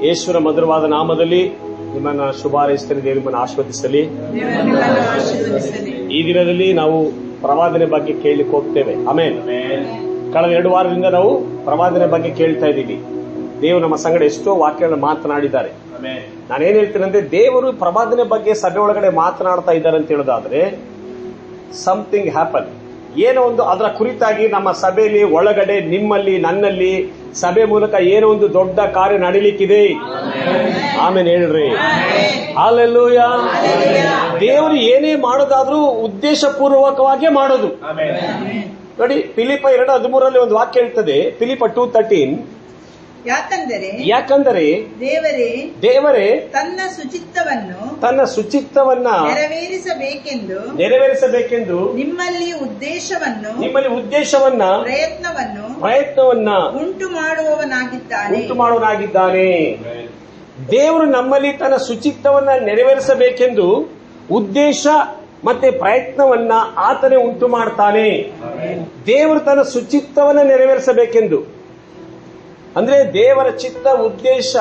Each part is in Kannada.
ಯೇಸುವಿನ ಮಧುರವಾದ ನಾಮದಲ್ಲಿ ನಿಮ್ಮನ್ನ ಶುಭಾರೈಸ್ತೇನೆ. ದೇವರು ನಿಮ್ಮನ್ನು ಆಶೀರ್ವದಿಸಲಿ. ಈ ದಿನದಲ್ಲಿ ನಾವು ಪ್ರವಾದನೆ ಬಗ್ಗೆ ಕೇಳಲಿಕ್ಕೆ ಹೋಗ್ತೇವೆ. ಆಮೇಲೆ ಕಳೆದ 2 ವಾರದಿಂದ ನಾವು ಪ್ರವಾದನೆ ಬಗ್ಗೆ ಕೇಳ್ತಾ ಇದ್ದೀವಿ. ದೇವರು ನಮ್ಮ ಸಂಗಡ ಎಷ್ಟೋ ವಾಕ್ಯಗಳನ್ನು ಮಾತನಾಡಿದ್ದಾರೆ. ನಾನೇನ್ ಹೇಳ್ತೇನೆ ಅಂದ್ರೆ, ದೇವರು ಪ್ರವಾದನೆ ಬಗ್ಗೆ ಸಭೆ ಒಳಗಡೆ ಮಾತನಾಡ್ತಾ ಇದ್ದಾರೆ ಅಂತ ಹೇಳೋದಾದ್ರೆ ಸಮಥಿಂಗ್ ಹ್ಯಾಪನ್, ಏನೋ ಒಂದು ಅದರ ಕುರಿತಾಗಿ ನಮ್ಮ ಸಭೆಯಲ್ಲಿ ಒಳಗಡೆ ನಿಮ್ಮಲ್ಲಿ ನನ್ನಲ್ಲಿ ಸಭೆ ಮೂಲಕ ಏನೋ ಒಂದು ದೊಡ್ಡ ಕಾರ್ಯ ನಡೀಲಿಕ್ಕಿದೆ. ಆಮೇಲೆ ಹೇಳ್ರಿ ಹಲ್ಲೆಲೂಯಾ. ದೇವರು ಏನೇ ಮಾಡೋದಾದ್ರೂ ಉದ್ದೇಶ ಪೂರ್ವಕವಾಗಿ ಮಾಡೋದು. ನೋಡಿ, ಫಿಲಿಪ್ಪ 2:13 ಒಂದು ವಾಕ್ಯ ಹೇಳ್ತದೆ. ಫಿಲಿಪ್ಪ 2:13, ಯಾಕಂದರೆ ದೇವರೇ ತನ್ನ ಶುಚಿತ್ವವನ್ನ ನೆರವೇರಿಸಬೇಕೆಂದು ನಿಮ್ಮಲ್ಲಿ ಉದ್ದೇಶವನ್ನ ಪ್ರಯತ್ನವನ್ನ ಉಂಟು ಮಾಡುವವನಾಗಿದ್ದಾನೆ. ದೇವರು ನಮ್ಮಲ್ಲಿ ತನ್ನ ಶುಚಿತ್ವವನ್ನ ನೆರವೇರಿಸಬೇಕೆಂದು ಉದ್ದೇಶ ಮತ್ತೆ ಪ್ರಯತ್ನವನ್ನ ಆತನೇ ಉಂಟು ಮಾಡ್ತಾನೆ. ದೇವರು ತನ್ನ ಶುಚಿತ್ವವನ್ನ ನೆರವೇರಿಸಬೇಕೆಂದು ಅಂದ್ರೆ ದೇವರ ಚಿತ್ತ ಉದ್ದೇಶ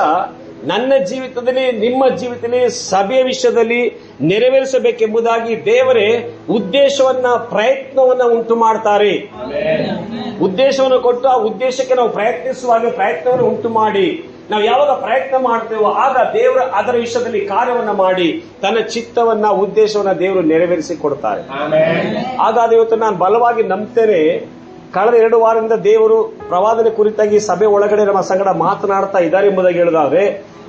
ನನ್ನ ಜೀವಿತದಲ್ಲಿ, ನಿಮ್ಮ ಜೀವಿತದಲ್ಲಿ, ಸಭೆಯ ವಿಷಯದಲ್ಲಿ ನೆರವೇರಿಸಬೇಕೆಂಬುದಾಗಿ ದೇವರೇ ಉದ್ದೇಶವನ್ನ ಪ್ರಯತ್ನವನ್ನ ಉಂಟು ಮಾಡ್ತಾರೆ. ಉದ್ದೇಶವನ್ನು ಕೊಟ್ಟು ಆ ಉದ್ದೇಶಕ್ಕೆ ನಾವು ಪ್ರಯತ್ನಿಸುವಾಗ ಪ್ರಯತ್ನವನ್ನು ಉಂಟು ಮಾಡಿ ನಾವು ಯಾವಾಗ ಪ್ರಯತ್ನ ಮಾಡ್ತೇವೋ ಆಗ ದೇವರು ಅದರ ವಿಷಯದಲ್ಲಿ ಕಾರ್ಯವನ್ನ ಮಾಡಿ ತನ್ನ ಚಿತ್ತವನ್ನ ಉದ್ದೇಶವನ್ನ ದೇವರು ನೆರವೇರಿಸಿ ಕೊಡ್ತಾರೆ. ಹಾಗಾದ್ರೆ ಇವತ್ತು ನಾನು ಬಲವಾಗಿ ನಂಬ್ತೇನೆ, ಕಳೆದ 2 ವಾರದಿಂದ ದೇವರು ಪ್ರವಾದನೆ ಕುರಿತಾಗಿ ಸಭೆ ಒಳಗಡೆ ನಮ್ಮ ಸಂಗಡ ಮಾತನಾಡ್ತಾ ಇದ್ದಾರೆ ಎಂಬುದಾಗಿ ಹೇಳೋದಾದ್ರೆ,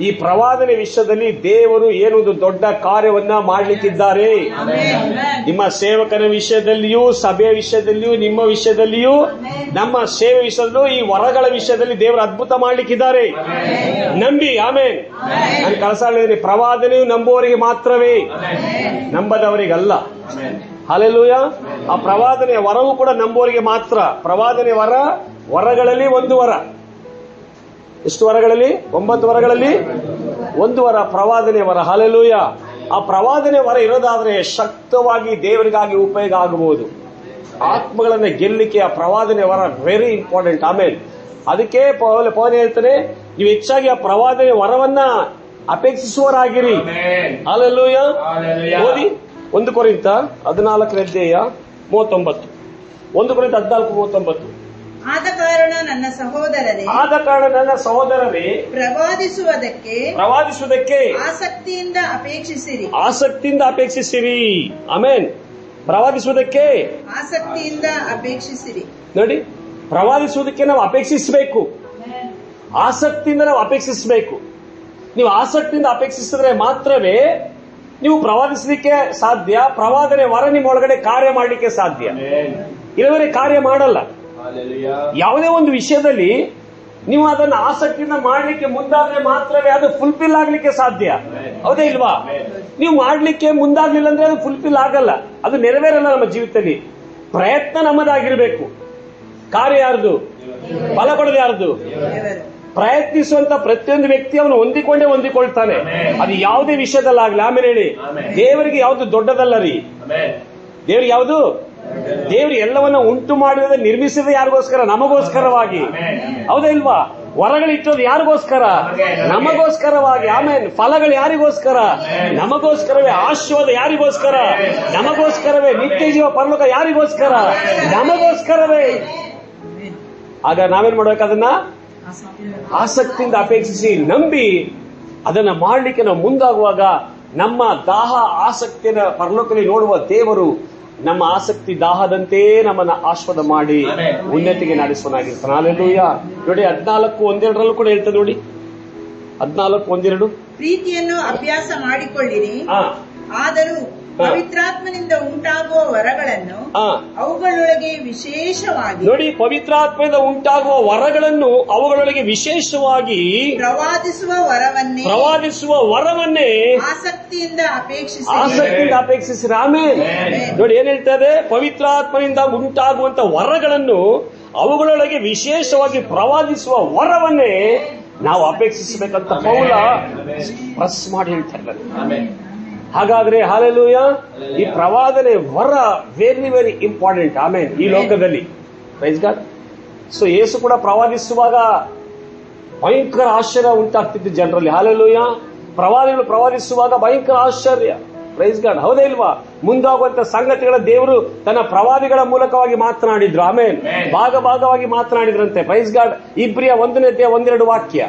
ಈ ಪ್ರವಾದನೆ ವಿಷಯದಲ್ಲಿ ದೇವರು ಏನೊಂದು ದೊಡ್ಡ ಕಾರ್ಯವನ್ನ ಮಾಡಲಿಕ್ಕಿದ್ದಾರೆ. ನಿಮ್ಮ ಸೇವಕನ ವಿಷಯದಲ್ಲಿಯೂ, ಸಭೆಯ ವಿಷಯದಲ್ಲಿಯೂ, ನಿಮ್ಮ ವಿಷಯದಲ್ಲಿಯೂ, ನಮ್ಮ ಸೇವೆ ವಿಷಯದಲ್ಲೂ, ಈ ವರಗಳ ವಿಷಯದಲ್ಲಿ ದೇವರು ಅದ್ಭುತ ಮಾಡಲಿಕ್ಕಿದ್ದಾರೆ. ನಂಬಿ. ಆಮೇಲೆ ನಾನು ಕಳಸಾಳಿದ್ದೀನಿ, ಪ್ರವಾದನೆಯು ನಂಬುವವರಿಗೆ ಮಾತ್ರವೇ, ನಂಬದವರಿಗಲ್ಲ. ಹಲ್ಲೆಲೂಯಾ. ಆ ಪ್ರವಾದನೆಯ ವರವು ಕೂಡ ನಂಬುವವರಿಗೆ ಮಾತ್ರ. ಪ್ರವಾದನೆ ವರಗಳಲ್ಲಿ 1 ವರ. ಎಷ್ಟು ವರಗಳಲ್ಲಿ? 9 ವರಗಳಲ್ಲಿ 1 ವರ ಪ್ರವಾದನೆ ವರ. ಹಲ್ಲೆಲೂಯಾ. ಆ ಪ್ರವಾದನೆ ವರ ಇರೋದಾದ್ರೆ ಶಕ್ತವಾಗಿ ದೇವರಿಗಾಗಿ ಉಪಯೋಗ ಆಗಬಹುದು. ಆತ್ಮಗಳನ್ನ ಗೆಲ್ಲಿಕ್ಕೆ ಆ ಪ್ರವಾದನೆ ವರ ವೆರಿ ಇಂಪಾರ್ಟೆಂಟ್. ಆಮೇಲೆ ಅದಕ್ಕೆ ಪೌಲ ಹೇಳ್ತಾನೆ, ನೀವು ಹೆಚ್ಚಾಗಿ ಆ ಪ್ರವಾದನೆ ವರವನ್ನ ಅಪೇಕ್ಷಿಸುವವರಾಗಿರಿ. ಹಲ್ಲೆಲೂಯಾ. ಓದಿ 1 ಕೊರಿಂಥ 14:39. 1 ಕೊರಿಂಥ 14:39. ಆದ ಕಾರಣ ನನ್ನ ಸಹೋದರರೇ ಪ್ರವಾದಿಸುವುದಕ್ಕೆ ಆಸಕ್ತಿಯಿಂದ ಅಪೇಕ್ಷಿಸಿರಿ. ಆಮೇನ್. ಪ್ರವಾದಿಸುವುದಕ್ಕೆ ಆಸಕ್ತಿಯಿಂದ ಅಪೇಕ್ಷಿಸಿರಿ. ನೋಡಿ, ಪ್ರವಾದಿಸುವುದಕ್ಕೆ ನಾವು ಅಪೇಕ್ಷಿಸಬೇಕು. ಆಸಕ್ತಿಯಿಂದ ನಾವು ಅಪೇಕ್ಷಿಸಬೇಕು. ನೀವು ಆಸಕ್ತಿಯಿಂದ ಅಪೇಕ್ಷಿಸಿದ್ರೆ ಮಾತ್ರವೇ ನೀವು ಪ್ರವಾದಿಸಲಿಕ್ಕೆ ಸಾಧ್ಯ. ಪ್ರವಾದನೆ ವರ ನಿಮ್ಮ ಒಳಗಡೆ ಕಾರ್ಯ ಮಾಡಲಿಕ್ಕೆ ಸಾಧ್ಯ. ಇಲ್ಲವರೆ ಕಾರ್ಯ ಮಾಡಲ್ಲ. ಯಾವುದೇ ಒಂದು ವಿಷಯದಲ್ಲಿ ನೀವು ಅದನ್ನು ಆಸಕ್ತಿಯಿಂದ ಮಾಡಲಿಕ್ಕೆ ಮುಂದಾದ್ರೆ ಮಾತ್ರವೇ ಅದು ಫುಲ್ಫಿಲ್ ಆಗ್ಲಿಕ್ಕೆ ಸಾಧ್ಯ. ಹೌದೇ ಇಲ್ವಾ? ನೀವು ಮಾಡ್ಲಿಕ್ಕೆ ಮುಂದಾಗ್ಲಿಲ್ಲ ಅಂದ್ರೆ ಅದು ಫುಲ್ಫಿಲ್ ಆಗಲ್ಲ, ಅದು ನೆರವೇರಲ್ಲ ನಮ್ಮ ಜೀವಿತದಲ್ಲಿ. ಪ್ರಯತ್ನ ನಮ್ಮದಾಗಿರ್ಬೇಕು. ಕಾರ್ಯ ಯಾರ್ದು? ಫಲ ಕೊಡೋದು ಯಾರ್ದು? ಪ್ರಯತ್ನಿಸುವಂತ ಪ್ರತಿಯೊಂದು ವ್ಯಕ್ತಿ ಅವನು ಹೊಂದಿಕೊಳ್ತಾನೆ. ಅದು ಯಾವುದೇ ವಿಷಯದಲ್ಲಾಗ್ಲಿ. ಆಮೇಲೆ ಹೇಳಿ, ದೇವರಿಗೆ ಯಾವ್ದು ದೊಡ್ಡದಲ್ಲ ರೀ. ದೇವರಿಗೆ ಯಾವುದು? ದೇವರು ಎಲ್ಲವನ್ನ ಉಂಟು ಮಾಡಿದ, ನಿರ್ಮಿಸಿದ ಯಾರಿಗೋಸ್ಕರ? ನಮಗೋಸ್ಕರವಾಗಿ. ಹೌದಾ ಇಲ್ವಾ? ವರಗಳಿಟ್ಟೋದು ಯಾರಿಗೋಸ್ಕರ? ನಮಗೋಸ್ಕರವಾಗಿ. ಆಮೇಲೆ ಫಲಗಳು ಯಾರಿಗೋಸ್ಕರ? ನಮಗೋಸ್ಕರವೇ. ಆಶೀರ್ವಾದ ಯಾರಿಗೋಸ್ಕರ? ನಮಗೋಸ್ಕರವೇ. ನಿತ್ಯ ಜೀವ ಪರಲೋಕ ಯಾರಿಗೋಸ್ಕರ? ನಮಗೋಸ್ಕರವೇ. ಆಗ ನಾವೇನ್ ಮಾಡ್ಬೇಕು? ಅದನ್ನ ಆಸಕ್ತಿಯಿಂದ ಅಪೇಕ್ಷಿಸಿ ನಂಬಿ ಅದನ್ನ ಮಾಡಲಿಕ್ಕೆ ನಾವು ಮುಂದಾಗುವಾಗ ನಮ್ಮ ದಾಹ ಆಸಕ್ತಿಯ ಪರಲೋಕದಲ್ಲಿ ನೋಡುವ ದೇವರು ನಮ್ಮ ಆಸಕ್ತಿ ದಾಹದಂತೆ ನಮ್ಮನ್ನ ಆಸ್ವಾದ ಮಾಡಿ ಉನ್ನತಿಗೆ ನಡೆಸುವನಾಗಿರ್ತಾನೆ. ಹಲ್ಲೆಲೂಯಾ. ನೋಡಿ 14:1-2 ಕೂಡ ಹೇಳ್ತದೆ. ನೋಡಿ 14:1-2, ಪ್ರೀತಿಯನ್ನು ಅಭ್ಯಾಸ ಮಾಡಿಕೊಳ್ಳಿರಿ, ಆದರೂ ಪವಿತ್ರಾತ್ಮನಿಂದ ಉಂಟಾಗುವ ವರಗಳನ್ನು ಅವುಗಳೊಳಗೆ ವಿಶೇಷವಾಗಿ. ನೋಡಿ, ಪವಿತ್ರಾತ್ಮದಿಂದ ಉಂಟಾಗುವ ವರಗಳನ್ನು ಅವುಗಳೊಳಗೆ ವಿಶೇಷವಾಗಿ ಪ್ರವಾದಿಸುವ ವರವನ್ನೇ ಆಸಕ್ತಿಯಿಂದ ಅಪೇಕ್ಷಿಸಿರಿ. ಆಮೇಲೆ ನೋಡಿ ಏನ್ ಹೇಳ್ತದೆ? ಪವಿತ್ರಾತ್ಮನಿಂದ ಉಂಟಾಗುವಂತ ವರಗಳನ್ನು ಅವುಗಳೊಳಗೆ ವಿಶೇಷವಾಗಿ ಪ್ರವಾದಿಸುವ ವರವನ್ನೇ ನಾವು ಅಪೇಕ್ಷಿಸಬೇಕಂತ ಪೌಲ ಪ್ರೆಸ್ ಮಾಡಿ ಹೇಳ್ತಾ ಇದ್ದಾರೆ. ಹಾಗಾದ್ರೆ ಹಲ್ಲೆಲೂಯಾ, ಈ ಪ್ರವಾದನೆ ವರ ವೆರಿ ವೆರಿ ಇಂಪಾರ್ಟೆಂಟ್. ಆಮೇಲೆ ಈ ಲೋಕದಲ್ಲಿ ಪ್ರೈಸ್ ಗಾಡ್. ಸೊ ಯೇಸು ಕೂಡ ಪ್ರವಾದಿಸುವಾಗ ಭಯಂಕರ ಆಶ್ಚರ್ಯ ಉಂಟಾಗ್ತಿತ್ತು ಜನರಲ್ಲಿ. ಹಲ್ಲೆಲೂಯ. ಪ್ರವಾದಿಗಳು ಪ್ರವಾದಿಸುವಾಗ ಭಯಂಕರ ಆಶ್ಚರ್ಯ. Praise God. ಹೌದೇ ಇಲ್ವಾ? ಮುಂದಾಗುವಂತ ಸಂಗತಿಗಳ ದೇವರು ತನ್ನ ಪ್ರವಾದಿಗಳ ಮೂಲಕವಾಗಿ ಮಾತನಾಡಿದ್ರು. ಆಮೇಲೆ ಭಾಗವಾಗಿ ಮಾತನಾಡಿದ್ರಂತೆ. Praise God. ಇಬ್ರಿಯ 1ನೇ ಅಧ್ಯಾಯ 1-2 ವಾಕ್ಯ.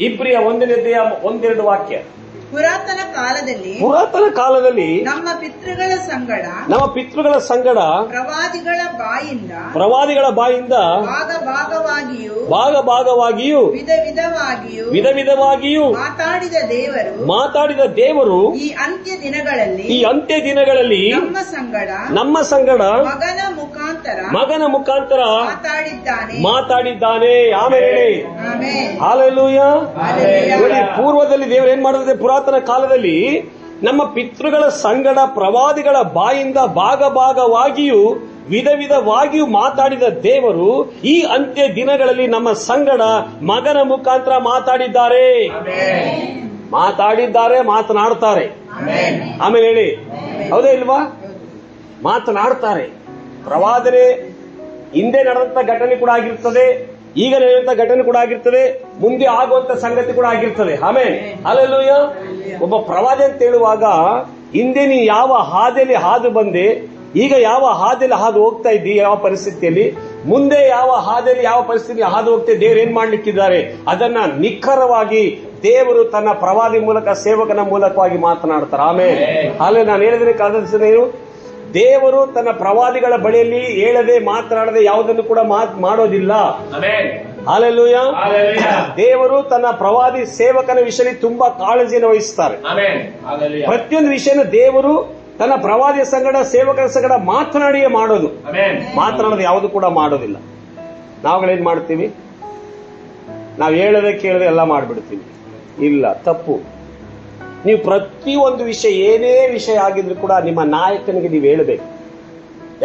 ಇಬ್ರಿಯ 1ನೇ ಅಧ್ಯಾಯ 1-2 ವಾಕ್ಯ. ಪುರಾತನ ಕಾಲದಲ್ಲಿ ನಮ್ಮ ಪಿತೃಗಳ ಸಂಗಡ ಪ್ರವಾದಿಗಳ ಬಾಯಿಂದ ಭಾಗವಾಗಿಯೂ ವಿಧ ವಿಧವಾಗಿಯೂ ಮಾತಾಡಿದ ದೇವರು ಈ ಅಂತ್ಯ ದಿನಗಳಲ್ಲಿ ನಮ್ಮ ಸಂಗಡ ಮಗನ ಮುಖಾಂತರ ಮಾತಾಡಿದ್ದಾನೆ. ಆಮೇಲೆ ಹಲ್ಲೆಲೂಯ. ನೋಡಿ, ಪೂರ್ವದಲ್ಲಿ ದೇವರು ಏನ್ ಮಾಡಿದ್ರೆ, ಪುರಾತನ ಕಾಲದಲ್ಲಿ ನಮ್ಮ ಪಿತೃಗಳ ಸಂಗಡ ಪ್ರವಾದಿಗಳ ಬಾಯಿಂದ ಭಾಗವಾಗಿಯೂ ವಿಧ ವಿಧವಾಗಿಯೂ ಮಾತಾಡಿದ ದೇವರು ಈ ಅಂತ್ಯ ದಿನಗಳಲ್ಲಿ ನಮ್ಮ ಸಂಗಡ ಮಗನ ಮುಖಾಂತರ ಮಾತನಾಡ್ತಾರೆ. ಆಮೇಲೆ ಹೇಳಿ, ಹೌದೇ ಇಲ್ವಾ? ಮಾತನಾಡ್ತಾರೆ. ಪ್ರವಾದನೆ ಹಿಂದೆ ನಡೆದಂತ ಘಟನೆ ಕೂಡ ಆಗಿರ್ತದೆ, ಈಗ ನಡೆಯುವಂತ ಘಟನೆ ಕೂಡ ಆಗಿರ್ತದೆ, ಮುಂದೆ ಆಗುವಂತ ಸಂಗತಿ ಕೂಡ ಆಗಿರ್ತದೆ. ಆಮೇಲೆ ಹಲ್ಲೆಲೂಯ. ಒಬ್ಬ ಪ್ರವಾದಿ ಅಂತ ಹೇಳುವಾಗ ಹಿಂದೆ ನೀ ಯಾವ ಹಾದಿಯಲ್ಲಿ ಹಾದು ಬಂದೆ, ಈಗ ಯಾವ ಹಾದಿಯಲ್ಲಿ ಹಾದು ಹೋಗ್ತಾ ಇದ್ದಿ, ಯಾವ ಪರಿಸ್ಥಿತಿಯಲ್ಲಿ, ಮುಂದೆ ಯಾವ ಹಾದಿಯಲ್ಲಿ ಯಾವ ಪರಿಸ್ಥಿತಿಯಲ್ಲಿ ಹಾದು ಹೋಗ್ತಾ ದೇವರು ಏನ್ ಮಾಡ್ಲಿಕ್ಕಿದ್ದಾರೆ ಅದನ್ನ ನಿಖರವಾಗಿ ದೇವರು ತನ್ನ ಪ್ರವಾದಿ ಮೂಲಕ, ಸೇವಕನ ಮೂಲಕವಾಗಿ ಮಾತನಾಡ್ತಾರೆ. ಆಮೇಲೆ ಅಲ್ಲೇ ನಾನು ಹೇಳಿದ್ರೆ ಕಾದಿದ್ದೇನು, ದೇವರು ತನ್ನ ಪ್ರವಾದಿಗಳ ಬಳಿಯಲ್ಲಿ ಹೇಳದೆ ಮಾತನಾಡದೆ ಯಾವುದನ್ನು ಕೂಡ ಮಾಡೋದಿಲ್ಲ. ಹಲ್ಲೆಲೂಯ. ದೇವರು ತನ್ನ ಪ್ರವಾದಿ ಸೇವಕನ ವಿಷಯದಲ್ಲಿ ತುಂಬಾ ಕಾಳಜಿಯನ್ನು ವಹಿಸುತ್ತಾರೆ. ಪ್ರತಿಯೊಂದು ವಿಷಯನ ದೇವರು ತನ್ನ ಪ್ರವಾದಿಯ ಸಂಗಡ, ಸೇವಕನ ಸಂಗಡ ಮಾತನಾಡಿಯೇ ಮಾಡೋದು. ಮಾತನಾಡದೆ ಯಾವುದು ಕೂಡ ಮಾಡೋದಿಲ್ಲ. ನಾವುಗಳೇನ್ ಮಾಡ್ತೀವಿ? ನಾವು ಹೇಳದೆ ಕೇಳದೆ ಎಲ್ಲ ಮಾಡ್ಬಿಡ್ತೀವಿ. ಇಲ್ಲ, ತಪ್ಪು. ನೀವು ಪ್ರತಿಯೊಂದು ವಿಷಯ, ಏನೇ ವಿಷಯ ಆಗಿದ್ರು ಕೂಡ ನಿಮ್ಮ ನಾಯಕನಿಗೆ ನೀವು ಹೇಳಬೇಕು.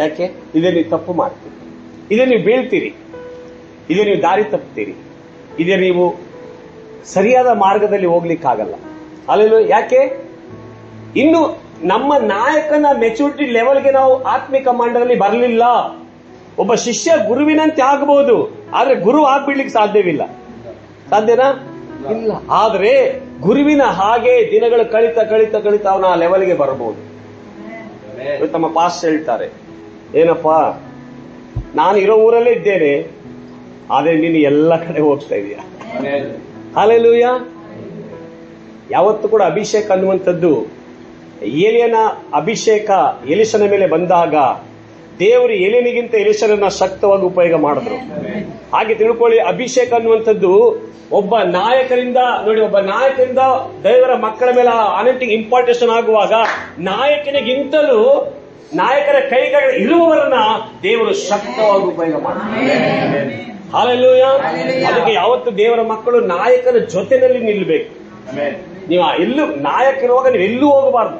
ಯಾಕೆ? ಇದೇ ನೀವು ತಪ್ಪು ಮಾಡ್ತೀರಿ, ಇದೇ ನೀವು ಬೀಳ್ತೀರಿ, ಇದೇ ನೀವು ದಾರಿ ತಪ್ಪುತ್ತೀರಿ, ಇದೇ ನೀವು ಸರಿಯಾದ ಮಾರ್ಗದಲ್ಲಿ ಹೋಗ್ಲಿಕ್ಕಾಗಲ್ಲ. ಅಲ್ಲೆಲ್ಲೂ ಯಾಕೆ? ಇನ್ನು ನಮ್ಮ ನಾಯಕನ ಮೆಚುರಿಟಿ ಲೆವೆಲ್ಗೆ ನಾವು ಆತ್ಮಿಕ ಮಂಡಲದಲ್ಲಿ ಬರಲಿಲ್ಲ. ಒಬ್ಬ ಶಿಷ್ಯ ಗುರುವಿನಂತೆ ಆಗಬಹುದು, ಆದ್ರೆ ಗುರು ಆಗ್ಬಿಡ್ಲಿಕ್ಕೆ ಸಾಧ್ಯವಿಲ್ಲ. ಸಾಧ್ಯನಾ? ಇಲ್ಲ. ಆದ್ರೆ ಗುರುವಿನ ಹಾಗೆ ದಿನಗಳು ಕಳಿತ ಅವನ ಆ ಲೆವೆಲ್ಗೆ ಬರಬಹುದು. ತಮ್ಮ ಪಾಸ್ಟ್ ಹೇಳ್ತಾರೆ, ಏನಪ್ಪಾ, ನಾನು ಇರೋ ಊರಲ್ಲೇ ಇದ್ದೇನೆ, ಆದ್ರೆ ನೀನು ಎಲ್ಲ ಕಡೆ ಹೋಗ್ತಾ ಇದೀಯ. ಹಲ್ಲೆಲೂಯ. ಯಾವತ್ತು ಕೂಡ ಅಭಿಷೇಕ ಅನ್ನುವಂಥದ್ದು, ಏಲಿಯನ ಅಭಿಷೇಕ ಎಲಿಷನ ಮೇಲೆ ಬಂದಾಗ ದೇವರು ಎಲಿಯನಿಗಿಂತ ಎಲಿಷನನ್ನ ಶಕ್ತವಾಗಿ ಉಪಯೋಗ ಮಾಡಿದ್ರು. ಹಾಗೆ ತಿಳ್ಕೊಳ್ಳಿ, ಅಭಿಷೇಕ ಅನ್ನುವಂಥದ್ದು ಒಬ್ಬ ನಾಯಕರಿಂದ ದೇವರ ಮಕ್ಕಳ ಮೇಲೆ ಅನಂಟಿಂಗ್ ಇಂಪಾರ್ಟೇಷನ್ ಆಗುವಾಗ ನಾಯಕನಿಗಿಂತಲೂ ನಾಯಕರ ಕೈಗಳು ಇರುವವರನ್ನ ದೇವರು ಶಕ್ತವಾಗಿ ಉಪಯೋಗ ಮಾಡ್ತಾರೆ. ಹಲ್ಲೆಲೂಯ. ಅದಕ್ಕೆ ಯಾವತ್ತು ದೇವರ ಮಕ್ಕಳು ನಾಯಕನ ಜೊತೆಯಲ್ಲಿ ನಿಲ್ಲಬೇಕು. ನೀವು ಎಲ್ಲೂ ನಾಯಕ ಇರುವಾಗ ನೀವು ಎಲ್ಲೂ ಹೋಗಬಾರ್ದು.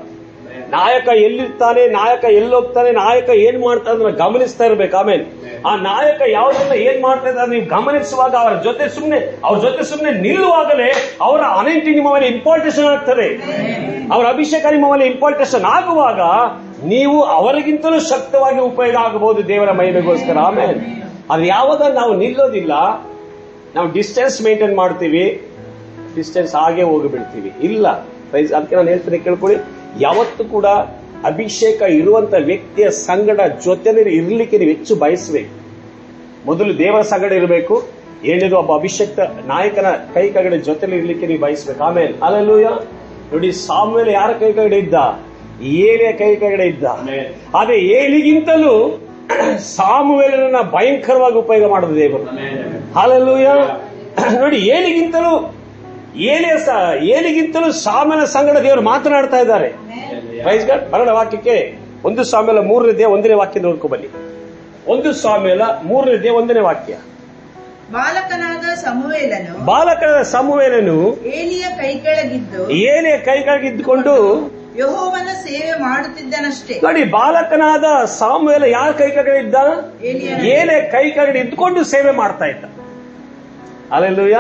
ನಾಯಕ ಎಲ್ಲಿರ್ತಾನೆ, ನಾಯಕ ಎಲ್ಲೋಗ್ತಾನೆ, ನಾಯಕ ಏನ್ ಮಾಡ್ತಾನೆ ಅದನ್ನ ಗಮನಿಸ್ತಾ ಇರ್ಬೇಕು. ಆಮೇಲೆ ಆ ನಾಯಕ ಯಾವ್ದನ್ನ ಏನ್ ಮಾಡ್ತಾ ಇದ್ದಾರೆ ನೀವು ಗಮನಿಸುವಾಗ ಅವ್ರ ಜೊತೆ ಸುಮ್ಮನೆ ನಿಲ್ಲುವಾಗಲೇ ಅವರ ಅನಂಟಿ ನಿಮ್ಮ ಮೇಲೆ ಇಂಪಾರ್ಟೇಷನ್ ಆಗ್ತದೆ. ಅವರ ಅಭಿಷೇಕ ನಿಮ್ಮ ಮೇಲೆ ಇಂಪಾರ್ಟೇಷನ್ ಆಗುವಾಗ ನೀವು ಅವರಿಗಿಂತಲೂ ಶಕ್ತವಾಗಿ ಉಪಯೋಗ ಆಗಬಹುದು ದೇವರ ಮಹಿಮೆಗೋಸ್ಕರ. ಆಮೇಲೆ ಅದು ಯಾವಾಗ ನಾವು ನಿಲ್ಲೋದಿಲ್ಲ, ನಾವು ಡಿಸ್ಟೆನ್ಸ್ ಮೇಂಟೈನ್ ಮಾಡ್ತೀವಿ, ಡಿಸ್ಟೆನ್ಸ್ ಹಾಗೆ ಹೋಗಿಬಿಡ್ತೀವಿ. ಇಲ್ಲ, ಅದಕ್ಕೆ ನಾನು ಹೇಳ್ತೀನಿ, ಕೇಳ್ಕೊಳ್ಳಿ. ಯಾವತ್ತು ಕೂಡ ಅಭಿಷೇಕ ಇರುವಂತ ವ್ಯಕ್ತಿಯ ಸಂಗಡ ಜೊತೆಯಲ್ಲಿ ಇರ್ಲಿಕ್ಕೆ ನೀವು ಹೆಚ್ಚು ಬಯಸಬೇಕು. ಮೊದಲು ದೇವರ ಸಂಗಡ ಇರಬೇಕು, ಏನಿದು ಒಬ್ಬ ಅಭಿಷೇಕ ನಾಯಕನ ಕೈ ಕೆಳಗಡೆ ಜೊತೆಲಿ ಇರ್ಲಿಕ್ಕೆ ನೀವು ಬಯಸಬೇಕು. ಆಮೇಲೆ ಹಲ್ಲೆಲೂಯ. ನೋಡಿ, ಸಾಮುವೇಲ ಯಾರ ಕೈ ಕೆಳಗಡೆ ಇದ್ದ? ಏಲಿಯ ಕೈ ಕೆಳಗಡೆ ಇದ್ದ. ಆದ್ರೆ ಏಲಿಗಿಂತಲೂ ಸಾಮುವೇಲನನ್ನ ಭಯಂಕರವಾಗಿ ಉಪಯೋಗ ಮಾಡಿದ ದೇವರು. ಹಲ್ಲೆಲೂಯ. ನೋಡಿ, ಏಲಿಗಿಂತಲೂ ಸಾಮುವೇಲನ ಸಂಗಡ ದೇವರು ಮಾತನಾಡ್ತಾ ಇದ್ದಾರೆ. Praise God. ಬರೋಣ ವಾಕ್ಯಕ್ಕೆ. 1 ಸಾಮುವೇಲ 3ನೇ 1ನೇ ವಾಕ್ಯ ನೋಡ್ಕೊಂಡ್ಬನ್ನಿ. 1 ಸಾಮುವೇಲ 3ನೇ 1ನೇ ವಾಕ್ಯ. ಬಾಲಕನಾದ ಸಮುವೇಲನು ಏಲಿಯ ಕೈ ಕೆಳಗಿದ್ದುಕೊಂಡು ಯೆಹೋವನ ಸೇವೆ ಮಾಡುತ್ತಿದ್ದನಷ್ಟೇ. ನೋಡಿ, ಬಾಲಕನಾದ ಸಾಮುವೇಲ ಯಾರ ಕೈ ಕೆಳಗಡೆ ಇದ್ದ? ಏಲಿಯ ಕೈ ಕೆಳಗಡೆ ಇದ್ದುಕೊಂಡು ಸೇವೆ ಮಾಡ್ತಾ ಇದ್ದ. ಹಲ್ಲೆಲೂಯ.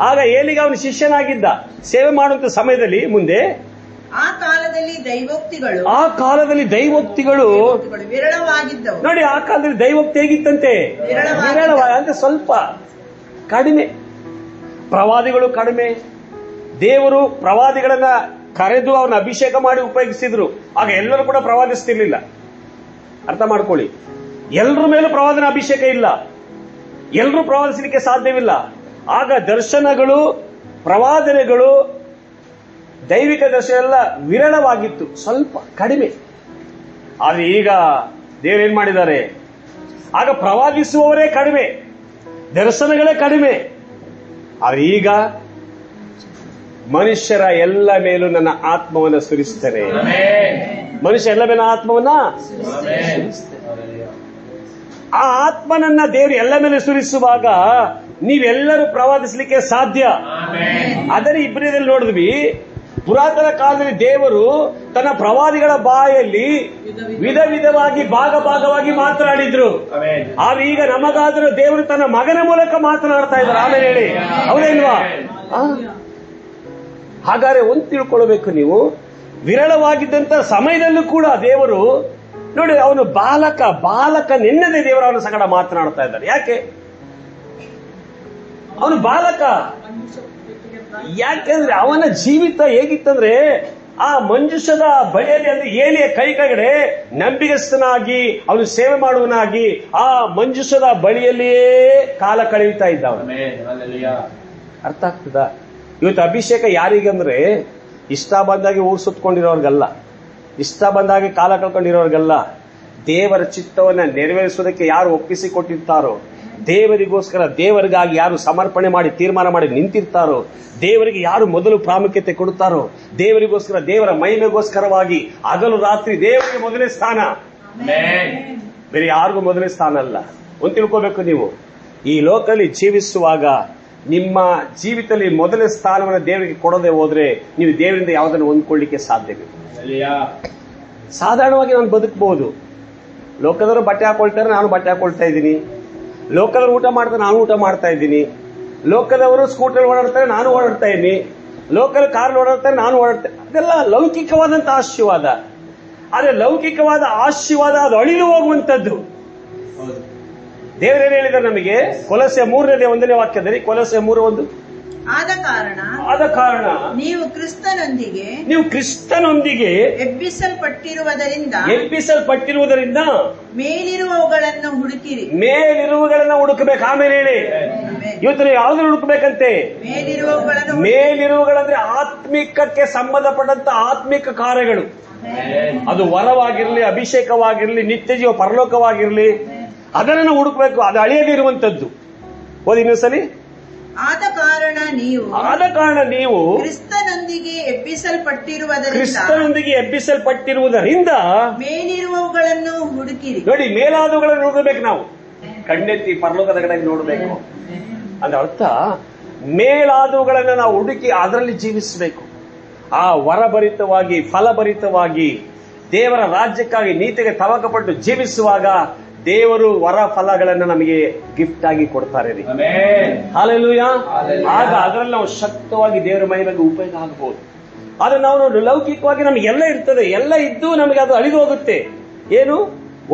ಆಗ ಏಲಿಗೆ ಅವನು ಶಿಷ್ಯನಾಗಿದ್ದ. ಸೇವೆ ಮಾಡುವಂತ ಸಮಯದಲ್ಲಿ ಮುಂದೆ ಆ ಕಾಲದಲ್ಲಿ ದೈವೋಕ್ತಿಗಳು ವಿರಳವಾಗಿದ್ದವು. ನೋಡಿ, ಆ ಕಾಲದಲ್ಲಿ ದೈವೋಕ್ತಿ ಹೇಗಿತ್ತಂತೆ? ವಿರಳವಾಗಿ, ಅಂದ್ರೆ ಸ್ವಲ್ಪ ಕಡಿಮೆ. ಪ್ರವಾದಿಗಳು ಕಡಿಮೆ. ದೇವರು ಪ್ರವಾದಿಗಳನ್ನ ಕರೆದು ಅವನ ಅಭಿಷೇಕ ಮಾಡಿ ಉಪಯೋಗಿಸಿದ್ರು. ಆಗ ಎಲ್ಲರೂ ಕೂಡ ಪ್ರವಾದಿಸ್ತಿರ್ಲಿಲ್ಲ. ಅರ್ಥ ಮಾಡ್ಕೊಳ್ಳಿ, ಎಲ್ಲರ ಮೇಲೂ ಪ್ರವಾದನ ಅಭಿಷೇಕ ಇಲ್ಲ, ಎಲ್ಲರೂ ಪ್ರವಾದಿಸಲಿಕ್ಕೆ ಸಾಧ್ಯವಿಲ್ಲ. ಆಗ ದರ್ಶನಗಳು, ಪ್ರವಾದನೆಗಳು, ದೈವಿಕ ದರ್ಶನ ಎಲ್ಲ ವಿರಳವಾಗಿತ್ತು, ಸ್ವಲ್ಪ ಕಡಿಮೆ. ಆದ್ರೆ ಈಗ ದೇವರೇನ್ ಮಾಡಿದ್ದಾರೆ, ಆಗ ಪ್ರವಾದಿಸುವವರೇ ಕಡಿಮೆ, ದರ್ಶನಗಳೇ ಕಡಿಮೆ. ಆದ್ರೆ ಈಗ ಮನುಷ್ಯರ ಎಲ್ಲ ಮೇಲೂ ನನ್ನ ಆತ್ಮವನ್ನ ಸುರಿಸ್ತೇನೆ. ಮನುಷ್ಯ ಎಲ್ಲ ಮೇಲೂ ಆತ್ಮವನ್ನ ಸುರಿಸ್ತೇನೆ. ಆ ಆತ್ಮನನ್ನ ದೇವರು ಎಲ್ಲ ಮೇಲೆ ಸುರಿಸುವಾಗ ನೀವೆಲ್ಲರೂ ಪ್ರವಾದಿಸಲಿಕ್ಕೆ ಸಾಧ್ಯ. ಅದರ ಇಬ್ರಿಯದಲ್ಲಿ ನೋಡಿದ್ವಿ, ಪುರಾತನ ಕಾಲದಲ್ಲಿ ದೇವರು ತನ್ನ ಪ್ರವಾದಿಗಳ ಬಾಯಲ್ಲಿ ವಿಧ ವಿಧವಾಗಿ ಭಾಗವಾಗಿ ಮಾತನಾಡಿದ್ರು. ಆದ್ರೆ ಈಗ ನಮಗಾದರೂ ದೇವರು ತನ್ನ ಮಗನ ಮೂಲಕ ಮಾತನಾಡ್ತಾ ಇದ್ದಾರೆ. ಆಮೇಲೆ ಹೇಳಿ, ಹೌದೇನ್ವಾ? ಹಾಗಾದ್ರೆ ಒಂದು ತಿಳ್ಕೊಳ್ಬೇಕು ನೀವು, ವಿರಳವಾಗಿದ್ದಂತ ಸಮಯದಲ್ಲೂ ಕೂಡ ದೇವರು ನೋಡಿ, ಅವನು ಬಾಲಕ ನಿನ್ನದೇ ದೇವರು ಅವನ ಸಂಗಡ ಮಾತನಾಡ್ತಾ ಇದ್ದಾರೆ. ಯಾಕೆ ಅವನು ಬಾಲಕ? ಯಾಕೆಂದ್ರೆ ಅವನ ಜೀವಿತ ಹೇಗಿತ್ತಂದ್ರೆ, ಆ ಮಂಜುಷದ ಬಳಿಯಲ್ಲಿ ಅಂದ್ರೆ ಏಲಿಯ ಕೈ ಕೆಳಗಡೆ ನಂಬಿಗಸ್ತನಾಗಿ ಅವನು ಸೇವೆ ಮಾಡುವನಾಗಿ ಆ ಮಂಜುಷದ ಬಳಿಯಲ್ಲಿಯೇ ಕಾಲ ಕಳೆಯುತ್ತಾ ಇದ್ದ ಅವನು. ಅರ್ಥ ಆಗ್ತದ? ಇವತ್ತು ಅಭಿಷೇಕ ಯಾರಿಗಂದ್ರೆ ಇಷ್ಟ ಬಂದಾಗಿ ಊರು ಸುತ್ತಕೊಂಡಿರೋರ್ಗಲ್ಲ, ಇಷ್ಟ ಬಂದಾಗಿ ಕಾಲ ಕಳ್ಕೊಂಡಿರೋರ್ಗಲ್ಲ. ದೇವರ ಚಿತ್ತವನ್ನ ನೆರವೇರಿಸುವುದಕ್ಕೆ ಯಾರು ಒಪ್ಪಿಸಿಕೊಟ್ಟಿರ್ತಾರೋ, ದೇವರಿಗೋಸ್ಕರ ದೇವರಿಗಾಗಿ ಯಾರು ಸಮರ್ಪಣೆ ಮಾಡಿ ತೀರ್ಮಾನ ಮಾಡಿ ನಿಂತಿರ್ತಾರೋ, ದೇವರಿಗೆ ಯಾರು ಮೊದಲು ಪ್ರಾಮುಖ್ಯತೆ ಕೊಡುತ್ತಾರೋ, ದೇವರಿಗೋಸ್ಕರ ದೇವರ ಮಹಿಮೆಗೋಸ್ಕರವಾಗಿ ಹಗಲು ರಾತ್ರಿ ದೇವರಿಗೆ ಮೊದಲನೇ ಸ್ಥಾನ, ಬೇರೆ ಯಾರಿಗೂ ಮೊದಲನೇ ಸ್ಥಾನ ಅಲ್ಲ. ಒಂದು ತಿಳ್ಕೋಬೇಕು ನೀವು, ಈ ಲೋಕದಲ್ಲಿ ಜೀವಿಸುವಾಗ ನಿಮ್ಮ ಜೀವಿತದಲ್ಲಿ ಮೊದಲನೇ ಸ್ಥಾನವನ್ನು ದೇವರಿಗೆ ಕೊಡದೆ ಹೋದ್ರೆ ನೀವು ದೇವರಿಂದ ಯಾವುದನ್ನು ಹೊಂದ್ಕೊಳ್ಳಿಕ್ಕೆ ಸಾಧ್ಯವಿಲ್ಲ. ಸಾಧಾರಣವಾಗಿ ನಾನು ಬದುಕಬಹುದು. ಲೋಕದವರು ಬಟ್ಟೆ ಹಾಕೊಳ್ತಾರೆ, ನಾನು ಬಟ್ಟೆ ಹಾಕೊಳ್ತಾ ಇದ್ದೀನಿ. ಲೋಕದವರು ಊಟ ಮಾಡ್ತಾರೆ, ನಾನು ಊಟ ಮಾಡ್ತಾ ಇದ್ದೀನಿ. ಲೋಕದವರು ಸ್ಕೂಟರ್ ಓಡಾಡ್ತಾರೆ, ನಾನು ಓಡಾಡ್ತಾ ಇದ್ದೀನಿ. ಲೋಕಲ್ ಕಾರ್ ಓಡಾಡ್ತಾರೆ, ನಾನು ಓಡಾಡ್ತಾ. ಅದೆಲ್ಲ ಲೌಕಿಕವಾದಂತ ಆಶೀರ್ವಾದ. ಆದ್ರೆ ಲೌಕಿಕವಾದ ಆಶೀರ್ವಾದ ಅದು ಅಳಿಲು ಹೋಗುವಂತದ್ದು. ದೇವರೇನು ಹೇಳಿದ್ದಾರೆ ನಮಗೆ? ಕೊಲೊಸ್ಸೆ 3:1 ವಾಕ್ಯದಲ್ಲಿ, ಕೊಲೊಸ್ಸೆ 3:1, ಆದ ಕಾರಣ ನೀವು ಕ್ರಿಸ್ತನೊಂದಿಗೆ ಎಬ್ಬಿಸಲ್ಪಟ್ಟಿರುವುದರಿಂದ ಮೇಲಿರುವವುಗಳನ್ನು ಹುಡುಕಬೇಕು. ಆಮೇಲೆ ಹೇಳಿ, ಇವತ್ತು ನೀವು ಯಾವ್ದು ಹುಡುಕಬೇಕಂತೆ? ಮೇಲಿರುವವುಗಳಂದ್ರೆ ಆತ್ಮಿಕಕ್ಕೆ ಸಂಬಂಧಪಟ್ಟಂತ ಆತ್ಮಿಕ ಕಾರ್ಯಗಳು. ಅದು ವರವಾಗಿರ್ಲಿ, ಅಭಿಷೇಕವಾಗಿರ್ಲಿ, ನಿತ್ಯ ಜೀವ ಪರಲೋಕವಾಗಿರ್ಲಿ, ಅದನ್ನು ಹುಡುಕಬೇಕು. ಅದು ಅಳಿಯದಿರುವಂತದ್ದು. ಓದಿ ಇನ್ನೊಂದ್ಸಲಿ. ಆದ ಕಾರಣ ನೀವು ಕ್ರಿಸ್ತನೊಂದಿಗೆ ಎಬ್ಬಿಸಲ್ಪಟ್ಟಿರುವುದರಿಂದ ಮೇಲಿರುವವುಗಳನ್ನು ಹುಡುಕಿರಿ. ನೋಡಿ, ಮೇಲಾದವುಗಳನ್ನು ಹುಡುಕಬೇಕು. ನಾವು ಕಣ್ಣೆತ್ತಿ ಪರಲೋಕದ ಕಡೆಗೆ ನೋಡಬೇಕು. ಅಂದ್ರೆ ಅರ್ಥ, ಮೇಲಾದವುಗಳನ್ನು ನಾವು ಹುಡುಕಿ ಅದರಲ್ಲಿ ಜೀವಿಸಬೇಕು. ಆ ವರಭರಿತವಾಗಿ, ಫಲಭರಿತವಾಗಿ ದೇವರ ರಾಜ್ಯಕ್ಕಾಗಿ ನೀತಿಗೆ ತವಕಪಟ್ಟು ಜೀವಿಸುವಾಗ ದೇವರು ವರ ಫಲಗಳನ್ನು ನಮಗೆ ಗಿಫ್ಟ್ ಆಗಿ ಕೊಡ್ತಾರೆ. ಹಲ್ಲೆಲೂಯಾ. ಆಗ ಅದರಲ್ಲಿ ನಾವು ಶಕ್ತವಾಗಿ ದೇವರ ಮಹಿಮೆಗೆ ಉಪಯೋಗ ಆಗಬಹುದು. ಆದ್ರೆ ನಾವು ಲೌಕಿಕವಾಗಿ ನಮಗೆ ಎಲ್ಲ ಇರ್ತದೆ, ಎಲ್ಲ ಇದ್ದು ನಮಗೆ ಅದು ಅಳಿದು ಹೋಗುತ್ತೆ. ಏನು?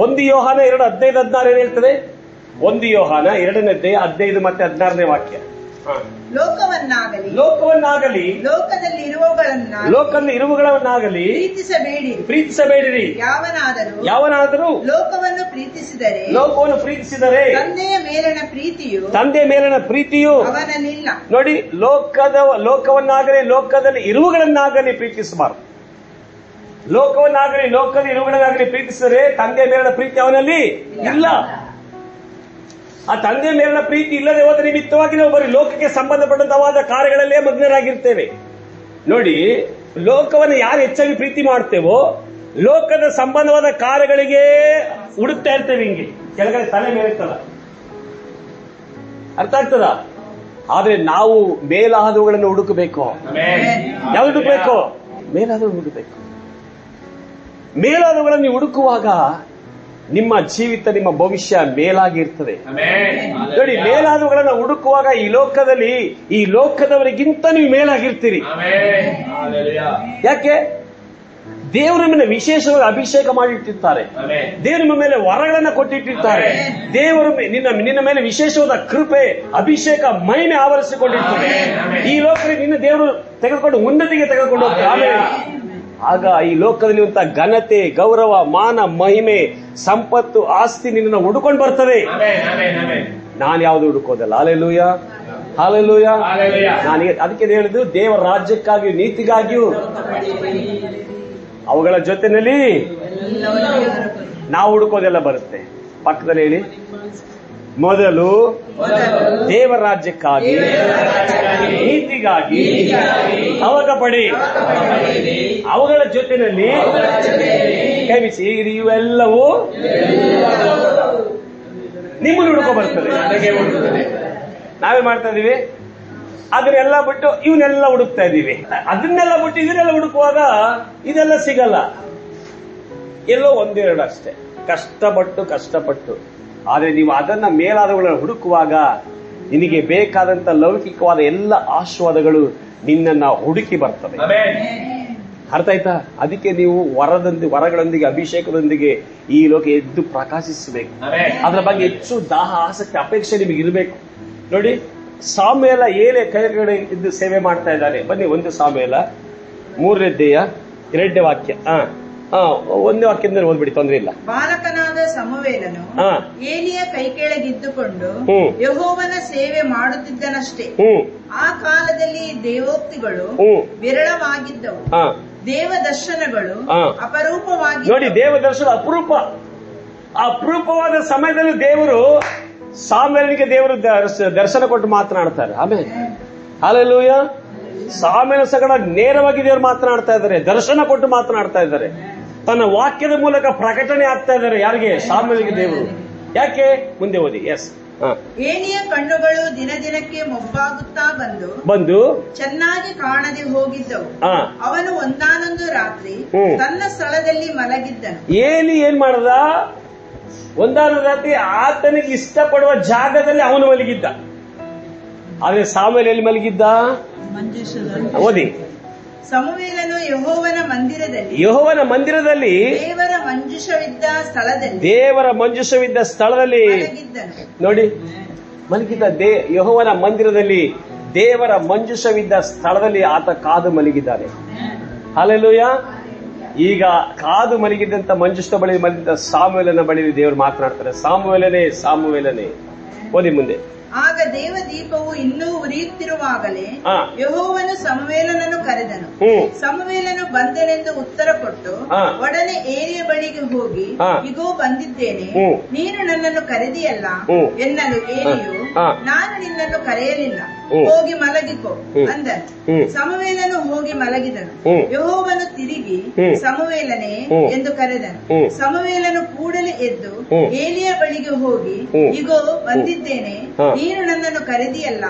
1 ಯೋಹಾನ 2:15-16 ಏನ್ ಹೇಳ್ತದೆ? 1 ಯೋಹಾನ 2:15 ಮತ್ತೆ 16 ವಾಕ್ಯ. ಲೋಕವನ್ನಾಗಲಿ ಲೋಕದಲ್ಲಿ ಇರುವವುಗಳನ್ನಾಗಲಿ ಪ್ರೀತಿಸಬೇಡಿರಿ. ಯಾವನಾದರೂ ಲೋಕವನ್ನು ಪ್ರೀತಿಸಿದರೆ ತಂದೆಯ ಮೇಲಿನ ಪ್ರೀತಿಯು ಅವನಲ್ಲಿಲ್ಲ. ನೋಡಿ, ಲೋಕವನ್ನಾಗಲಿ ಲೋಕದಲ್ಲಿ ಇರುವುಗಳನ್ನಾಗಲಿ ಪ್ರೀತಿಸಬಾರದು. ಲೋಕವನ್ನಾಗಲಿ ಲೋಕದ ಇರುವುಗಳನ್ನಾಗಲಿ ಪ್ರೀತಿಸಿದರೆ ತಂದೆಯ ಮೇಲಿನ ಪ್ರೀತಿ ಅವನಲ್ಲಿ ಇಲ್ಲ. ಆ ತಂದೆಯ ಮೇಲಿನ ಪ್ರೀತಿ ಇಲ್ಲದೆ ಹೋದ ನಿಮಿತ್ತವಾಗಿ ನಾವು ಬರೀ ಲೋಕಕ್ಕೆ ಸಂಬಂಧಪಟ್ಟಂತವಾದ ಕಾರ್ಯಗಳಲ್ಲೇ ಮಗ್ನರಾಗಿರ್ತೇವೆ. ನೋಡಿ, ಲೋಕವನ್ನು ಯಾರು ಹೆಚ್ಚಾಗಿ ಪ್ರೀತಿ ಮಾಡ್ತೇವೋ ಲೋಕದ ಸಂಬಂಧವಾದ ಕಾರ್ಯಗಳಿಗೆ ಹುಡುಕ್ತಾ ಇರ್ತೇವೆ. ಹಿಂಗೆ ಕೆಳಗಡೆ ತಲೆ ಮೇಲಿರ್ತಲ್ಲ. ಅರ್ಥ ಆಗ್ತದ? ಆದ್ರೆ ನಾವು ಮೇಲಾದವುಗಳನ್ನು ಹುಡುಕಬೇಕು. ಯಾವ್ದು ಹುಡುಕಬೇಕು? ಮೇಲಾದವು ಹುಡುಕಬೇಕು. ಮೇಲಾದವುಗಳನ್ನು ಹುಡುಕುವಾಗ ನಿಮ್ಮ ಜೀವಿತ, ನಿಮ್ಮ ಭವಿಷ್ಯ ಮೇಲಾಗಿರ್ತದೆ. ನೋಡಿ, ಮೇಲಾದವುಗಳನ್ನು ಹುಡುಕುವಾಗ ಈ ಲೋಕದವರಿಗಿಂತ ನೀವು ಮೇಲಾಗಿರ್ತೀರಿ. ಯಾಕೆ? ದೇವರ ಮೇಲೆ ವಿಶೇಷವಾಗಿ ಅಭಿಷೇಕ ಮಾಡಿಟ್ಟಿರ್ತಾರೆ. ದೇವರ ನಿಮ್ಮ ಮೇಲೆ ವರಗಳನ್ನ ಕೊಟ್ಟಿಟ್ಟಿರ್ತಾರೆ. ದೇವರು ನಿನ್ನ ಮೇಲೆ ವಿಶೇಷವಾದ ಕೃಪೆ, ಅಭಿಷೇಕ, ಮಹಿಮೆ ಆವರಿಸಿಕೊಂಡಿರ್ತಾರೆ. ಈ ಲೋಕದಲ್ಲಿ ನಿನ್ನ ದೇವರು ತೆಗೆದುಕೊಂಡು ಉನ್ನತಿಗೆ ತೆಗೆದುಕೊಂಡು ಹೋಗ್ತಾರೆ. ಆಗ ಈ ಲೋಕದಲ್ಲಿ ಘನತೆ, ಗೌರವ, ಮಾನ, ಮಹಿಮೆ, ಸಂಪತ್ತು, ಆಸ್ತಿ ನಿನ್ನನ್ನು ಹುಡುಕೊಂಡು ಬರ್ತದೆ. ನಾನು ಯಾವುದು ಹುಡುಕೋದಲ್ಲ. Hallelujah, hallelujah. ನಾನು ಅದಕ್ಕೆ ಹೇಳಿದ್ದು, ದೇವರ ರಾಜ್ಯಕ್ಕಾಗಿಯೂ ನೀತಿಗಾಗಿಯೂ ಅವುಗಳ ಜೊತೆನಲ್ಲಿ ನಾವು ಹುಡುಕೋದೆಲ್ಲ ಬರುತ್ತೆ. ಪಕ್ಕದಲ್ಲಿ ಹೇಳಿ, ಮೊದಲು ದೇವರ ರಾಜ್ಯಕ್ಕಾಗಿ ನೀತಿಗಾಗಿ ಅವಾಗ ಪಡಿ, ಅವುಗಳ ಜೊತೆಯಲ್ಲಿ ಕೈ ಬಿಸಿ. ಇವೆಲ್ಲವೂ ನಿಮ್ಮನ್ನು ಹುಡುಕೋ ಬರ್ತದೆ. ನಾವೇ ಮಾಡ್ತಾ ಇದೀವಿ, ಅದನ್ನೆಲ್ಲ ಬಿಟ್ಟು ಇವನ್ನೆಲ್ಲ ಹುಡುಕ್ತಾ ಇದೀವಿ. ಅದನ್ನೆಲ್ಲ ಬಿಟ್ಟು ಇದನ್ನೆಲ್ಲ ಹುಡುಕುವಾಗ ಇದೆಲ್ಲ ಸಿಗಲ್ಲ. ಎಲ್ಲೋ ಒಂದೆರಡು ಅಷ್ಟೇ, ಕಷ್ಟಪಟ್ಟು. ಆದ್ರೆ ನೀವು ಅದನ್ನ ಮೇಲಾದವುಗಳನ್ನು ಹುಡುಕುವಾಗ ನಿನಗೆ ಬೇಕಾದಂತ ಲೌಕಿಕವಾದ ಎಲ್ಲ ಆಶೀರ್ವಾದಗಳು ನಿನ್ನನ್ನ ಹುಡುಕಿ ಬರ್ತವೆ. ಅರ್ಥ ಆಯ್ತಾ? ಅದಕ್ಕೆ ನೀವು ವರಗಳೊಂದಿಗೆ, ಅಭಿಷೇಕದೊಂದಿಗೆ ಈ ಲೋಕ ಎದ್ದು ಪ್ರಕಾಶಿಸಬೇಕು. ಅದರ ಬಗ್ಗೆ ಹೆಚ್ಚು ದಾಹ, ಆಸಕ್ತಿ, ಅಪೇಕ್ಷೆ ನಿಮಗೆ ಇರಬೇಕು. ನೋಡಿ, ಸಾಮ್ಯಲ ಏಳೆ ಕೈಗಡೆ ಇದ್ದು ಸೇವೆ ಮಾಡ್ತಾ ಇದ್ದಾನೆ. ಬನ್ನಿ, 1 ಸಾಮ್ಯಲ 3ನೇ ಅಧ್ಯಾಯ 2ನೇ ವಾಕ್ಯ. ಒಂದೇ ವಾಕ್ಯದಿಂದ ಓದ್ಬಿಡಿ, ತೊಂದ್ರೆ ಇಲ್ಲ. ಬಾಲಕನಾದ ಸಮುವೇಲನು ಏಲಿಯ ಕೈ ಕೆಳಗಿದ್ದುಕೊಂಡು ಯೆಹೋವನ ಸೇವೆ ಮಾಡುತ್ತಿದ್ದನಷ್ಟೇ. ಆ ಕಾಲದಲ್ಲಿ ದೇವೋಕ್ತಿಗಳು ವಿರಳವಾಗಿದ್ದವು, ದೇವದರ್ಶನಗಳು ಅಪರೂಪವಾಗಿ. ನೋಡಿ, ದೇವದರ್ಶನ ಅಪರೂಪವಾದ ಸಮಯದಲ್ಲಿ ದೇವರು ಸಾಮ್ಯನಿಗೆ ದರ್ಶನ ಕೊಟ್ಟು ಮಾತನಾಡ್ತಾರೆ. ಆಮೇಲೆ ಹಲ್ಲೆಲೂಯಾ. ಸಾಮ್ಯನ ಸಂಗಡ ನೇರವಾಗಿ ದೇವರು ಮಾತನಾಡ್ತಾ ಇದ್ದಾರೆ, ದರ್ಶನ ಕೊಟ್ಟು ಮಾತನಾಡ್ತಾ ಇದ್ದಾರೆ, ತನ್ನ ವಾಕ್ಯದ ಮೂಲಕ ಪ್ರಕಟಣೆ ಆಗ್ತಾ ಇದ್ದಾರೆ. ಯಾರಿಗೆ? ಸಾಮ್ಯನಿಗೆ ದೇವರು. ಯಾಕೆ? ಮುಂದೆ ಓದಿ. ಎಸ್. ಏಲಿಯ ಕಣ್ಣುಗಳು ದಿನಕ್ಕೆ ಮೊಬ್ಬಾಗುತ್ತಾ ಬಂದು ಚೆನ್ನಾಗಿ ಕಾಣದೆ ಹೋಗಿದ್ದವು. ಅವನು ಒಂದಾನೊಂದು ರಾತ್ರಿ ತನ್ನ ಸ್ಥಳದಲ್ಲಿ ಮಲಗಿದ್ದನು. ಏಲಿ ಏನ್ ಮಾಡದ? ಒಂದಾನೊಂದು ರಾತ್ರಿ ಆತನಿಗೆ ಇಷ್ಟಪಡುವ ಜಾಗದಲ್ಲಿ ಅವನು ಮಲಗಿದ್ದ. ಆದ್ರೆ ಸಾಮ್ಯಲ್ ಎಲ್ಲಿ ಮಲಗಿದ್ದ? ಓದಿ. ಸಮುವೇಲನು ಯೆಹೋವನ ಮಂದಿರದಲ್ಲಿ ದೇವರ ಮಂಜೂಷವಿದ್ದ ಸ್ಥಳದಲ್ಲಿ ನೋಡಿ ಮಲಗಿದ್ದ. ಯೆಹೋವನ ಮಂದಿರದಲ್ಲಿ ದೇವರ ಮಂಜೂಷವಿದ್ದ ಸ್ಥಳದಲ್ಲಿ ಆತ ಕಾದು ಮಲಗಿದ್ದಾನೆ. ಹಲ್ಲೆಲೂಯಾ. ಈಗ ಕಾದು ಮಲಗಿದ್ದಂತ ಮಂಜುಷ್ಟ ಬಳಿ ಮಲಗಿದ್ದ ಸಾಮುವೇಲನ ಬಳಿ ದೇವರು ಮಾತನಾಡ್ತಾರೆ. ಸಾಮುವೇಲನೇ. ಓದಿ ಮುಂದೆ. ಆಗ ದೇವದೀಪವು ಇನ್ನೂ ಉರಿಯುತ್ತಿರುವಾಗಲೇ ಯೆಹೋವನು ಸಮುವೇಲನನ್ನು ಕರೆದನು. ಸಮುವೇಲನು ಬಂದನೆಂದು ಉತ್ತರ ಕೊಟ್ಟು ಒಡನೆ ಏಲಿಯ ಬಳಿಗೆ ಹೋಗಿ, ಇಗೋ ಬಂದಿದ್ದೇನೆ, ನೀನು ನನ್ನನ್ನು ಕರೆದಿಯಲ್ಲ ಎನ್ನಲು ಏಲಿಯು, ನಾನು ನಿನ್ನನ್ನು ಕರೆಯಲಿಲ್ಲ, ಹೋಗಿ ಮಲಗಿಕೋ ಅಂದನು. ಸಮುವೇಲನು ಹೋಗಿ ಮಲಗಿದನು. ಯೆಹೋವನು ತಿರುಗಿ ಸಮುವೇಲನೇ ಎಂದು ಕರೆದನು. ಸಮುವೇಲನು ಕೂಡಲೇ ಎದ್ದು ಏಲಿಯ ಬಳಿಗೆ ಹೋಗಿ, ಇಗೋ ಬಂದಿದ್ದೇನೆ, ನೀನು ನನ್ನನ್ನು ಕರೆದಿಯಲ್ಲ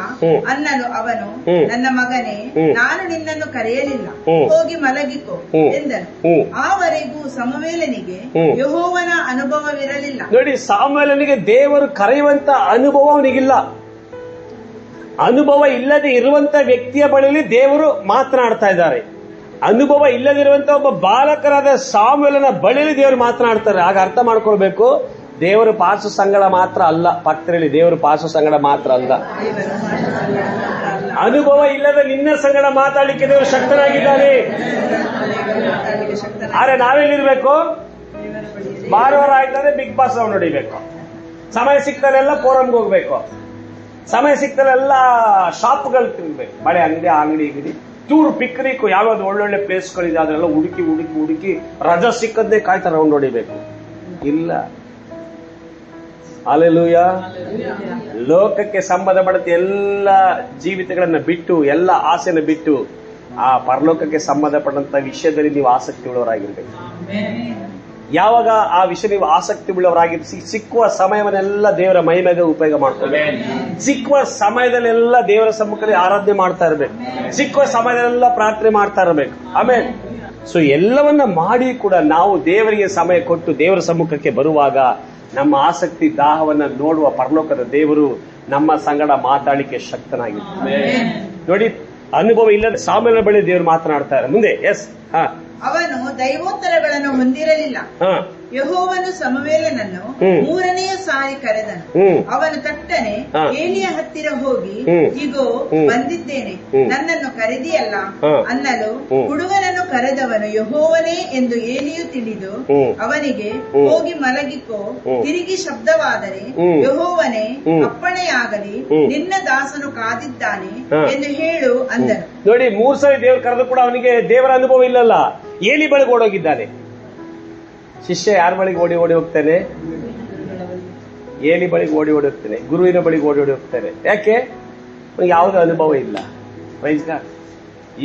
ಅನ್ನಲು ಅವನು, ನನ್ನ ಮಗನೇ, ನಾನು ನಿನ್ನನ್ನು ಕರೆಯಲಿಲ್ಲ, ಹೋಗಿ ಮಲಗಿಕೋ ಎಂದನು. ಆವರೆಗೂ ಸಮುವೇಲನಿಗೆ ಯೆಹೋವನ ಅನುಭವವಿರಲಿಲ್ಲ. ನೋಡಿ, ಸಮುವೇಲನಿಗೆ ದೇವರು ಕರೆಯುವಂತ ಅನುಭವ ಅವನಿಗಿಲ್ಲ. ಅನುಭವ ಇಲ್ಲದೆ ಇರುವಂತ ವ್ಯಕ್ತಿಯ ಬಳಿಯಲ್ಲಿ ದೇವರು ಮಾತನಾಡ್ತಾ ಇದ್ದಾರೆ. ಅನುಭವ ಇಲ್ಲದಿರುವಂತ ಒಬ್ಬ ಬಾಲಕರಾದ ಸಮುವೇಲನ ಬಳಿಯಲ್ಲಿ ದೇವರು ಮಾತನಾಡ್ತಾರೆ. ಆಗ ಅರ್ಥ ಮಾಡ್ಕೊಳ್ಬೇಕು, ದೇವರ ಪಾರ್ಶ್ವ ಸಂಗಡ ಮಾತ್ರ ಅಲ್ಲ. ಪಕ್ಕದಲ್ಲಿ ದೇವರ ಪಾರ್ಶ್ವ ಸಂಗಡ ಮಾತ್ರ ಅಲ್ಲ, ಅನುಭವ ಇಲ್ಲದ ನಿನ್ನ ಸಂಗಡ ಮಾತಾಡಲಿಕ್ಕೆ ದೇವರು ಶಕ್ತನಾಗಿದ್ದಾನೆ. ಆದ್ರೆ ನಾವೆಲ್ಲಿರ್ಬೇಕು? ಭಾನುವಾರ ಆಯ್ತಂದ್ರೆ ಬಿಗ್ ಬಾಸ್ ನೋಡಿಬೇಕು, ಸಮಯ ಸಿಕ್ತಲೆಲ್ಲ ಫೋರಮ್ಗೆ ಹೋಗ್ಬೇಕು, ಸಮಯ ಸಿಕ್ತಲೆಲ್ಲ ಶಾಪ್ಗಳು ತಿನ್ಬೇಕು, ಬಳೆ ಅಂಗಡಿ ಟೂರ್, ಪಿಕ್ನಿಕ್, ಯಾವ್ಯಾವ್ದು ಒಳ್ಳೊಳ್ಳೆ ಪ್ಲೇಸ್ಗಳಿದೆ ಅದನ್ನೆಲ್ಲ ಹುಡುಕಿ ರಜಾ ಸಿಕ್ಕದ್ದೇ ಕಾಯ್ತಾರೆ ರೌಂಡ್ ಹೊಡಿಬೇಕು. ಇಲ್ಲ. ಹಲ್ಲೆಲೂಯಾ. ಲೋಕಕ್ಕೆ ಸಂಬಂಧಪಟ್ಟ ಎಲ್ಲ ಜೀವಿತಗಳನ್ನ ಬಿಟ್ಟು, ಎಲ್ಲ ಆಸೆನ ಬಿಟ್ಟು, ಆ ಪರಲೋಕಕ್ಕೆ ಸಂಬಂಧಪಟ್ಟಂತ ವಿಷಯದಲ್ಲಿ ನೀವು ಆಸಕ್ತಿ ಉಳ್ಳವರಾಗಿರ್ಬೇಕು. ಯಾವಾಗ ಆ ವಿಷಯ ನೀವು ಆಸಕ್ತಿ ಉಳ್ಳವರಾಗಿ ಸಿಕ್ಕುವ ಸಮಯವನ್ನೆಲ್ಲ ದೇವರ ಮಹಿಮೆಗೆ ಉಪಯೋಗ ಮಾಡ್ತಾರೆ. ಸಿಕ್ಕುವ ಸಮಯದಲ್ಲೆಲ್ಲ ದೇವರ ಸಮ್ಮುಖದಲ್ಲಿ ಆರಾಧನೆ ಮಾಡ್ತಾ ಇರಬೇಕು. ಸಿಕ್ಕುವ ಸಮಯದಲ್ಲೆಲ್ಲ ಪ್ರಾರ್ಥನೆ ಮಾಡ್ತಾ ಇರಬೇಕು. ಆಮೇಲೆ ಸೊ ಎಲ್ಲವನ್ನ ಮಾಡಿ ಕೂಡ ನಾವು ದೇವರಿಗೆ ಸಮಯ ಕೊಟ್ಟು ದೇವರ ಸಮ್ಮುಖಕ್ಕೆ ಬರುವಾಗ ನಮ್ಮ ಆಸಕ್ತಿ ದಾಹವನ್ನ ನೋಡುವ ಪರಲೋಕದ ದೇವರು ನಮ್ಮ ಸಂಗಡ ಮಾತಾಡಲಿಕ್ಕೆ ಶಕ್ತನಾಗಿರ್ತಾರೆ. ನೋಡಿ, ಅನುಭವ ಇಲ್ಲದ ಸಾಮಾನ್ಯ ಬಳಿ ದೇವರು ಮಾತನಾಡ್ತಾರೆ. ಮುಂದೆ. ಎಸ್. ಅವನು ದೈವೋತ್ತರಗಳನ್ನು ಹೊಂದಿರಲಿಲ್ಲ. ಯೆಹೋವನು ಸಮುವೇಲನನ್ನು ಮೂರನೆಯ ಸಾರಿ ಕರೆದನು. ಅವನು ತಟ್ಟನೆ ಏಲಿಯ ಹತ್ತಿರ ಹೋಗಿ, ಇಗೋ ಬಂದಿದ್ದೇನೆ, ನನ್ನನ್ನು ಕರೆದಿಯಲ್ಲ ಅನ್ನಲು, ಹುಡುಗನನ್ನು ಕರೆದವನು ಯೆಹೋವನೇ ಎಂದು ಏಲಿಯು ತಿಳಿದು ಅವನಿಗೆ, ಹೋಗಿ ಮಲಗಿಕೋ, ತಿರುಗಿ ಶಬ್ದವಾದರೆ ಯೆಹೋವನೇ ಅಪ್ಪಣೆಯಾಗಲಿ, ನಿನ್ನ ದಾಸನು ಕಾದಿದ್ದಾನೆ ಎಂದು ಹೇಳು ಅಂದನು. ನೋಡಿ, 3 ಸರಿ ದೇವರು ಕರೆದು ಕೂಡ ಅವನಿಗೆ ದೇವರ ಅನುಭವ ಇಲ್ಲಲ್ಲ. ಏಲಿ ಬಳಿಗೆ ಓಡೋಗಿದ್ದಾನೆ. ಶಿಷ್ಯ ಯಾರ ಬಳಿಗೆ ಓಡಿ ಹೋಗ್ತಾನೆ? ಏಲಿ ಬಳಿಗೆ ಓಡಿ ಹೋಗ್ತಾನೆ, ಗುರುವಿನ ಬಳಿಗೆ ಓಡಿ ಹೋಗ್ತಾನೆ. ಯಾಕೆ? ಯಾವುದೇ ಅನುಭವ ಇಲ್ಲ. Praise God.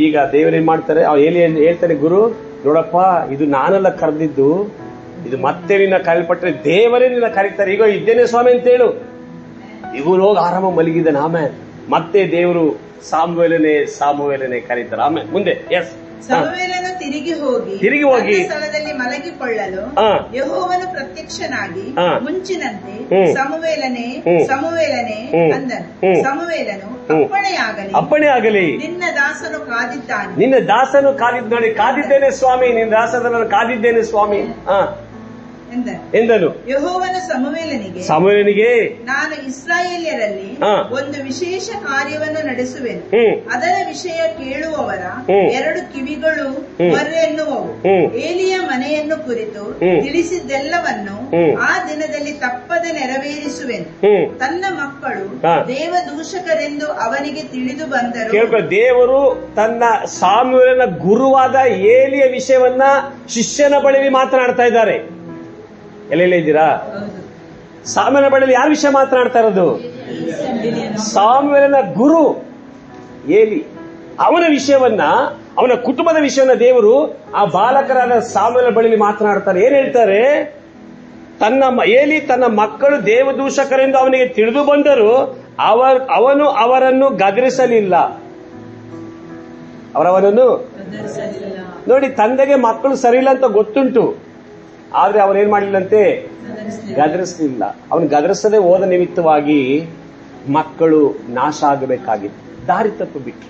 ಈಗ ದೇವರೇನ್ ಮಾಡ್ತಾರೆ? ಏಲಿ ಹೇಳ್ತಾನೆ, ಗುರು ನೋಡಪ್ಪ, ಇದು ನಾನೆಲ್ಲ ಕರೆದಿದ್ದು, ಇದು ಮತ್ತೆ ನಿನ್ನ ಕರೆಯಲ್ಪಟ್ಟರೆ ದೇವರೇ ನಿನ್ನ ಕರೀತಾರೆ. ಈಗ ಇದ್ದೇನೆ ಸ್ವಾಮಿ ಅಂತ ಹೇಳು. ಇವರು ಹೋಗಿ ಆರಾಮ ಮಲಗಿದ್ದಾನೆ. ಆಮೇಲೆ ಮತ್ತೆ ದೇವರು ಸಾಮುವೇಲನೇ ಕರೀತಾರೆ. ಆಮೇಲೆ ಮುಂದೆ ಸಮುವೇಲನು ತಿರುಗಿ ಹೋಗಿ ಸ್ಥಳದಲ್ಲಿ ಮಲಗಿಕೊಳ್ಳಲು ಯೆಹೋವನು ಪ್ರತ್ಯಕ್ಷನಾಗಿ ಮುಂಚಿನಂತೆ ಸಮುವೇಲನೇ ಸಮುವೇಲನೇ ಅಂದನು. ಸಮುವೇಲನು ಅಪ್ಪಣೆಯಾಗಲಿ, ನಿನ್ನ ದಾಸನು ಕಾದಿದ್ದಾನೆ. ನೋಡಿ, ಕಾದಿದ್ದೇನೆ ಸ್ವಾಮಿ, ನಿನ್ನ ದಾಸನನ್ನು ಕಾದಿದ್ದೇನೆ ಸ್ವಾಮಿ ಎಂದನು. ಯೆಹೋವನು ಸಮುವೇಲನಿಗೆ, ನಾನು ಇಸ್ರಾಯೇಲ್ಯರಲ್ಲಿ ಒಂದು ವಿಶೇಷ ಕಾರ್ಯವನ್ನು ನಡೆಸುವೆನು. ಅದರ ವಿಷಯ ಕೇಳುವವರ 2 ಕಿವಿಗಳು ಎನ್ನುವವು. ಏಲಿಯ ಮನೆಯನ್ನು ಕುರಿತು ತಿಳಿಸಿದ್ದೆಲ್ಲವನ್ನು ಆ ದಿನದಲ್ಲಿ ತಪ್ಪದೆ ನೆರವೇರಿಸುವೆನು. ತನ್ನ ಮಕ್ಕಳು ದೇವದೂಷಕರೆಂದು ಅವನಿಗೆ ತಿಳಿದು ಬಂದರು. ದೇವರು ತನ್ನ ಸಾಮುವೇಲನ ಗುರುವಾದ ಏಲಿಯ ವಿಷಯವನ್ನ ಶಿಷ್ಯನ ಬಳಿ ಮಾತನಾಡ್ತಾ ಇದ್ದಾರೆ. ಎಲ್ಲ ಇದ್ದೀರಾ? ಸಾಮುವೇಲನ ಬಳಿಯಲ್ಲಿ ಯಾರ ವಿಷಯ ಮಾತನಾಡ್ತಾ ಇರೋದು? ಸಾಮುವೇಲನ ಗುರು ಏಲಿ. ಅವನ ವಿಷಯವನ್ನ, ಅವನ ಕುಟುಂಬದ ವಿಷಯವನ್ನ ದೇವರು ಆ ಬಾಲಕರಾದ ಸಾಮುವೇಲನ ಬಳಿಯಲ್ಲಿ ಮಾತನಾಡ್ತಾರೆ. ಏನ್ ಹೇಳ್ತಾರೆ? ಏಲಿ ತನ್ನ ಮಕ್ಕಳು ದೇವದೂಷಕರೆಂದು ಅವನಿಗೆ ತಿಳಿದು ಬಂದರು, ಅವನು ಅವರನ್ನು ಗದರಿಸಲಿಲ್ಲ. ಅವರವನನ್ನು ನೋಡಿ, ತಂದೆಗೆ ಮಕ್ಕಳು ಸರಿಯಿಲ್ಲ ಅಂತ ಗೊತ್ತುಂಟು, ಆದ್ರೆ ಅವನೇನ್ ಮಾಡಲಿಲ್ಲಂತೆ? ಗದರಿಸಲಿಲ್ಲ. ಅವನು ಗದರಿಸದೆ ಹೋದ ನಿಮಿತ್ತವಾಗಿ ಮಕ್ಕಳು ನಾಶ ಆಗಬೇಕಾಗಿತ್ತು. ದಾರಿ ತಪ್ಪು ಬಿಟ್ಟು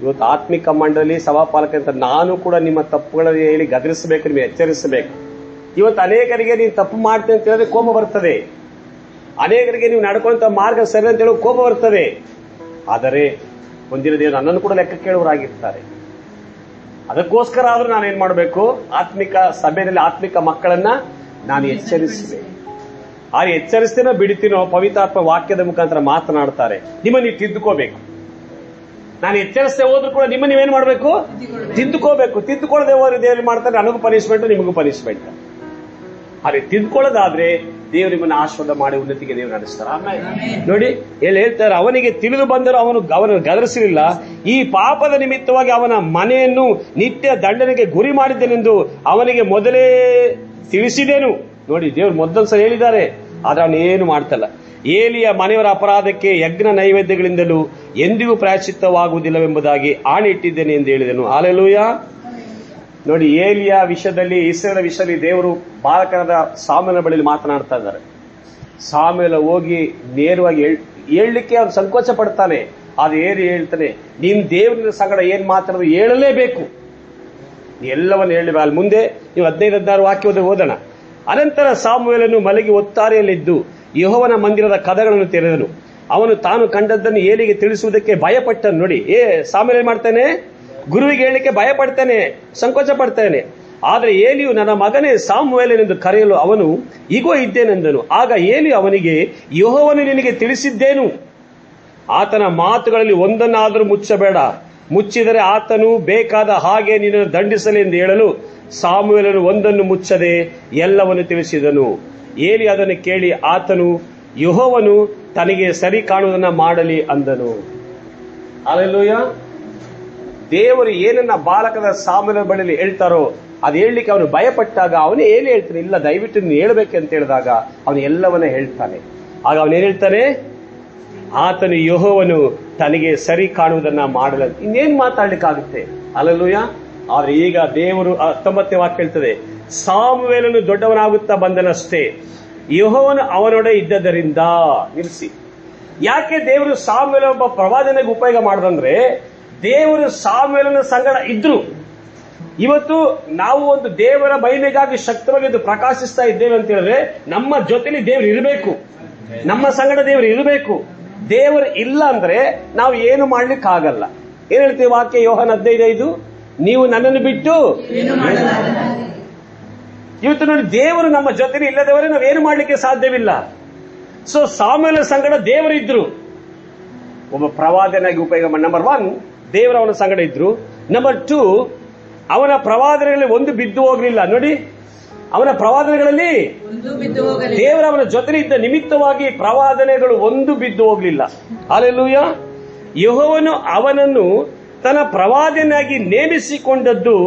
ಇವತ್ತು ಆತ್ಮಿಕ ಮಂಡಳಿ ಸಭಾಪಾಲಕ ಅಂತ ನಾನು ಕೂಡ ನಿಮ್ಮ ತಪ್ಪುಗಳಲ್ಲಿ ಹೇಳಿ ಗದರಿಸಬೇಕು, ನಿಮಗೆ ಎಚ್ಚರಿಸಬೇಕು. ಇವತ್ತು ಅನೇಕರಿಗೆ ನೀವು ತಪ್ಪು ಮಾಡ್ತೇನೆ ಅಂತ ಹೇಳಿದ್ರೆ ಕೋಪ ಬರ್ತದೆ. ಅನೇಕರಿಗೆ ನೀವು ನಡ್ಕೊಂತ ಮಾರ್ಗ ಸರಿ ಅಂತ ಹೇಳಿ ಕೋಪ ಬರ್ತದೆ. ಆದರೆ ಒಂದಿನ ದೇವರು ನನ್ನನ್ನು ಕೂಡ ಲೆಕ್ಕ ಕೇಳುವರಾಗಿರ್ತಾರೆ. ಅದಕ್ಕೋಸ್ಕರ ಆದ್ರೂ ನಾನೇನ್ ಮಾಡಬೇಕು? ಆತ್ಮಿಕ ಸಭೆಯಲ್ಲಿ ಆತ್ಮಿಕ ಮಕ್ಕಳನ್ನ ನಾನು ಎಚ್ಚರಿಸಬೇಕು. ಎಚ್ಚರಿಸ್ತೇನೋ ಬಿಡ್ತೀನೋ, ಪವಿತ್ರಾತ್ಮ ವಾಕ್ಯದ ಮುಖಾಂತರ ಮಾತನಾಡ್ತಾರೆ. ನಿಮ್ಮನ್ನು ನೀವು ತಿದ್ದುಕೋಬೇಕು. ನಾನು ಎಚ್ಚರಿಸ್ತೇ ಹೋದ್ರೂ ಕೂಡ ನಿಮ್ಮ ನೀವೇನ್ ಮಾಡಬೇಕು? ತಿದ್ದುಕೋಬೇಕು. ತಿದ್ದುಕೊಳ್ಳದೆ ಹೋದ್ರೆ ದೇವರು ಮಾಡ್ತಾರೆ, ನನಗೂ ಪನಿಷ್ಮೆಂಟ್, ನಿಮಗೂ ಪನಿಷ್ಮೆಂಟ್. ಆದರೆ ತಿದ್ದುಕೊಳ್ಳೋದಾದ್ರೆ ದೇವರು ನಿಮ್ಮನ್ನು ಆಶೀರ್ವಾದ ಮಾಡಿ ಉನ್ನತಿಗೆ ದೇವರು ನಡೆಸ್ತಾರೆ. ಆಮೇಲೆ ನೋಡಿ, ಹೇಳ್ತಾರೆ, ಅವನಿಗೆ ತಿಳಿದು ಬಂದರೂ ಅವನು ಗದರಿಸಲಿಲ್ಲ. ಈ ಪಾಪದ ನಿಮಿತ್ತವಾಗಿ ಅವನ ಮನೆಯನ್ನು ನಿತ್ಯ ದಂಡನೆಗೆ ಗುರಿ ಮಾಡಿದ್ದೇನೆಂದು ಅವನಿಗೆ ಮೊದಲೇ ತಿಳಿಸಿದೇನು. ನೋಡಿ, ದೇವರು ಮೊದಲೊಂದ್ಸಲ ಹೇಳಿದ್ದಾರೆ, ಆದ್ರೆ ಅವನೇನು ಮಾಡ್ತಲ್ಲ. ಏಲಿಯ ಮನೆಯವರ ಅಪರಾಧಕ್ಕೆ ಯಜ್ಞ ನೈವೇದ್ಯಗಳಿಂದಲೂ ಎಂದಿಗೂ ಪ್ರಾಯಶ್ಚಿತ್ತವಾಗುವುದಿಲ್ಲವೆಂಬುದಾಗಿ ಆಣೆ ಇಟ್ಟಿದ್ದೇನೆ ಎಂದು ಹೇಳಿದನು. ಹಲ್ಲೆಲೂಯಾ. ನೋಡಿ, ಏಲಿಯ ವಿಷಯದಲ್ಲಿ, ಇಸ್ರಾಯೇಲ್ ವಿಷಯದಲ್ಲಿ ದೇವರು ಬಾಲಕರಾದ ಸಾಮುವೇಲನ ಬಳಿಯಲ್ಲಿ ಮಾತನಾಡ್ತಾ ಇದ್ದಾರೆ. ಸಾಮುವೇಲ ಹೋಗಿ ನೇರವಾಗಿ ಹೇಳಲಿಕ್ಕೆ ಅವನು ಸಂಕೋಚ ಪಡ್ತಾನೆ. ಅದು ಏರಿ ಹೇಳ್ತಾನೆ, ನೀನ್ ದೇವರ ಸಂಗಡ ಏನ್ ಮಾತಾಡೋದು ಹೇಳಲೇಬೇಕು, ಎಲ್ಲವನ್ನು ಹೇಳಿ. ಅಲ್ಲಿ ಮುಂದೆ ನೀವು 15-16 ವಾಕ್ಯ ಓದೋಣ. ಅನಂತರ ಸಾಮುವೇಲನು ಮಲಗಿ ಒತ್ತಾರೆಯಲ್ಲಿದ್ದು ಯೆಹೋವನ ಮಂದಿರದ ಕದಗಳನ್ನು ತೆರೆದನು. ಅವನು ತಾನು ಕಂಡದ್ದನ್ನು ಏಲಿಗೆ ತಿಳಿಸುವುದಕ್ಕೆ ಭಯಪಟ್ಟನು. ನೋಡಿ, ಸಾಮುವೇಲ ಏನ್ ಮಾಡ್ತಾನೆ? ಗುರುವಿಗೆ ಹೇಳಲಿಕ್ಕೆ ಭಯಪಡ್ತಾನೆ, ಸಂಕೋಚ ಪಡ್ತಾನೆ. ಆದರೆ ಏಲಿಯು, ನನ್ನ ಮಗನೇ ಸಾಮುವೇಲನೆಂದು ಕರೆಯಲು ಅವನು ಇಗೋ ಇದ್ದೇನೆಂದನು. ಆಗ ಏಲಿಯು ಅವನಿಗೆ, ಯೆಹೋವನು ನಿನಗೆ ತಿಳಿಸಿದ್ದೇನು, ಆತನ ಮಾತುಗಳಲ್ಲಿ ಒಂದನ್ನಾದರೂ ಮುಚ್ಚಬೇಡ, ಮುಚ್ಚಿದರೆ ಆತನು ಬೇಕಾದ ಹಾಗೆ ನಿನ್ನನ್ನು ದಂಡಿಸಲಿ ಎಂದು ಹೇಳಲು ಸಾಮುವೇಲನು ಒಂದನ್ನು ಮುಚ್ಚದೆ ಎಲ್ಲವನ್ನು ತಿಳಿಸಿದನು. ಏಲಿ ಅದನ್ನು ಕೇಳಿ ಆತನು, ಯೆಹೋವನು ತನಗೆ ಸರಿ ಕಾಣುವುದನ್ನ ಮಾಡಲಿ ಅಂದನು. ಹಲ್ಲೆಲೂಯಾ. ದೇವರು ಏನನ್ನ ಬಾಲಕದ ಸಾಮುವೇಲನ ಬಳಿಯಲ್ಲಿ ಹೇಳ್ತಾರೋ ಅದು ಹೇಳಲಿಕ್ಕೆ ಅವನು ಭಯಪಟ್ಟಾಗ ಅವನೇ ಏನು ಹೇಳ್ತಾನೆ? ಇಲ್ಲ, ದಯವಿಟ್ಟು ನೀನು ಹೇಳ್ಬೇಕಂತ ಹೇಳಿದಾಗ ಅವನು ಎಲ್ಲವನ್ನ ಹೇಳ್ತಾನೆ. ಆಗ ಅವನೇನು ಹೇಳ್ತಾನೆ? ಆತನು ಯೆಹೋವನು ತನಗೆ ಸರಿ ಕಾಣುವುದನ್ನ ಮಾಡಲ್ಲ. ಇನ್ನೇನ್ ಮಾತಾಡ್ಲಿಕ್ಕಾಗುತ್ತೆ? ಹಲ್ಲೆಲೂಯಾ. ಆದ್ರೆ ಈಗ ದೇವರು 19ನೇ ವಾಕ್ಯ ಹೇಳ್ತದೆ, ಸಾಮುವೇಲನು ದೊಡ್ಡವನಾಗುತ್ತಾ ಬಂದನಷ್ಟೇ, ಯೆಹೋವನು ಅವನೊಡೆ ಇದ್ದದರಿಂದ. ನಿಲ್ಲಿಸಿ. ಯಾಕೆ ದೇವರು ಸಾಮುವೇಲ ಒಬ್ಬ ಪ್ರವಾದನೆಗೆ ಉಪಯೋಗ ಮಾಡಿದಂದ್ರೆ, ದೇವರು ಸಾಮುವೇಲನ ಸಂಗಡ ಇದ್ರು. ಇವತ್ತು ನಾವು ಒಂದು ದೇವರ ಮಹಿಮೆಗಾಗಿ ಶಕ್ತವಾಗಿ ಪ್ರಕಾಶಿಸ್ತಾ ಇದ್ದೇವೆ ಅಂತ ಹೇಳಿದ್ರೆ ನಮ್ಮ ಜೊತೆಲಿ ದೇವರು ಇರಬೇಕು, ನಮ್ಮ ಸಂಗಡ ದೇವರು ಇರಬೇಕು. ದೇವರು ಇಲ್ಲ ಅಂದ್ರೆ ನಾವು ಏನು ಮಾಡ್ಲಿಕ್ಕೆ ಆಗಲ್ಲ. ಏನ್ ಹೇಳ್ತೀವಿ ವಾಕ್ಯ? ಯೋಹಾನ 15:5, ನೀವು ನನ್ನನ್ನು ಬಿಟ್ಟು ಇವತ್ತು ನೋಡಿ, ದೇವರು ನಮ್ಮ ಜೊತೆಲಿ ಇಲ್ಲದವರೇ ನಾವೇನು ಮಾಡ್ಲಿಕ್ಕೆ ಸಾಧ್ಯವಿಲ್ಲ. ಸೊ ಸಾಮುವೇಲ ಸಂಗಡ ದೇವರಿದ್ರು, ಒಬ್ಬ ಪ್ರವಾದನಾಗಿ ಉಪಯೋಗ ಮಾಡಿ. ನಂಬರ್ 1, ದೇವರ ಅವನ ಸಂಗಡ ಇದ್ರು. ನಂಬರ್ 2, ಅವನ ಪ್ರವಾದನೆಗಳಲ್ಲಿ ಒಂದು ಬಿದ್ದು ಹೋಗ್ಲಿಲ್ಲ. ನೋಡಿ, ಅವನ ಪ್ರವಾದನೆಗಳಲ್ಲಿ ದೇವರ ಅವನ ಜೊತೆ ಇದ್ದ ನಿಮಿತ್ತವಾಗಿ ಪ್ರವಾದನೆಗಳು ಒಂದು ಬಿದ್ದು ಹೋಗ್ಲಿಲ್ಲ. ಹಲ್ಲೆಲೂಯ. ಯೆಹೋವನು ಅವನನ್ನು ತನ್ನ ಪ್ರವಾದನಾಗಿ ನೇಮಿಸಿಕೊಂಡದ್ದು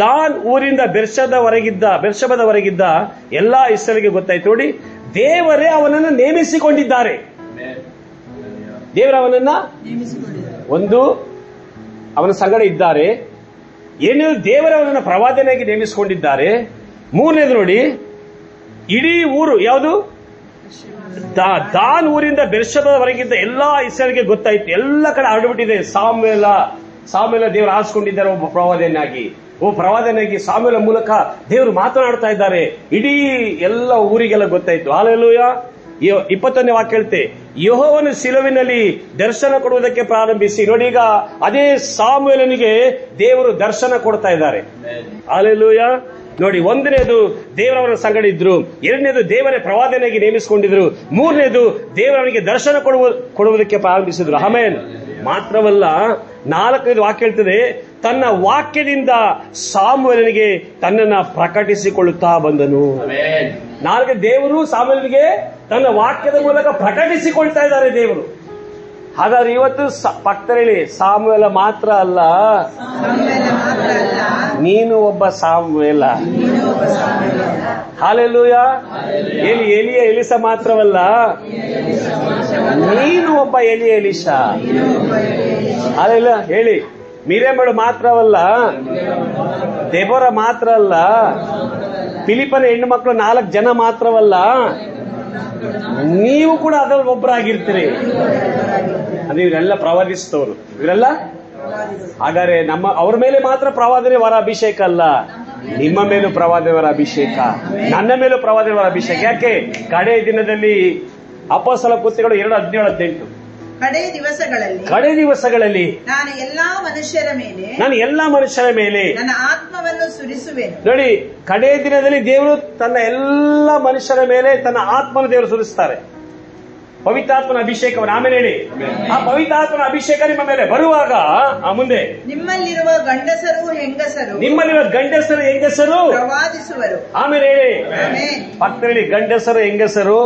ದಾನ್ ಊರಿಂದ ಬೆರ್ಷೆಬದವರೆಗಿದ್ದ ಎಲ್ಲಾ ಇಸ್ರಾಯೇಲಿಗೆ ಗೊತ್ತಾಯ್ತು. ನೋಡಿ, ದೇವರೇ ಅವನನ್ನು ನೇಮಿಸಿಕೊಂಡಿದ್ದಾರೆ. ದೇವರ ಅವನನ್ನ ಒಂದು ಅವನ ಸಂಗಡ ಇದ್ದಾರೆ. ಏನೇನು ದೇವರ ಅವನನ್ನ ಪ್ರವಾದನೆಯಾಗಿ ನೇಮಿಸಿಕೊಂಡಿದ್ದಾರೆ. ಮೂರನೇದು ನೋಡಿ, ಇಡೀ ಊರು ಯಾವುದು? ದಾನ್ ಊರಿಂದ ಬೆರ್ಷೆಬದವರೆಗಿದ್ದ ಎಲ್ಲಾ ಇಸ್ರಾಯೇಲಿಗೆ ಗೊತ್ತಾಯ್ತು. ಎಲ್ಲ ಕಡೆ ಹರಡ್ಬಿಟ್ಟಿದೆ. ಸಾಮುವೇಲ ದೇವರು ಆರಿಸಿಕೊಂಡಿದ್ದಾರೆ ಒಬ್ಬ ಪ್ರವಾದನೆಯಾಗಿ ಸಾಮುವೇಲ ಮೂಲಕ ದೇವರು ಮಾತನಾಡ್ತಾ ಇದ್ದಾರೆ. ಇಡೀ ಎಲ್ಲ ಊರಿಗೆಲ್ಲ ಗೊತ್ತಾಯ್ತು. ಹಲ್ಲೆಲೂಯ. 21ನೇ ವಾಕ್ಯ ಹೇಳ್ತೆ, ಯೆಹೋವನು ಶಿಲೋವಿನಲ್ಲಿ ದರ್ಶನ ಕೊಡುವುದಕ್ಕೆ ಪ್ರಾರಂಭಿಸಿ. ನೋಡಿ, ಈಗ ಅದೇ ಸಾಮುವೇಲನಿಗೆ ದೇವರು ದರ್ಶನ ಕೊಡ್ತಾ ಇದ್ದಾರೆ. ಹಲ್ಲೆಲೂಯ. ನೋಡಿ, ಒಂದನೇದು ದೇವರವರ ಸಂಗಡ ಇದ್ರು, ಎರಡನೇದು ದೇವರೇ ಪ್ರವಾದನೆಯಾಗಿ ನೇಮಿಸಿಕೊಂಡಿದ್ರು, ಮೂರನೇದು ದೇವರವನಿಗೆ ದರ್ಶನ ಕೊಡುವುದಕ್ಕೆ ಪ್ರಾರಂಭಿಸಿದ್ರು. ಆಮೆನ್. ಮಾತ್ರವಲ್ಲ, 4ನೇದು ವಾಕ್ಯ ಹೇಳ್ತದೆ, ತನ್ನ ವಾಕ್ಯದಿಂದ ಸಾಮುವೇಲನಿಗೆ ತನ್ನನ್ನ ಪ್ರಕಟಿಸಿಕೊಳ್ಳುತ್ತಾ ಬಂದನು. 4 ದೇವರು ಸಾಮುವೇಲನಿಗೆ ತನ್ನ ವಾಕ್ಯದ ಮೂಲಕ ಪ್ರಕಟಿಸಿಕೊಳ್ತಾ ಇದ್ದಾರೆ ದೇವರು. ಹಾಗಾದ್ರೆ ಇವತ್ತು ಪಕ್ಕದಲ್ಲಿ ಸಾಮುವೇಲ ಮಾತ್ರ ಅಲ್ಲ, ನೀನು ಒಬ್ಬ ಸಾಮುವೇಲ. ಹಲ್ಲೆಲೂಯ. ಎಲಿಸ ಮಾತ್ರವಲ್ಲ, ನೀನು ಒಬ್ಬ ಎಲಿಷಾ. ಅಲ್ಲ ಹೇಳಿ, ಮಿರಿಯಮಳು ಮಾತ್ರವಲ್ಲ, ದೆಬೋರ ಮಾತ್ರ ಅಲ್ಲ, ಫಿಲಿಪ್ಪನ ಹೆಣ್ಣು ಮಕ್ಕಳು 4 ಜನ ಮಾತ್ರವಲ್ಲ, ನೀವು ಕೂಡ ಅದ್ರಲ್ಲಿ ಒಬ್ಬರಾಗಿರ್ತೀರಿ. ಅದು ಇವರೆಲ್ಲ ಪ್ರವಾದಿಸ್ತವರು, ಇವರೆಲ್ಲ. ಹಾಗಾದ್ರೆ ಅವ್ರ ಮೇಲೆ ಮಾತ್ರ ಪ್ರವಾದನೆ ವರ ಅಭಿಷೇಕ ಅಲ್ಲ, ನಿಮ್ಮ ಮೇಲೂ ಪ್ರವಾದನೆ ವರ ಅಭಿಷೇಕ, ನನ್ನ ಮೇಲೂ ಪ್ರವಾದನೆ ವರ ಅಭಿಷೇಕ. ಯಾಕೆ? ಕಡೆ ದಿನದಲ್ಲಿ ಅಪೊಸ್ತಲ ಕೃತ್ಯಗಳು 2:17, ಕಡೆ ದಿವಸಗಳಲ್ಲಿ ನಾನು ಎಲ್ಲಾ ಮನುಷ್ಯರ ಮೇಲೆ ನನ್ನ ಆತ್ಮವನ್ನು ಸುರಿಸುವೆನು. ನೋಡಿ, ಕಡೆ ದಿನದಲ್ಲಿ ದೇವರು ತನ್ನ ಎಲ್ಲ ಮನುಷ್ಯರ ಮೇಲೆ ತನ್ನ ಆತ್ಮನ ದೇವರು ಸುರಿಸ್ತಾರೆ. ಪವಿತ್ರಾತ್ಮನ ಅಭಿಷೇಕವನ್ನು ಆಮೇಲೆ ಹೇಳಿ. ಆ ಪವಿತ್ರಾತ್ಮನ ಅಭಿಷೇಕ ನಿಮ್ಮ ಮೇಲೆ ಬರುವಾಗ ಮುಂದೆ ನಿಮ್ಮಲ್ಲಿರುವ ಗಂಡಸರು ಹೆಂಗಸರು ಪ್ರವಾದಿಸುವರು. ಆಮೇಲೆ ಹೇಳಿ, ಪಕ್ಕದಲ್ಲಿ ಗಂಡಸರು ಹೆಂಗಸರು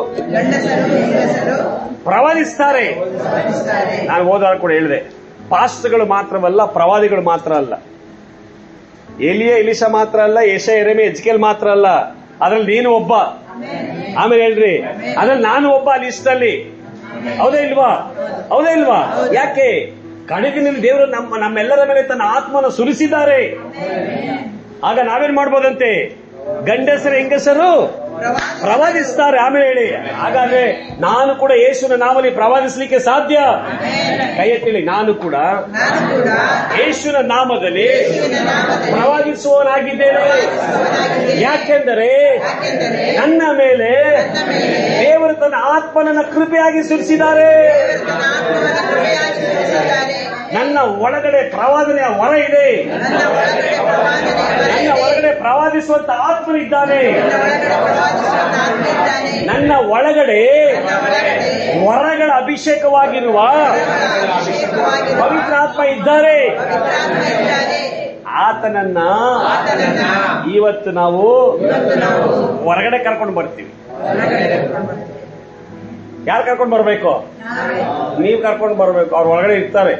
ಪ್ರವಾದಿಸ್ತಾರೆ. ನಾನು ಹೋದಾಗ ಕೂಡ ಹೇಳಿದೆ, ಪಾಸ್ಟರ್ಗಳು ಮಾತ್ರವಲ್ಲ, ಪ್ರವಾದಿಗಳು ಮಾತ್ರ ಅಲ್ಲ, ಎಲಿಷಾ ಮಾತ್ರ ಅಲ್ಲ, ಯೆರೆಮೀಯ ಎಜ್ಕೇಲ್ ಮಾತ್ರ ಅಲ್ಲ, ಅದ್ರಲ್ಲಿ ನೀನು ಒಬ್ಬ. ಆಮೇಲೆ ಹೇಳ್ರಿ, ಅದ್ರಲ್ಲಿ ನಾನು ಒಬ್ಬ ಲಿಸ್ಟ್ ಅಲ್ಲಿ. ಹೌದಾ ಇಲ್ವಾ? ಯಾಕೆ? ಕಡೆಗಿನಲ್ಲಿ ದೇವರು ನಮ್ಮೆಲ್ಲರ ಮೇಲೆ ತನ್ನ ಆತ್ಮನ ಸುರಿಸಿದ್ದಾರೆ. ಆಗ ನಾವೇನ್ ಮಾಡ್ಬೋದಂತೆ? ಗಂಡಸರು ಹೆಂಗಸರು ಪ್ರವಾದಿಸ್ತಾರೆ. ಆಮೇಲೆ ಹೇಳಿ, ಹಾಗಾದ್ರೆ ನಾನು ಕೂಡ ಯೇಸುವಿನ ನಾಮದಲ್ಲಿ ಪ್ರವಾದಿಸಲಿಕ್ಕೆ ಸಾಧ್ಯ? ಕೈ ಎತ್ತಲಿ. ನಾನು ಕೂಡ ಯೇಸುವಿನ ನಾಮದಲ್ಲಿ ಪ್ರವಾದಿಸುವವನಾಗಿದ್ದೇನೆ. ಯಾಕೆಂದರೆ ನನ್ನ ಮೇಲೆ ದೇವರು ತನ್ನ ಆತ್ಮನನ್ನ ಕೃಪೆಯಾಗಿ ಸುರಿಸಿದ್ದಾರೆ. ನನ್ನ ಒಳಗಡೆ ಪ್ರವಾದನೆಯ ವರ ಇದೆ. ನನ್ನ ಒಳಗಡೆ ಪ್ರವಾದಿಸುವಂತ ಆತ್ಮನಿದ್ದಾನೆ. ನನ್ನ ಒಳಗಡೆ ವರಗಳ ಅಭಿಷೇಕವಾಗಿರುವ ಪವಿತ್ರ ಆತ್ಮ ಇದ್ದಾರೆ. ಆತನನ್ನ ಇವತ್ತು ನಾವು ಹೊರಗಡೆ ಕರ್ಕೊಂಡು ಬರ್ತೀವಿ. ಯಾರು ಕರ್ಕೊಂಡು ಬರ್ಬೇಕು? ನೀವು ಕರ್ಕೊಂಡು ಬರ್ಬೇಕು. ಅವ್ರ ಒಳಗಡೆ ಇರ್ತಾರೆ,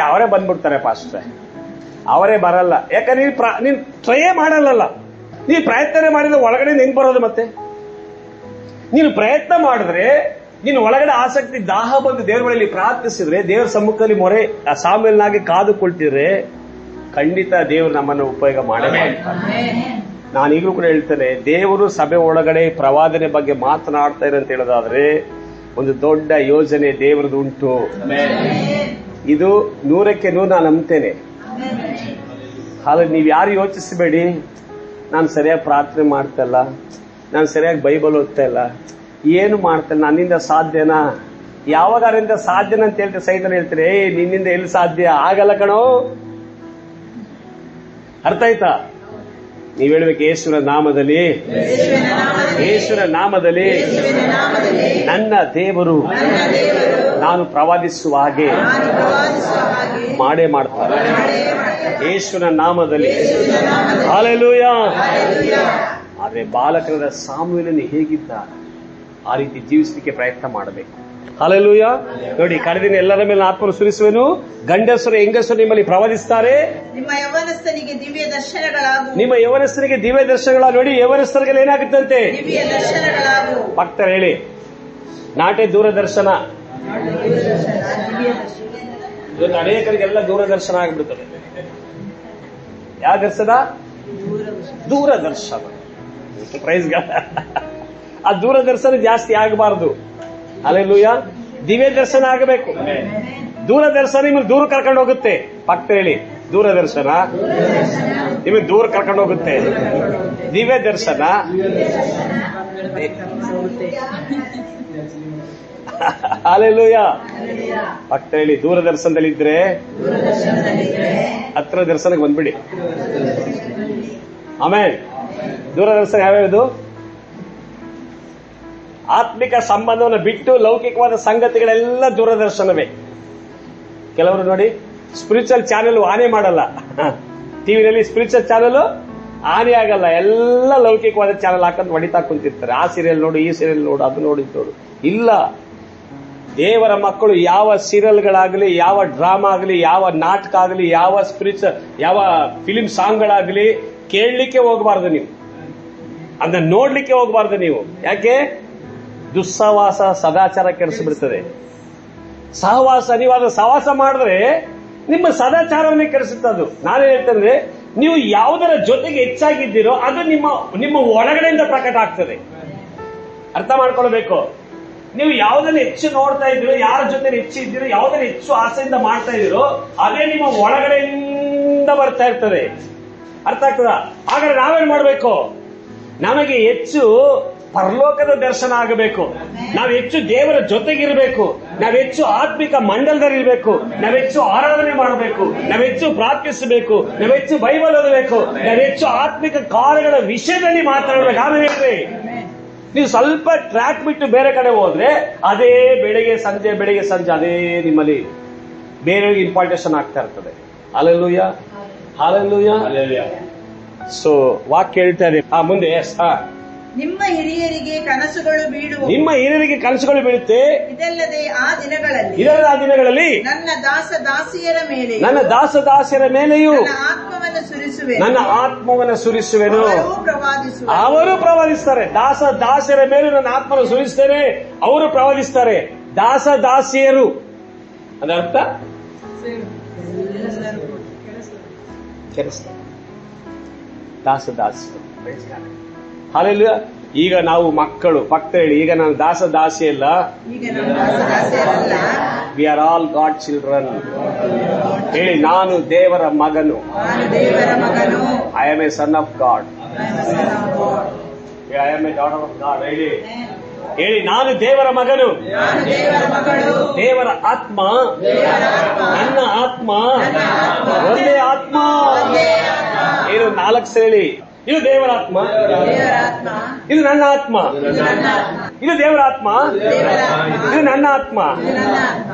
ಅವರೇ ಬಂದ್ಬಿಡ್ತಾರೆ ಪಾಸ್ಟರ್. ಅವರೇ ಬರಲ್ಲ. ಯಾಕಂದ್ರೆ ನೀನ್ ಟ್ರೈ ಮಾಡಲ್ಲ. ನೀನು ಪ್ರಯತ್ನ ಮಾಡಿದ್ರೆ ಒಳಗಡೆ ಹೆಂಗ್ ಬರೋದು? ಮತ್ತೆ ನೀನು ಪ್ರಯತ್ನ ಮಾಡಿದ್ರೆ, ನೀನು ಒಳಗಡೆ ಆಸಕ್ತಿ ದಾಹ ಬಂದು ದೇವರ ಬಳಿಯಲ್ಲಿ ಪ್ರಾರ್ಥಿಸಿದ್ರೆ, ದೇವರ ಸಮ್ಮುಖದಲ್ಲಿ ಮೊರೆ ಸಾಮೇಲ್ನಾಗಿ ಕಾದುಕೊಳ್ತಿದ್ರೆ, ಖಂಡಿತ ದೇವರು ನಮ್ಮನ್ನು ಉಪಯೋಗ ಮಾಡೇ ಮಾಡ್ತಾರೆ. ನಾನು ಈಗಲೂ ಕೂಡ ಹೇಳ್ತೇನೆ, ದೇವರು ಸಭೆ ಒಳಗಡೆ ಪ್ರವಾದನೆ ಬಗ್ಗೆ ಮಾತನಾಡ್ತಾ ಇರ ಅಂತ ಹೇಳೋದಾದ್ರೆ ಒಂದು ದೊಡ್ಡ ಯೋಜನೆ ದೇವರದು ಉಂಟು. ಇದು 100ಕ್ಕೆ 100 ನಾನು ನಂಬ್ತೇನೆ. ಹಾಗಾಗಿ ನೀವು ಯಾರು ಯೋಚಿಸಬೇಡಿ, ನಾನು ಸರಿಯಾಗಿ ಪ್ರಾರ್ಥನೆ ಮಾಡ್ತಾ ಇಲ್ಲ, ನಾನು ಸರಿಯಾಗಿ ಬೈಬಲ್ ಓದ್ತಾ ಇಲ್ಲ, ಏನು ಮಾಡ್ತಾ ಇಲ್ಲ, ನನ್ನಿಂದ ಸಾಧ್ಯನಾ? ಯಾವಾಗ ಅದರಿಂದ ಸಾಧ್ಯನ ಅಂತ ಹೇಳ್ತಾರೆ ಸೈತನ್ ಹೇಳ್ತಾರೆ, ನಿನ್ನಿಂದ ಎಲ್ಲಿ ಸಾಧ್ಯ? ಆಗಲ್ಲ ಕಣೋ. ಅರ್ಥ ಆಯ್ತಾ? ನೀವ್ ಹೇಳ್ಬೇಕು, ಯೇಸುವಿನ ನಾಮದಲ್ಲಿ, ಯೇಸುವಿನ ನಾಮದಲ್ಲಿ ನನ್ನ ದೇವರು ನಾನು ಪ್ರವಾದಿಸುವ ಹಾಗೆ ಮಾಡೇ ಮಾಡ್ತಾರೆ. ಯೇಸುವಿನ ನಾಮದಲ್ಲಿ. ಹಲ್ಲೆಲೂಯ. ಆದ್ರೆ ಬಾಲಕರ ಸಾಮುವೇಲನು ಹೇಗಿದ್ದ ಆ ರೀತಿ ಜೀವಿಸಲಿಕ್ಕೆ ಪ್ರಯತ್ನ ಮಾಡಬೇಕು. ಹಲ್ಲೆಲೂಯ. ನೋಡಿ, ಕಳೆದಿನ ಎಲ್ಲರ ಮೇಲೆ ಆತ್ಮನು ಸುರಿಸುವೆನು, ಗಂಡಸರು ಹೆಂಗಸರು ನಿಮ್ಮಲ್ಲಿ ಪ್ರವಾದಿಸ್ತಾರೆ, ನಿಮ್ಮ ಯೌವನಸ್ಥನಿಗೆ ದಿವ್ಯ ದರ್ಶನಗಳಾಗುವು. ನಿಮ್ಮ ಯೌವನಸ್ಥರಿಗೆ ದಿವ್ಯ ದರ್ಶನಗಳ. ನೋಡಿ, ಯೌವನಸ್ಥರಿಗೆ ಏನಾಗುತ್ತಂತೆ? ದಿವ್ಯ ದರ್ಶನಗಳಾಗುವು. ಭಕ್ತರ ಹೇಳಿ, ನಾಟೆ ದೂರದರ್ಶನ. ಇವತ್ತು ಅನೇಕರಿಗೆಲ್ಲ ದೂರದರ್ಶನ ಆಗಿಬಿಡುತ್ತದೆ. ಯಾವ ದರ್ಶನ? ದೂರದರ್ಶನ. ಪ್ರೈಸ್. ಆ ದೂರದರ್ಶನ ಜಾಸ್ತಿ ಆಗಬಾರದು. ಹಲ್ಲೆಲೂಯ. ದಿವ್ಯ ದರ್ಶನ ಆಗಬೇಕು. ದೂರದರ್ಶನ ನಿಮ್ಮನ್ನು ದೂರ ಕರ್ಕೊಂಡು ಹೋಗುತ್ತೆ. ಪಕ್ಕ ಹೇಳಿ, ದೂರದರ್ಶನ ನಿಮಗೆ ದೂರ ಕರ್ಕೊಂಡು ಹೋಗುತ್ತೆ. ದಿವ್ಯ ದರ್ಶನ ಹಲ್ಲೆಲೂಯ. ಪಕ್ಕ ಹೇಳಿ, ದೂರದರ್ಶನದಲ್ಲಿದ್ರೆ ಹತ್ರ ದರ್ಶನಕ್ಕೆ ಬಂದ್ಬಿಡಿ. ಆಮೇಲೆ ದೂರದರ್ಶನ ಯಾವ್ಯಾವುದು? ಆತ್ಮಿಕ ಸಂಬಂಧವನ್ನು ಬಿಟ್ಟು ಲೌಕಿಕವಾದ ಸಂಗತಿಗಳೆಲ್ಲ ದೂರದರ್ಶನವೇ. ಕೆಲವರು ನೋಡಿ, ಸ್ಪಿರಿಚುವಲ್ ಚಾನೆಲ್ ಆನೆ ಮಾಡಲ್ಲ. ಟಿವಿನಲ್ಲಿ ಸ್ಪಿರಿಚುವಲ್ ಚಾನೆಲ್ ಆನೆ ಆಗಲ್ಲ, ಎಲ್ಲ ಲೌಕಿಕವಾದ ಚಾನೆಲ್ ಹಾಕೊಂಡು ಹೊಡಿತಾ ಕುಂತಿರ್ತಾರೆ. ಆ ಸೀರಿಯಲ್ ನೋಡು, ಈ ಸೀರಿಯಲ್ ನೋಡು, ಅದು ನೋಡಿ ನೋಡು. ಇಲ್ಲ, ದೇವರ ಮಕ್ಕಳು ಯಾವ ಸೀರಿಯಲ್ಗಳಾಗಲಿ, ಯಾವ ಡ್ರಾಮಾ ಆಗಲಿ, ಯಾವ ನಾಟಕ ಆಗಲಿ, ಯಾವ ಫಿಲಿಂ ಸಾಂಗ್ಗಳಾಗಲಿ ಕೇಳಲಿಕ್ಕೆ ಹೋಗಬಾರ್ದು ನೀವು. ಅದನ್ನ ನೋಡ್ಲಿಕ್ಕೆ ಹೋಗಬಾರ್ದು ನೀವು. ಯಾಕೆ? ದುಸ್ಸಹವಾಸ ಸದಾಚಾರ ಕೆಡಿಸಿಬಿಡ್ತದೆ. ಸಹವಾಸ, ನೀವಾದ ಸಹವಾಸ ಮಾಡಿದ್ರೆ ನಿಮ್ಮ ಸದಾಚಾರವನ್ನೇ ಕೆಡಿಸುತ್ತದು. ನಾನು ಹೇಳ್ತೇನೆ, ನೀವು ಯಾವುದರ ಜೊತೆಗೆ ಹೆಚ್ಚಾಗಿದ್ದೀರೋ ಅದು ನಿಮ್ಮ ಒಳಗಡೆಯಿಂದ ಪ್ರಕಟ ಆಗ್ತದೆ. ಅರ್ಥ ಮಾಡ್ಕೊಳ್ಬೇಕು. ನೀವು ಯಾವುದನ್ನು ಹೆಚ್ಚು ನೋಡ್ತಾ ಇದ್ದೀರೋ, ಯಾರ ಜೊತೆ ಹೆಚ್ಚು ಇದ್ದೀರೋ, ಯಾವುದನ್ನು ಹೆಚ್ಚು ಆಸೆಯಿಂದ ಮಾಡ್ತಾ ಇದ್ದೀರೋ ಅದೇ ನಿಮ್ಮ ಒಳಗಡೆಯಿಂದ ಬರ್ತಾ ಇರ್ತದೆ. ಅರ್ಥ ಆಗ್ತದ? ಹಾಗಾದ್ರೆ ನಾವೇನ್ ಮಾಡ್ಬೇಕು? ನಮಗೆ ಹೆಚ್ಚು ಪರಲೋಕದ ದರ್ಶನ ಆಗಬೇಕು. ನಾವು ಹೆಚ್ಚು ದೇವರ ಜೊತೆಗಿರಬೇಕು. ನಾವೆಚ್ಚು ಆತ್ಮಿಕ ಮಂಡಲದಲ್ಲಿರಬೇಕು. ನಾವೆಚ್ಚು ಆರಾಧನೆ ಮಾಡಬೇಕು. ನಾವೆಚ್ಚು ಪ್ರಾರ್ಥಿಸಬೇಕು. ನಾವೆಚ್ಚು ಬೈಬಲ್ ಓದಬೇಕು. ನಾವೆಚ್ಚು ಆತ್ಮಿಕ ಕಾರ್ಯಗಳ ವಿಷಯದಲ್ಲಿ ಮಾತಾಡಬೇಕು. ಆಮೇಲೆ ಹೇಳ್ರಿ, ನೀವು ಸ್ವಲ್ಪ ಟ್ರ್ಯಾಕ್ ಬಿಟ್ಟು ಬೇರೆ ಕಡೆ ಹೋದ್ರೆ ಅದೇ ಬೆಳಿಗ್ಗೆ ಸಂಜೆ ಅದೇ ನಿಮ್ಮಲ್ಲಿ ಬೇರೆಯವರಿಗೆ ಇಂಪಾರ್ಟೇಷನ್ ಆಗ್ತಾ ಇರ್ತದೆ. Hallelujah, hallelujah. ಸೊ ವಾಕ್ಯ ಹೇಳ್ತಾರೆ ಮುಂದೆ. ನಿಮ್ಮ ಹಿರಿಯರಿಗೆ ಕನಸುಗಳು ಬೀಳುವು. ನಿಮ್ಮ ಹಿರಿಯರಿಗೆ ಕನಸುಗಳು ಬೀಳುತ್ತೆ. ಇದಲ್ಲದೆ ಆ ದಿನಗಳಲ್ಲಿ ನನ್ನ ದಾಸ ದಾಸಿಯರ ಮೇಲೆಯೂ ನನ್ನ ಆತ್ಮವನ್ನು ಸುರಿಸುವೆನು. ಅವರು ಪ್ರವಾದಿಸ್ತಾರೆ. ದಾಸರ ಮೇಲೆ ನನ್ನ ಆತ್ಮವನ್ನು ಸುರಿಸ್ತೇನೆ, ಅವರು ಪ್ರವಾದಿಸ್ತಾರೆ. ದಾಸಿಯರು ಅದರ್ಥ ದಾಸಿಯರು. ಹಲ್ಲೆಲೂಯ. ಈಗ ನಾವು ಮಕ್ಕಳು. ಭಕ್ತ ಹೇಳಿ, ಈಗ ನಾನು ದಾಸಿ ಅಲ್ಲ. We are all god children. ಹೇಳಿ, ನಾನು ದೇವರ ಮಗನು. I am A son of god. I am A daughter of god. ಹೇಳಿ, ನಾನು ದೇವರ ಮಗನು. ದೇವರ ಆತ್ಮ, ನನ್ನ ಆತ್ಮ ಒಂದೇ ಆತ್ಮ. ಏನು 4 ಹೇಳಿ. ಇದು ದೇವರ ಆತ್ಮ, ಇದು ನನ್ನ ಆತ್ಮ. ಇದು ದೇವರ ಆತ್ಮ, ಇದು ನನ್ನ ಆತ್ಮ.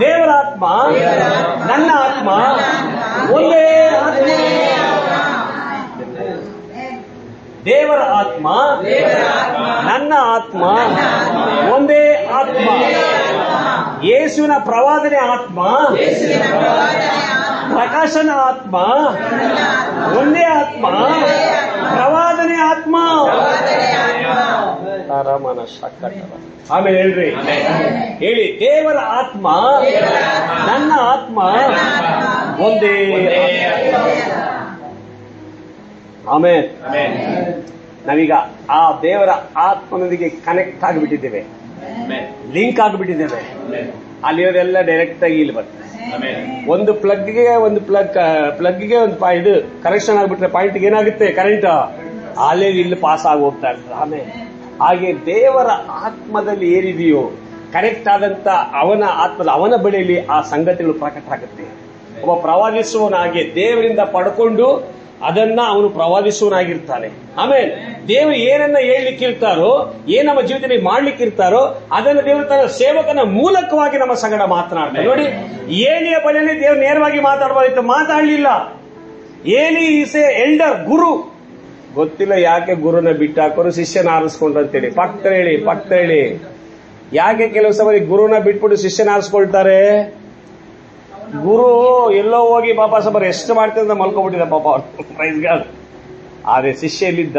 ದೇವರ ಆತ್ಮ, ನನ್ನ ಆತ್ಮ ಒಂದೇ ಆತ್ಮ. ದೇವರ ಆತ್ಮ, ನನ್ನ ಆತ್ಮ ಒಂದೇ ಆತ್ಮ. ಯೇಸುವಿನ ಪ್ರವಾದನೆ ಆತ್ಮ, ಪ್ರಕಾಶನ ಆತ್ಮ ಒಂದೇ ಆತ್ಮ. ಪ್ರವಾದನೆ ಆತ್ಮ. ಆಮೇಲೆ ಹೇಳ್ರಿ, ಹೇಳಿ, ದೇವರ ಆತ್ಮ, ನನ್ನ ಆತ್ಮ ಒಂದೇ. ಆಮೇಲೆ ನಾವೀಗ ಆ ದೇವರ ಆತ್ಮನೊಂದಿಗೆ ಕನೆಕ್ಟ್ ಆಗಿಬಿಟ್ಟಿದ್ದೇವೆ, ಲಿಂಕ್ ಆಗಿಬಿಟ್ಟಿದ್ದೇವೆ. ಅಲ್ಲಿರೋದೆಲ್ಲ ಡೈರೆಕ್ಟ್ ಆಗಿ ಇಲ್ಲಿ ಬರ್ತದೆ. ಒಂದು ಪ್ಲಗ್ಗೆ ಒಂದು ಪ್ಲಗ್ಗೆ ಒಂದು ಇದು ಕನೆಕ್ಷನ್ ಆಗ್ಬಿಟ್ರೆ ಪಾಯಿಂಟ್ ಏನಾಗುತ್ತೆ ಕರೆಂಟ್ ಅಲ್ಲೇ ಇಲ್ಲಿ ಪಾಸ್ ಆಗಿ ಹೋಗ್ತಾ ಇರ್ತದೆ. ಆಮೇಲೆ ಹಾಗೆ ದೇವರ ಆತ್ಮದಲ್ಲಿ ಏನಿದೆಯೋ ಕರೆಕ್ಟ್ ಆದಂತ ಅವನ ಆತ್ಮದ ಅವನ ಬಳಿಯಲ್ಲಿ ಆ ಸಂಗತಿಗಳು ಪ್ರಕಟ ಆಗುತ್ತೆ. ಒಬ್ಬ ಪ್ರವಾದಿಸುವನಾಗೆ ದೇವರಿಂದ ಪಡ್ಕೊಂಡು ಅದನ್ನ ಅವನು ಪ್ರವಾದಿಸುವನಾಗಿರ್ತಾನೆ. ಆಮೇಲೆ ದೇವರು ಏನನ್ನ ಹೇಳಲಿಕ್ಕಿರ್ತಾರೋ ಏನ್ ನಮ್ಮ ಜೀವಿತದಲ್ಲಿ ಮಾಡ್ಲಿಕ್ಕಿರ್ತಾರೋ ಅದನ್ನ ದೇವರು ತನ್ನ ಸೇವಕನ ಮೂಲಕವಾಗಿ ನಮ್ಮ ಸಂಗಡ ಮಾತನಾಡ್ತಾರೆ. ನೋಡಿ, ಏಲಿಯ ಬಳಿಯಲ್ಲಿ ದೇವರು ನೇರವಾಗಿ ಮಾತಾಡಬಾರಿತ್ತು, ಮಾತಾಡಲಿಲ್ಲ. ಏಲಿ ಈಸ್ ಎ ಎಲ್ಡರ್, ಗುರು. ಗೊತ್ತಿಲ್ಲ ಯಾಕೆ ಗುರುನ ಬಿಟ್ಟಾಕೋರು, ಶಿಷ್ಯನ ಆರಿಸ್ಕೊಂಡ್ರು ಅಂತೇಳಿ. ಪಕ್ಕ ಹೇಳಿ ಯಾಕೆ ಕೆಲವು ಸಲ ಗುರುನ ಬಿಟ್ಬಿಟ್ಟು ಶಿಷ್ಯನ ಆರಿಸ್ಕೊಳ್ತಾರೆ? ಗುರು ಎಲ್ಲೋ ಹೋಗಿ ಪಾಪ ಸ್ವಲ್ಪ ರೆಸ್ಟ್ ಮಾಡ್ತಿದ್ದ ಮಲ್ಕೊಂಡ್ಬಿಟ್ಟಿದ್ದ ಪಾಪ ಅವ್ರು, ಪ್ರೈಸ್ ಗಾಡ್. ಆದ್ರೆ ಶಿಷ್ಯ ಎಲ್ಲಿದ್ದ?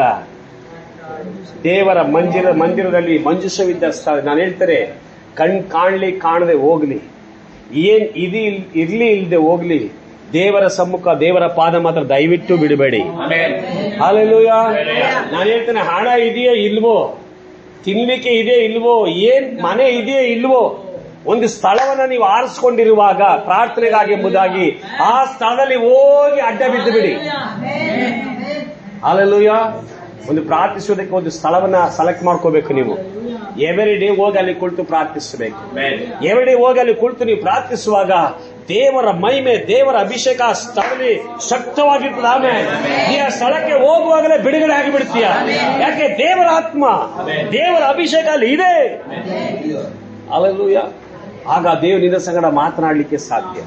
ದೇವರ ಮಂದಿರದಲ್ಲಿ ಮಂಜುಷವಿದ್ದ ಸ್ಥಳ. ನಾನು ಹೇಳ್ತಾರೆ, ಕಾಣ್ಲಿ ಕಾಣದೆ ಹೋಗ್ಲಿ, ಏನ್ ಇರ್ಲಿ ಇಲ್ದೆ ಹೋಗ್ಲಿ, ದೇವರ ಸಮ್ಮುಖ ದೇವರ ಪಾದ ಮಾತ್ರ ದಯವಿಟ್ಟು ಬಿಡಬೇಡಿ. ಹಲ್ಲೆಲೂಯಾ. ನಾನು ಹೇಳ್ತೇನೆ, ಹಣ ಇದೆಯೋ ಇಲ್ವೋ, ತಿನ್ಲಿಕ್ಕೆ ಇದೆಯೋ ಇಲ್ವೋ, ಏನ್ ಮನೆ ಇದೆಯೋ ಇಲ್ವೋ, ಒಂದು ಸ್ಥಳವನ್ನ ನೀವು ಆರಿಸ್ಕೊಂಡಿರುವಾಗ ಪ್ರಾರ್ಥನೆಗಾಗಿ ಎಂಬುದಾಗಿ ಆ ಸ್ಥಳದಲ್ಲಿ ಹೋಗಿ ಅಡ್ಡ ಬಿದ್ದು ಬಿಡಿ. ಹಲ್ಲೆಲೂಯಾ. ಒಂದು ಪ್ರಾರ್ಥಿಸುವುದಕ್ಕೆ ಒಂದು ಸ್ಥಳವನ್ನ ಸೆಲೆಕ್ಟ್ ಮಾಡ್ಕೋಬೇಕು. ನೀವು ಎವ್ರಿ ಡೇ ಹೋಗಿ ಅಲ್ಲಿ ಕುಳಿತು ಪ್ರಾರ್ಥಿಸಬೇಕು. ಎವ್ರಿ ಡೇ ಹೋಗಿ ಅಲ್ಲಿ ಕುಳಿತು ನೀವು ಪ್ರಾರ್ಥಿಸುವಾಗ ದೇವರ ಮಹಿಮೆ, ದೇವರ ಅಭಿಷೇಕ ಆ ಸ್ಥಳದಲ್ಲಿ ಶಕ್ತವಾಗಿರ್ತದೆ. ಆಮೇಲೆ ಈ ಆ ಸ್ಥಳಕ್ಕೆ ಹೋಗುವಾಗಲೇ ಬಿಡುಗಡೆ ಆಗಿಬಿಡ್ತೀಯ. ಯಾಕೆ? ದೇವರ ಆತ್ಮ, ದೇವರ ಅಭಿಷೇಕ ಅಲ್ಲಿ ಇದೆ. ಹಲ್ಲೆಲೂಯಾ. ಆಗ ದೇವರು ನಿನ್ನ ಸಂಗಡ ಮಾತನಾಡಲಿಕ್ಕೆ ಸಾಧ್ಯ,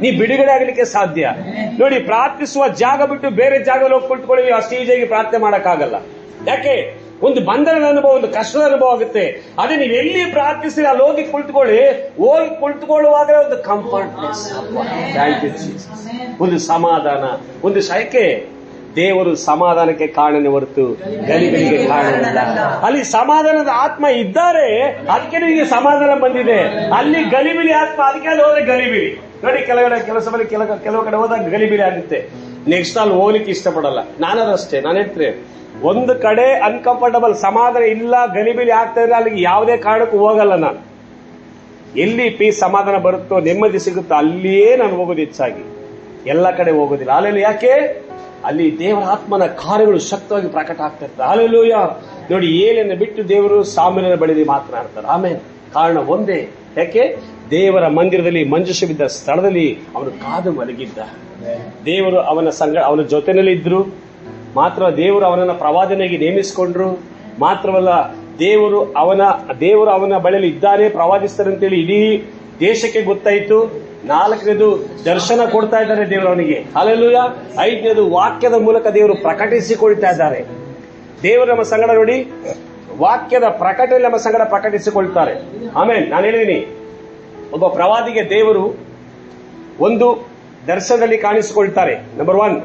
ನೀ ಬಿಡುಗಡೆ ಆಗಲಿಕ್ಕೆ ಸಾಧ್ಯ. ನೋಡಿ, ಪ್ರಾರ್ಥಿಸುವ ಜಾಗ ಬಿಟ್ಟು ಬೇರೆ ಜಾಗದಲ್ಲಿ ಹೋಗಿ ಕುಳಿತುಕೊಳ್ಳಿ, ನೀವು ಅಷ್ಟು ಈಜಿಯಾಗಿ ಪ್ರಾರ್ಥನೆ ಮಾಡಕ್ಕಾಗಲ್ಲ. ಯಾಕೆ? ಒಂದು ಬಂಧನದ ಅನುಭವ, ಒಂದು ಕಷ್ಟದ ಅನುಭವ ಆಗುತ್ತೆ. ಅದೇ ನೀವು ಎಲ್ಲಿ ಪ್ರಾರ್ಥಿಸಿ ಅಲ್ಲಿ ಹೋಗಿ ಕುಳಿತುಕೊಳ್ಳಿ. ಹೋಗಿ ಕುಳಿತುಕೊಳ್ಳುವಾಗಲೇ ಒಂದು ಕಂಫರ್ಟ್ನೆಸ್, ಒಂದು ಸಮಾಧಾನ, ಒಂದು ಶೈಕೆ. ದೇವರು ಸಮಾಧಾನಕ್ಕೆ ಕಾರಣನೇ ಹೊರತು ಗಲಿಬಿಲಿಗೆ ಕಾರಣವಿಲ್ಲ. ಅಲ್ಲಿ ಸಮಾಧಾನದ ಆತ್ಮ ಇದ್ದಾರೆ, ಅದಕ್ಕೆ ನಿಮಗೆ ಸಮಾಧಾನ ಬಂದಿದೆ. ಅಲ್ಲಿ ಗಲಿಬಿಲಿ ಆತ್ಮ, ಅದಕ್ಕೆ ಅಲ್ಲಿ ಹೋದ್ರೆ ಗಲಿಬಿಲಿ. ನೋಡಿ, ಕೆಲವು ಕಡೆ ಹೋದಾಗ ಗಲಿಬಿಲಿ ಆಗುತ್ತೆ, ನೆಕ್ಸ್ಟ್ ಅಲ್ಲಿ ಹೋಗ್ಲಿಕ್ಕೆ ಇಷ್ಟಪಡಲ್ಲ. ನಾನದಷ್ಟೇ, ನಾನು ಹೇಳ್ತೇನೆ, ಒಂದು ಕಡೆ ಅನ್ಕಂಫರ್ಟಬಲ್, ಸಮಾಧಾನ ಇಲ್ಲ, ಗಲಿಬಿಲಿ ಆಗ್ತಾ ಇದ್ರೆ ಅಲ್ಲಿಗೆ ಯಾವುದೇ ಕಾರಣಕ್ಕೂ ಹೋಗಲ್ಲ ನಾನು. ಎಲ್ಲಿ ಪೀಸ್ ಸಮಾಧಾನ ಬರುತ್ತೋ, ನೆಮ್ಮದಿ ಸಿಗುತ್ತೋ ಅಲ್ಲಿಯೇ ನಾನು ಹೋಗೋದು ಹೆಚ್ಚಾಗಿ, ಎಲ್ಲ ಕಡೆ ಹೋಗೋದಿಲ್ಲ. ಅಲ್ಲೆಲ್ಲ ಯಾಕೆ? ಅಲ್ಲಿ ದೇವರ ಆತ್ಮನ ಕಾರ್ಯಗಳು ಶಕ್ತವಾಗಿ ಪ್ರಕಟ ಆಗ್ತಾ ಇರ್ತದೆ. ಹಲ್ಲೆಲೂಯಾ. ನೋಡಿ, ಏಲನ್ನು ಬಿಟ್ಟು ದೇವರು ಸಾಮೂಯಲನ ಬಳಿಯಲ್ಲಿ ಮಾತನಾಡ್ತಾರೆ. ಆಮೇಲೆ ಕಾರಣ ಒಂದೇ, ಯಾಕೆ? ದೇವರ ಮಂದಿರದಲ್ಲಿ ಮಂಜುಷ ಬಿದ್ದ ಸ್ಥಳದಲ್ಲಿ ಅವನು ಕಾದು ಮಲಗಿದ್ದ. ದೇವರು ಅವನ ಜೊತೆನಲ್ಲಿ ಇದ್ರು. ಮಾತ್ರ ದೇವರು ಅವನನ್ನ ಪ್ರವಾದನೆಗೆ ನೇಮಿಸಿಕೊಂಡ್ರು. ಮಾತ್ರವಲ್ಲ, ದೇವರು ಅವನ ಬಳಿಯಲ್ಲಿ ಇದ್ದಾನೆ, ಪ್ರವಾದಿಸ್ತಾರೆ ಅಂತೇಳಿ ಇಡೀ ದೇಶಕ್ಕೆ ಗೊತ್ತಾಯಿತು. 4ನೇದು ದರ್ಶನ ಕೊಡ್ತಾ ಇದ್ದಾರೆ ದೇವರು ಅವನಿಗೆ. ಹಲ್ಲೆಲೂಯಾ. 5ನೇದು ವಾಕ್ಯದ ಮೂಲಕ ದೇವರು ಪ್ರಕಟಿಸಿಕೊಳ್ತಾ ಇದ್ದಾರೆ. ದೇವರು ನಮ್ಮ ಸಂಗಡ, ನೋಡಿ, ವಾಕ್ಯದ ಪ್ರಕಟಣೆ ನಮ್ಮ ಸಂಗಡ ಪ್ರಕಟಿಸಿಕೊಳ್ತಾರೆ. ಆಮೇಲೆ ನಾನು ಹೇಳಿದೀನಿ, ಒಬ್ಬ ಪ್ರವಾದಿಗೆ ದೇವರು ಒಂದು ದರ್ಶನದಲ್ಲಿ ಕಾಣಿಸಿಕೊಳ್ತಾರೆ, ನಂಬರ್ 1.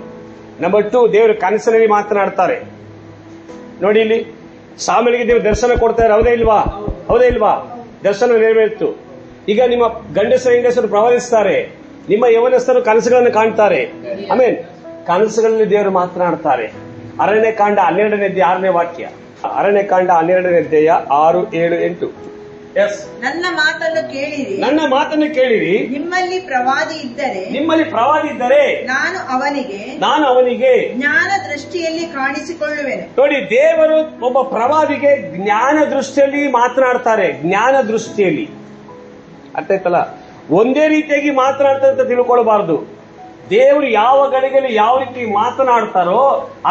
ನಂಬರ್ 2, ದೇವರು ಕನಸಿನಲ್ಲಿ ಮಾತನಾಡ್ತಾರೆ. ನೋಡಿ, ಇಲ್ಲಿ ಸಾಮೇಲಿಗೆ ದೇವರು ದರ್ಶನ ಕೊಡ್ತಾರೆ. ಹೌದೇ ಇಲ್ವಾ? ದರ್ಶನ ನೆರವೇರಿತು. ಈಗ ನಿಮ್ಮ ಗಂಡಸರು ಹೆಂಗಸರು ಪ್ರವಾದಿಸ್ತಾರೆ, ನಿಮ್ಮ ಯೌವನಸ್ಥರು ಕನಸುಗಳನ್ನು ಕಾಣ್ತಾರೆ. ಆಮೇಲೆ ಕನಸುಗಳಲ್ಲಿ ದೇವರು ಮಾತನಾಡ್ತಾರೆ. ಅರಣ್ಯಕಾಂಡ 12ನೇ ಅಧ್ಯಾಯ 6ನೇ ವಾಕ್ಯ. ಅರಣ್ಯಕಾಂಡ 12ನೇ ಅಧ್ಯಾಯ 6, 7, 8. ನನ್ನ ಮಾತನ್ನು ಕೇಳಿರಿ. ನಿಮ್ಮಲ್ಲಿ ಪ್ರವಾದಿ ಇದ್ದರೆ ನಾನು ಅವನಿಗೆ ಜ್ಞಾನ ದೃಷ್ಟಿಯಲ್ಲಿ ಕಾಣಿಸಿಕೊಳ್ಳುವೆನು. ನೋಡಿ, ದೇವರು ಒಬ್ಬ ಪ್ರವಾದಿಗೆ ಜ್ಞಾನ ದೃಷ್ಟಿಯಲ್ಲಿ ಮಾತನಾಡ್ತಾರೆ. ಜ್ಞಾನ ದೃಷ್ಟಿಯಲ್ಲಿ ಅರ್ಥ ಆಯ್ತಲ್ಲ? ಒಂದೇ ರೀತಿಯಾಗಿ ಮಾತನಾಡ್ತಾರೆ ಅಂತ ತಿಳ್ಕೊಳ್ಬಾರ್ದು. ದೇವರು ಯಾವ ಗಳಿಗೆಯಲ್ಲಿ ಯಾವ ರೀತಿ ಮಾತನಾಡ್ತಾರೋ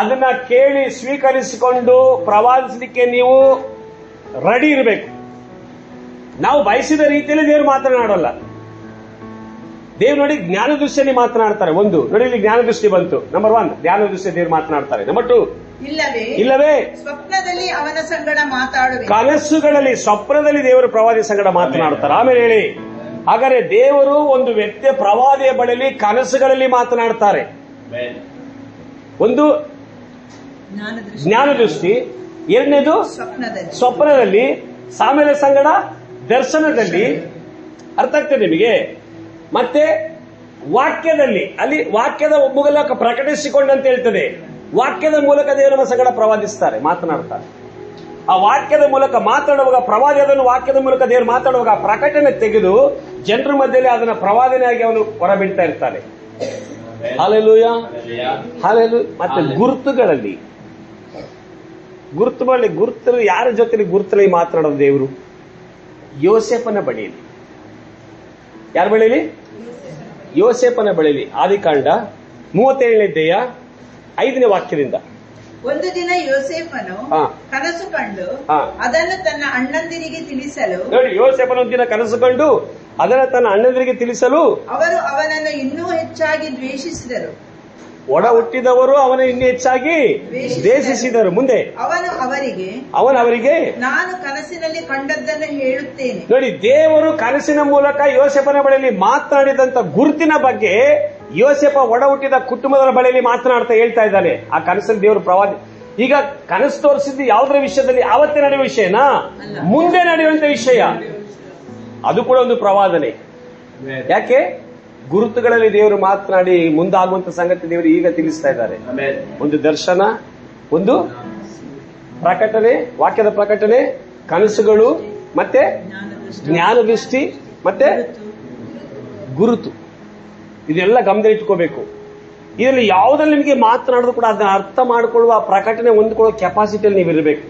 ಅದನ್ನ ಕೇಳಿ ಸ್ವೀಕರಿಸಿಕೊಂಡು ಪ್ರವಾದಿಸಲಿಕ್ಕೆ ನೀವು ರೆಡಿ ಇರಬೇಕು. ನಾವು ಬಯಸಿದ ರೀತಿಯಲ್ಲಿ ದೇವರು ಮಾತನಾಡಲ್ಲ. ದೇವ್ರು ನೋಡಿ ಜ್ಞಾನ ದೃಷ್ಟಿಯಲ್ಲಿ ಮಾತನಾಡ್ತಾರೆ. ಒಂದು ನೋಡಿ, ಇಲ್ಲಿ ಜ್ಞಾನ ದೃಷ್ಟಿ ಬಂತು. ನಂಬರ್ 1, ಜ್ಞಾನ ದೃಷ್ಟಿ ದೇವರು ಮಾತನಾಡ್ತಾರೆ. ನಂಬರ್ 2, ಇಲ್ಲವೇ ಸ್ವಪ್ನದಲ್ಲಿ ಅವನ ಸಂಗಡ ಮಾತಾಡುವೆ. ಕನಸುಗಳಲ್ಲಿ, ಸ್ವಪ್ನದಲ್ಲಿ ದೇವರು ಪ್ರವಾದಿ ಸಂಗಡ ಮಾತನಾಡ್ತಾರೆ. ಆಮೇಲೆ ಹೇಳಿ, ಹಾಗಾದ್ರೆ ದೇವರು ಒಂದು ವ್ಯಕ್ತಿಯ ಪ್ರವಾದಿಯ ಬಳಿಯಲ್ಲಿ ಕನಸುಗಳಲ್ಲಿ ಮಾತನಾಡ್ತಾರೆ. ಒಂದು ಜ್ಞಾನ ದೃಷ್ಟಿ, 2ನೇದು ಸ್ವಪ್ನದಲ್ಲಿ, ಸಾಮೇಲ ಸಂಗಡ ದರ್ಶನದಲ್ಲಿ. ಅರ್ಥ ಆಗ್ತದೆ ನಿಮಗೆ? ಮತ್ತೆ ವಾಕ್ಯದಲ್ಲಿ, ಅಲ್ಲಿ ವಾಕ್ಯದ ಮೂಲಕ ಪ್ರಕಟಿಸಿಕೊಂಡಂತ ಹೇಳ್ತದೆ. ವಾಕ್ಯದ ಮೂಲಕ ದೇವರ ಸಂಗಡ ಪ್ರವಾದಿಸ್ತಾರೆ, ಮಾತನಾಡ್ತಾರೆ. ಆ ವಾಕ್ಯದ ಮೂಲಕ ಮಾತಾಡುವಾಗ ಪ್ರವಾದಿ ಅದನ್ನು ವಾಕ್ಯದ ಮೂಲಕ ದೇವರು ಮಾತಾಡುವಾಗ ಪ್ರಕಟಣೆ ತೆಗೆದು ಜನರ ಮಧ್ಯದಲ್ಲಿ ಅದನ್ನ ಪ್ರವಾದನೆಯಾಗಿ ಅವನು ಹೊರಬಿಡ್ತಾ ಇರ್ತಾನೆ. Hallelujah, hallelujah. ಮತ್ತೆ ಗುರುತುಗಳಲ್ಲಿ ಗುರುತು ಯಾರ ಜೊತೆ ಗುರುತಲ್ಲಿ ಮಾತನಾಡೋದು ದೇವರು? ಯೋಸೇಫನ ಬಳಿಯಲ್ಲಿ. ಯಾರ ಬಳಿಯಲ್ಲಿ? ಯೋಸೇಫನ ಬಳಿಯಲ್ಲಿ. ಆದಿಕಾಂಡ 37ನೇ 5ನೇ ವಾಕ್ಯದಿಂದ. ಒಂದು ದಿನ ಯೋಸೇಫನು ಕನಸು ಕಂಡು ಅದನ್ನು ತನ್ನ ಅಣ್ಣಂದಿರಿಗೆ ತಿಳಿಸಲು, ನೋಡಿ, ಯೋಸೇಫನ ಒಂದು ದಿನ ಕನಸು ಕಂಡು ಅದನ್ನು ತನ್ನ ಅಣ್ಣಂದಿರಿಗೆ ತಿಳಿಸಲು ಅವರು ಅವನನ್ನು ಇನ್ನೂ ಹೆಚ್ಚಾಗಿ ದ್ವೇಷಿಸಿದರು. ಒಡ ಹುಟ್ಟಿದವರು ಅವನ ಇನ್ನೂ ಹೆಚ್ಚಾಗಿ ದ್ವೇಷಿಸಿದರು. ಮುಂದೆ ಅವನು ಅವರಿಗೆ ನಾನು ಕನಸಿನಲ್ಲಿ ಕಂಡದ್ದನ್ನು ಹೇಳುತ್ತೇನೆ. ನೋಡಿ, ದೇವರು ಕನಸಿನ ಮೂಲಕ ಯೋಸೇಫನ ಬಳಿಯಲ್ಲಿ ಮಾತನಾಡಿದಂತ ಗುರುತಿನ ಬಗ್ಗೆ ಯೋಸೇಫ ಒಡ ಹುಟ್ಟಿದ ಕುಟುಂಬದ ಬಳಿಯಲ್ಲಿ ಮಾತನಾಡ್ತಾ ಹೇಳ್ತಾ ಇದ್ದಾನೆ. ಆ ಕನಸಲ್ಲಿ ದೇವರು ಪ್ರವಾದಿ. ಈಗ ಕನಸು ತೋರಿಸಿದ್ದು ಯಾವುದರ ವಿಷಯದಲ್ಲಿ? ಆವತ್ತೇ ನಡೆಯುವ ವಿಷಯನಾ? ಮುಂದೆ ನಡೆಯುವಂತ ವಿಷಯ. ಅದು ಕೂಡ ಒಂದು ಪ್ರವಾದನೆ. ಯಾಕೆ? ಗುರುತುಗಳಲ್ಲಿ ದೇವರು ಮಾತನಾಡಿ ಮುಂದಾಗುವಂತ ಸಂಗತಿ ದೇವರು ಈಗ ತಿಳಿಸ್ತಾ ಇದ್ದಾರೆ. ಒಂದು ದರ್ಶನ, ಒಂದು ಪ್ರಕಟಣೆ, ವಾಕ್ಯದ ಪ್ರಕಟಣೆ, ಕನಸುಗಳು, ಮತ್ತೆ ಜ್ಞಾನ ದೃಷ್ಟಿ, ಮತ್ತೆ ಗುರುತು. ಇದೆಲ್ಲ ಗಮನ ಇಟ್ಕೋಬೇಕು. ಇದರಲ್ಲಿ ಯಾವುದ್ರಲ್ಲಿ ನಿಮಗೆ ಮಾತನಾಡೋದು ಕೂಡ ಅದನ್ನ ಅರ್ಥ ಮಾಡಿಕೊಳ್ಳುವ, ಪ್ರಕಟಣೆ ಹೊಂದಿಕೊಳ್ಳುವ ಕೆಪಾಸಿಟಿಯಲ್ಲಿ ನೀವು ಇರಬೇಕು.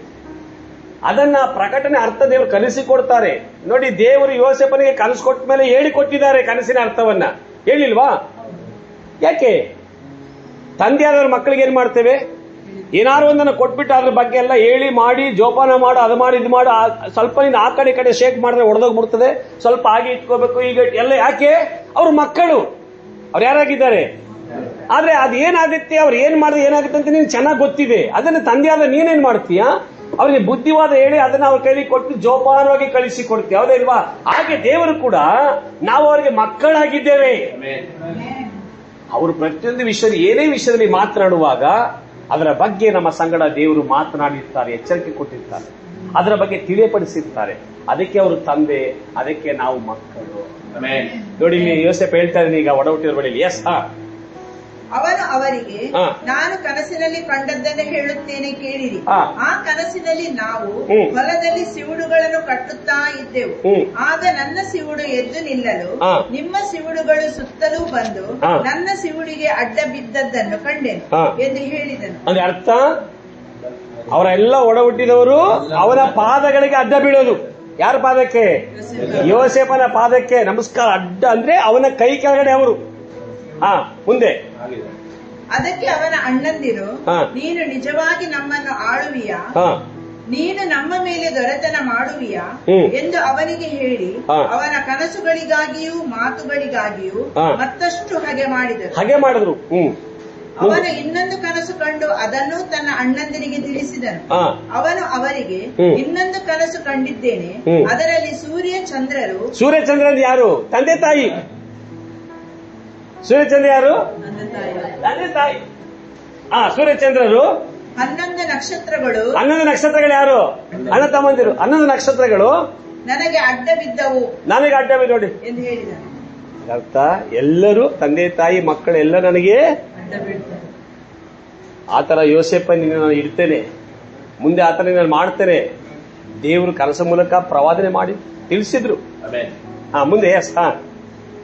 ಅದನ್ನ ಪ್ರಕಟಣೆ ಅರ್ಥ ದೇವರು ಕಲಿಸಿಕೊಡ್ತಾರೆ. ನೋಡಿ, ದೇವರು ಯೋಸೇಫನಿಗೆ ಕನಸು ಕೊಟ್ಟ ಮೇಲೆ ಹೇಳಿಕೊಟ್ಟಿದ್ದಾರೆ ಕನಸಿನ ಅರ್ಥವನ್ನ. ಹೇಳಿಲ್ವಾ? ಯಾಕೆ? ತಂದೆಯಾದವ್ರ ಮಕ್ಕಳಿಗೆ ಏನ್ ಮಾಡ್ತೇವೆ? ಏನಾರು ಒಂದನ್ನು ಕೊಟ್ಬಿಟ್ಟು ಅದ್ರ ಬಗ್ಗೆ ಎಲ್ಲ ಹೇಳಿ ಮಾಡಿ ಜೋಪಾನ ಮಾಡು, ಅದು ಮಾಡಿ ಇದು ಮಾಡು, ಸ್ವಲ್ಪ ನೀನು ಆ ಕಡೆ ಈ ಕಡೆ ಶೇಕ್ ಮಾಡಿದ್ರೆ ಹೊಡೆದೋಗ್ಬಿಡ್ತದೆ, ಸ್ವಲ್ಪ ಹಾಗೆ ಇಟ್ಕೋಬೇಕು, ಈಗ ಎಲ್ಲ. ಯಾಕೆ? ಅವ್ರ ಮಕ್ಕಳು, ಅವ್ರು ಯಾರಾಗಿದ್ದಾರೆ. ಆದ್ರೆ ಅದೇನಾಗುತ್ತೆ, ಅವ್ರು ಏನ್ ಮಾಡಿದ್ರೆ ಏನಾಗುತ್ತೆ ಅಂತ ನೀನು ಚೆನ್ನಾಗಿ ಗೊತ್ತಿದೆ. ಅದನ್ನ ತಂದೆಯಾದ ನೀನೇನ್ ಮಾಡ್ತೀಯ? ಅವರಿಗೆ ಬುದ್ಧಿವಾದ ಹೇಳಿ ಅದನ್ನ ಅವ್ರ ಕೈಲಿ ಕೊಟ್ಟು ಜೋಪಾನವಾಗಿ ಕಳಿಸಿ ಕೊಡ್ತೀವಿ. ಹೌದಾ ಇಲ್ವಾ? ಹಾಗೆ ದೇವರು ಕೂಡ ನಾವು ಅವರಿಗೆ ಮಕ್ಕಳಾಗಿದ್ದೇವೆ. ಅವರು ಪ್ರತಿಯೊಂದು ವಿಷಯದಲ್ಲಿ, ಏನೇ ವಿಷಯದಲ್ಲಿ ಮಾತನಾಡುವಾಗ ಅದರ ಬಗ್ಗೆ ನಮ್ಮ ಸಂಗಡ ದೇವರು ಮಾತನಾಡಿರ್ತಾರೆ, ಎಚ್ಚರಿಕೆ ಕೊಟ್ಟಿರ್ತಾರೆ, ಅದರ ಬಗ್ಗೆ ತಿಳಿಯಪಡಿಸಿರ್ತಾರೆ. ಅದಕ್ಕೆ ಅವರು ತಂದೆ, ಅದಕ್ಕೆ ನಾವು ಮಕ್ಕಳು. ನೋಡಿ, ಇಲ್ಲಿ ಯೋಸೇಫ ಹೇಳ್ತಾ ಇದ್ದೀನಿ ಈಗ ಒಡ ಹುಟ್ಟಿದ ಬಳಿ. ಎಸ್. ಅವನು ಅವರಿಗೆ ನಾನು ಕನಸಿನಲ್ಲಿ ಕಂಡದ್ದನ್ನು ಹೇಳುತ್ತೇನೆ ಕೇಳಿರಿ. ಆ ಕನಸಿನಲ್ಲಿ ನಾವು ಹೊಲದಲ್ಲಿ ಸಿವುಡುಗಳನ್ನು ಕಟ್ಟುತ್ತಾ ಇದ್ದೆವು. ಆಗ ನನ್ನ ಸಿವುಡು ಎದ್ದು ನಿಲ್ಲಲು ನಿಮ್ಮ ಸಿವುಡುಗಳು ಸುತ್ತಲೂ ಬಂದು ನನ್ನ ಸಿವುಡಿಗೆ ಅಡ್ಡ ಬಿದ್ದದ್ದನ್ನು ಕಂಡೆನು ಎಂದು ಹೇಳಿದನು. ಅಂದ್ರೆ ಅರ್ಥ, ಅವರೆಲ್ಲ ಒಡ ಹುಟ್ಟಿದವರು ಅವನ ಪಾದಗಳಿಗೆ ಅಡ್ಡ ಬೀಳೋದು. ಯಾರ ಪಾದಕ್ಕೆ? ಯೋಸೇಫನ ಪಾದಕ್ಕೆ ನಮಸ್ಕಾರ. ಅಡ್ಡ ಅಂದ್ರೆ ಅವನ ಕೈ ಕೆಳಗಡೆ ಅವರು. ಮುಂದೆ ಅದಕ್ಕೆ ಅವನ ಅಣ್ಣಂದಿರು, ನೀನು ನಿಜವಾಗಿ ನಮ್ಮನ್ನು ಆಳುವಿಯಾ, ನೀನು ನಮ್ಮ ಮೇಲೆ ದೊರೆತನ ಮಾಡುವಿಯಾ ಎಂದು ಅವನಿಗೆ ಹೇಳಿ ಅವನ ಕನಸುಗಳಿಗಾಗಿಯೂ ಮಾತುಗಳಿಗಾಗಿಯೂ ಮತ್ತಷ್ಟು ಹಾಗೆ ಮಾಡಿದರು. ಅವನು ಇನ್ನೊಂದು ಕನಸು ಕಂಡು ಅದನ್ನು ತನ್ನ ಅಣ್ಣಂದಿರಿಗೆ ತಿಳಿಸಿದನು. ಅವನು ಅವರಿಗೆ, ಇನ್ನೊಂದು ಕನಸು ಕಂಡಿದ್ದೇನೆ, ಅದರಲ್ಲಿ ಸೂರ್ಯಚಂದ್ರರು ಯಾರು? ತಂದೆ ತಾಯಿ. ಸೂರ್ಯಚಂದ್ರ ಯಾರು? ತಂದೆ ತಾಯಿ. ಸೂರ್ಯಚಂದ್ರರು 11 ನಕ್ಷತ್ರಗಳು. 11 ನಕ್ಷತ್ರಗಳು ಯಾರು? ಅಣ್ಣ ತಮ್ಮಂದಿರು. 11 ನಕ್ಷತ್ರಗಳು ನನಗೆ ಅಡ್ಡ ಬಿದ್ದವು ನೋಡಿ ಎಂದು ಹೇಳಿದನು. ಅರ್ಥ, ಎಲ್ಲರೂ ತಂದೆ ತಾಯಿ ಮಕ್ಕಳೆಲ್ಲ ನನಗೆ ಆತರ ಯೋಸೇಫ ನಿನ್ನ ನಾನು ಇಡ್ತೇನೆ, ಮುಂದೆ ಆತರ ನಾನು ಮಾಡ್ತೇನೆ. ದೇವರು ಕನಸ ಮೂಲಕ ಪ್ರವಾದನೆ ಮಾಡಿ ತಿಳಿಸಿದ್ರು. ಮುಂದೆ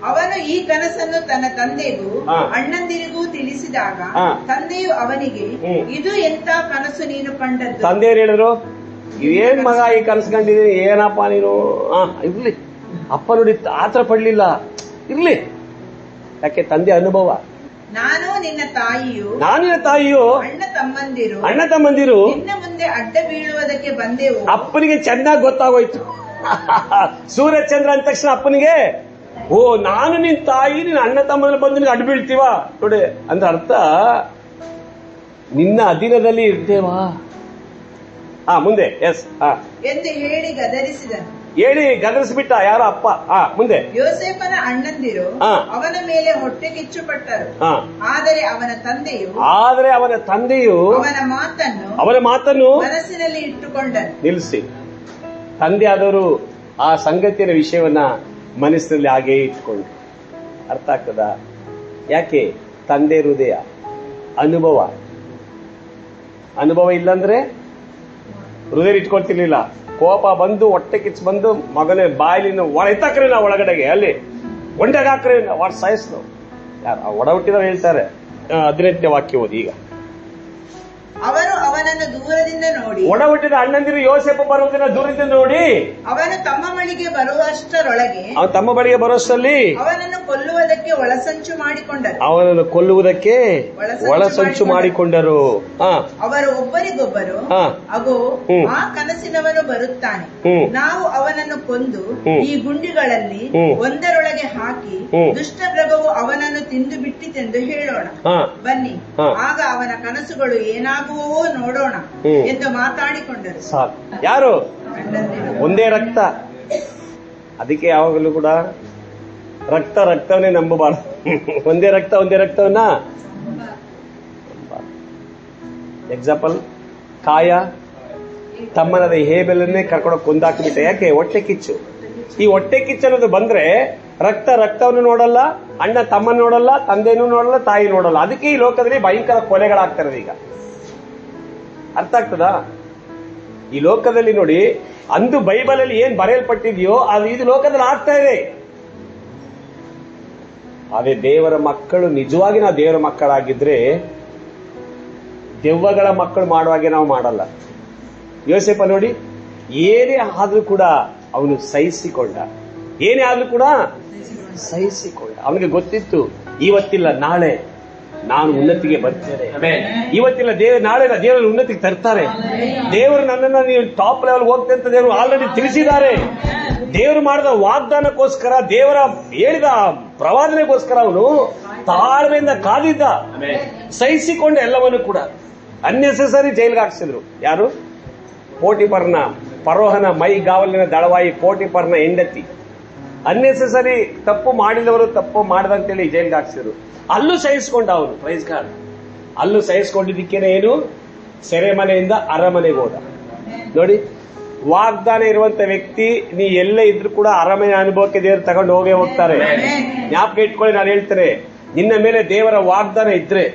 ಅವನು ಈ ಕನಸನ್ನು ತನ್ನ ತಂದೆಗೂ ಅಣ್ಣಂದಿರಿಗೂ ತಿಳಿಸಿದಾಗ ತಂದೆಯು ಅವನಿಗೆ, ಇದು ಎಂತ ಕನಸು ನೀನು ಕಂಡದ್ದು? ತಂದೆಯರು ಹೇಳಿದ್ರು, ಇದೇನ್ ಮಗ ಈ ಕನಸು ಕಂಡಿದ್ದೀನಿ, ಏನಪ್ಪ ನೀನು? ಇರ್ಲಿ ಅಪ್ಪ ನೋಡಿ ಆತರ ಪಡ್ಲಿಲ್ಲ, ಇರ್ಲಿ. ಯಾಕೆ? ತಂದೆ ಅನುಭವ. ನಾನು ನಿನ್ನ ತಾಯಿಯು ಅಣ್ಣ ತಮ್ಮಂದಿರು ನಿನ್ನ ಮುಂದೆ ಅಡ್ಡ ಬೀಳುವುದಕ್ಕೆ ಬಂದೆವು. ಅಪ್ಪನಿಗೆ ಚೆನ್ನಾಗಿ ಗೊತ್ತಾಗೋಯ್ತು. ಸೂರ್ಯಚಂದ್ರ ಅಂದ ತಕ್ಷಣ ಅಪ್ಪನಿಗೆ, ಓ ನಾನು ನಿನ್ ತಾಯಿ, ನಿನ್ನ ಅಣ್ಣ ತಮ್ಮನ ಬಂದು ನಿನ್ಗೆ ಅಡ್ಡ ಬೀಳ್ತೀವ ನೋಡಿ ಅಂದ್ರೆ ಅರ್ಥ, ನಿನ್ನ ಅಧೀನದಲ್ಲಿ ಇರ್ತೇವಾ. ಮುಂದೆ ಎಂದು ಹೇಳಿ ಗದರಿಸಿದನು. ಗದರಿಸ್ಬಿಟ್ಟ ಯಾರೋ ಅಪ್ಪ. ಮುಂದೆ ಯೋಸೇಫನ ಅಣ್ಣಂದಿರು ಅವನ ಮೇಲೆ ಹೊಟ್ಟೆ ಕಿಚ್ಚುಪಟ್ಟರು. ಆದರೆ ಅವನ ತಂದೆಯು ಅವನ ಮಾತನ್ನು ಮನಸ್ಸಿನಲ್ಲಿ ಇಟ್ಟುಕೊಂಡನು. ನಿಲ್ಲಿಸಿ. ತಂದೆ ಆದವರು ಆ ಸಂಗತಿಯ ವಿಷಯವನ್ನ ಮನಸ್ಸಿನಲ್ಲಿ ಹಾಗೆ ಇಟ್ಕೊಂಡು. ಅರ್ಥ ಆಗ್ತದ? ಯಾಕೆ? ತಂದೆ ಹೃದಯ, ಅನುಭವ ಇಲ್ಲಂದ್ರೆ ಹೃದಯ ಇಟ್ಕೊಳ್ತಿರ್ಲಿಲ್ಲ, ಕೋಪ ಬಂದು ಹೊಟ್ಟೆ ಕಿಚ್ಚು ಬಂದು ಮಗನೇ ಬಾಯಿಲಿನ ಎತ್ತಾಕ್ರಿ ನಾ ಒಳಗಡೆಗೆ ಅಲ್ಲಿ ಒಂಡೆಗೆ ಹಾಕ್ರಿ ವಾಟ್ ಸಾಯಿಸ್ದು ಯಾರು ಒಡ ಹುಟ್ಟಿದವ್ರು ಹೇಳ್ತಾರೆ. 15ನೇ ವಾಕ್ಯ ಓದಿ. ಈಗ ಅವರು ಅವನನ್ನು ದೂರದಿಂದ ನೋಡಿ, ಒಡ ಹುಟ್ಟಿದ ಅಣ್ಣಂದಿರು ಯೋಸೇಫ ಬರುವುದನ್ನ ದೂರದಿಂದ ನೋಡಿ ಅವನು ತಮ್ಮ ಬಳಿಗೆ ಬರುವಷ್ಟರೊಳಗೆ ಅವನು ತಮ್ಮ ಬಳಿಗೆ ಬರೋಷ್ಟರಲ್ಲಿ ಅವನನ್ನು ಕೊಲ್ಲುವುದಕ್ಕೆ ಒಳಸಂಚು ಮಾಡಿಕೊಂಡರು. ಅವನನ್ನು ಕೊಲ್ಲುವುದಕ್ಕೆ ಒಳಸಂಚು ಮಾಡಿಕೊಂಡರು. ಅವರು ಒಬ್ಬರಿಗೊಬ್ಬರು, ಅಗೋ ಆ ಕನಸಿನವನು ಬರುತ್ತಾನೆ, ನಾವು ಅವನನ್ನು ಕೊಂದು ಈ ಗುಂಡಿಗಳಲ್ಲಿ ಒಂದರೊಳಗೆ ಹಾಕಿ ದುಷ್ಟ ಮೃಗವು ಅವನನ್ನು ತಿಂದು ಬಿಟ್ಟಿತೆಂದು ಹೇಳೋಣ, ಬನ್ನಿ ಆಗ ಅವನ ಕನಸುಗಳು ಏನಾಗುವವೋ ನೋಡೋಣ ಎಂದು ಮಾತಾಡಿಕೊಂಡರು. ಯಾರು? ಒಂದೇ ರಕ್ತ. ಅದಕ್ಕೆ ಯಾವಾಗಲೂ ಕೂಡ ರಕ್ತವನ್ನೇ ನಂಬಬಾರದು. ಒಂದೇ ರಕ್ತವನ್ನ ಎಕ್ಸಾಂಪಲ್, ಕಾಯ ತಮ್ಮನದ ಹೇಬೆಲನ್ನೇ ಕರ್ಕೊಂಡು ಕೊಂದಾಕ್ಬಿಟ್ಟೆ. ಯಾಕೆ? ಹೊಟ್ಟೆ ಕಿಚ್ಚು. ಈ ಹೊಟ್ಟೆ ಕಿಚ್ಚು ಅನ್ನೋದು ಬಂದ್ರೆ ರಕ್ತವನ್ನು ನೋಡಲ್ಲ, ಅಣ್ಣ ತಮ್ಮನ ನೋಡಲ್ಲ, ತಂದೆನೂ ನೋಡಲ್ಲ, ತಾಯಿ ನೋಡಲ್ಲ. ಅದಕ್ಕೆ ಈ ಲೋಕದಲ್ಲಿ ಭಯಂಕರ ಕೊಲೆಗಳಾಗ್ತಿರೋದು. ಈಗ ಅರ್ಥ ಆಗ್ತದಾ? ಈ ಲೋಕದಲ್ಲಿ ನೋಡಿ, ಅಂದು ಬೈಬಲ್ ಅಲ್ಲಿ ಏನ್ ಬರೆಯಲ್ಪಟ್ಟಿದೆಯೋ ಅದು ಇದು ಲೋಕದಲ್ಲಿ ಆಗ್ತಾ ಇದೆ. ಅದೇ ದೇವರ ಮಕ್ಕಳು, ನಿಜವಾಗಿ ನಾವು ದೇವರ ಮಕ್ಕಳಾಗಿದ್ರೆ ದೆವ್ವಗಳ ಮಕ್ಕಳು ಮಾಡುವಾಗೆ ನಾವು ಮಾಡಲ್ಲ. ಯೋಸೇಫ ನೋಡಿ, ಏನೇ ಆದ್ರೂ ಕೂಡ ಅವನು ಸಹಿಸಿಕೊಂಡ. ಏನೇ ಆದ್ರೂ ಕೂಡ ಸಹಿಸಿಕೊಂಡ. ಅವನಿಗೆ ಗೊತ್ತಿತ್ತು, ಇವತ್ತಿಲ್ಲ ನಾಳೆ ನಾನು ಉನ್ನತಿಗೆ ಬರ್ತೇನೆ. ಇವತ್ತಿಲ್ಲ ನಾಳೆ ದೇವರಲ್ಲಿ ಉನ್ನತಿಗೆ ತರ್ತಾರೆ. ದೇವರು ನನ್ನನ್ನು ನೀವು ಟಾಪ್ ಲೆವೆಲ್ ಹೋಗ್ತೇನೆ ಅಂತ ದೇವರು ಆಲ್ರೆಡಿ ತಿಳಿಸಿದ್ದಾರೆ. ದೇವರು ಮಾಡಿದ ವಾಗ್ದಾನಕ್ಕೋಸ್ಕರ, ದೇವರ ಹೇಳಿದ ಪ್ರವಾದನೆಗೋಸ್ಕರ ಅವನು ತಾಳ್ಮೆಯಿಂದ ಕಾದಿದ್ದ, ಸಹಿಸಿಕೊಂಡ ಎಲ್ಲವನ್ನು ಕೂಡ. ಅನ್ನೆಸೆಸರಿ ಜೈಲ್ಗೆ ಹಾಕ್ಸಿದ್ರು. ಯಾರು? ಪೋಟಿಫರ್ನ, ಫರೋಹನ ಮೈಗಾವಲಿನ ದಳವಾಯಿ ಪೋಟಿಫರ್ನ ಹೆಂಡತಿ. ಅನ್ನೆಸೆಸರಿ ತಪ್ಪು ಮಾಡಿದವರು ತಪ್ಪು ಮಾಡದಂತೇಳಿ ಜೈಲ್ಗೆ ಹಾಕ್ಸಿದ್ರು. ಅಲ್ಲೂ ಸಹಿಸಿಕೊಂಡ ಅವನು. Praise God. ಅಲ್ಲೂ ಸಹಿಸಿಕೊಂಡಿದ್ದಕ್ಕೇನೆ ಏನು? ಸೆರೆಮನೆಯಿಂದ ಅರಮನೆಗೆ ಹೋದ. ನೋಡಿ, ವಾಗ್ದಾನ ಇರುವಂತ ವ್ಯಕ್ತಿ ನೀ ಎಲ್ಲೇ ಇದ್ರೂ ಕೂಡ ಅರಮನೆ ಅನುಭವಕ್ಕೆ ದೇವರು ತಗೊಂಡು ಹೋಗ್ತಾರೆ. ಜ್ಞಾಪಕ ಇಟ್ಕೊಳ್ಳಿ, ನಾನು ಹೇಳ್ತೇನೆ, ನಿನ್ನ ಮೇಲೆ ದೇವರ ವಾಗ್ದಾನ ಇದ್ರೆ,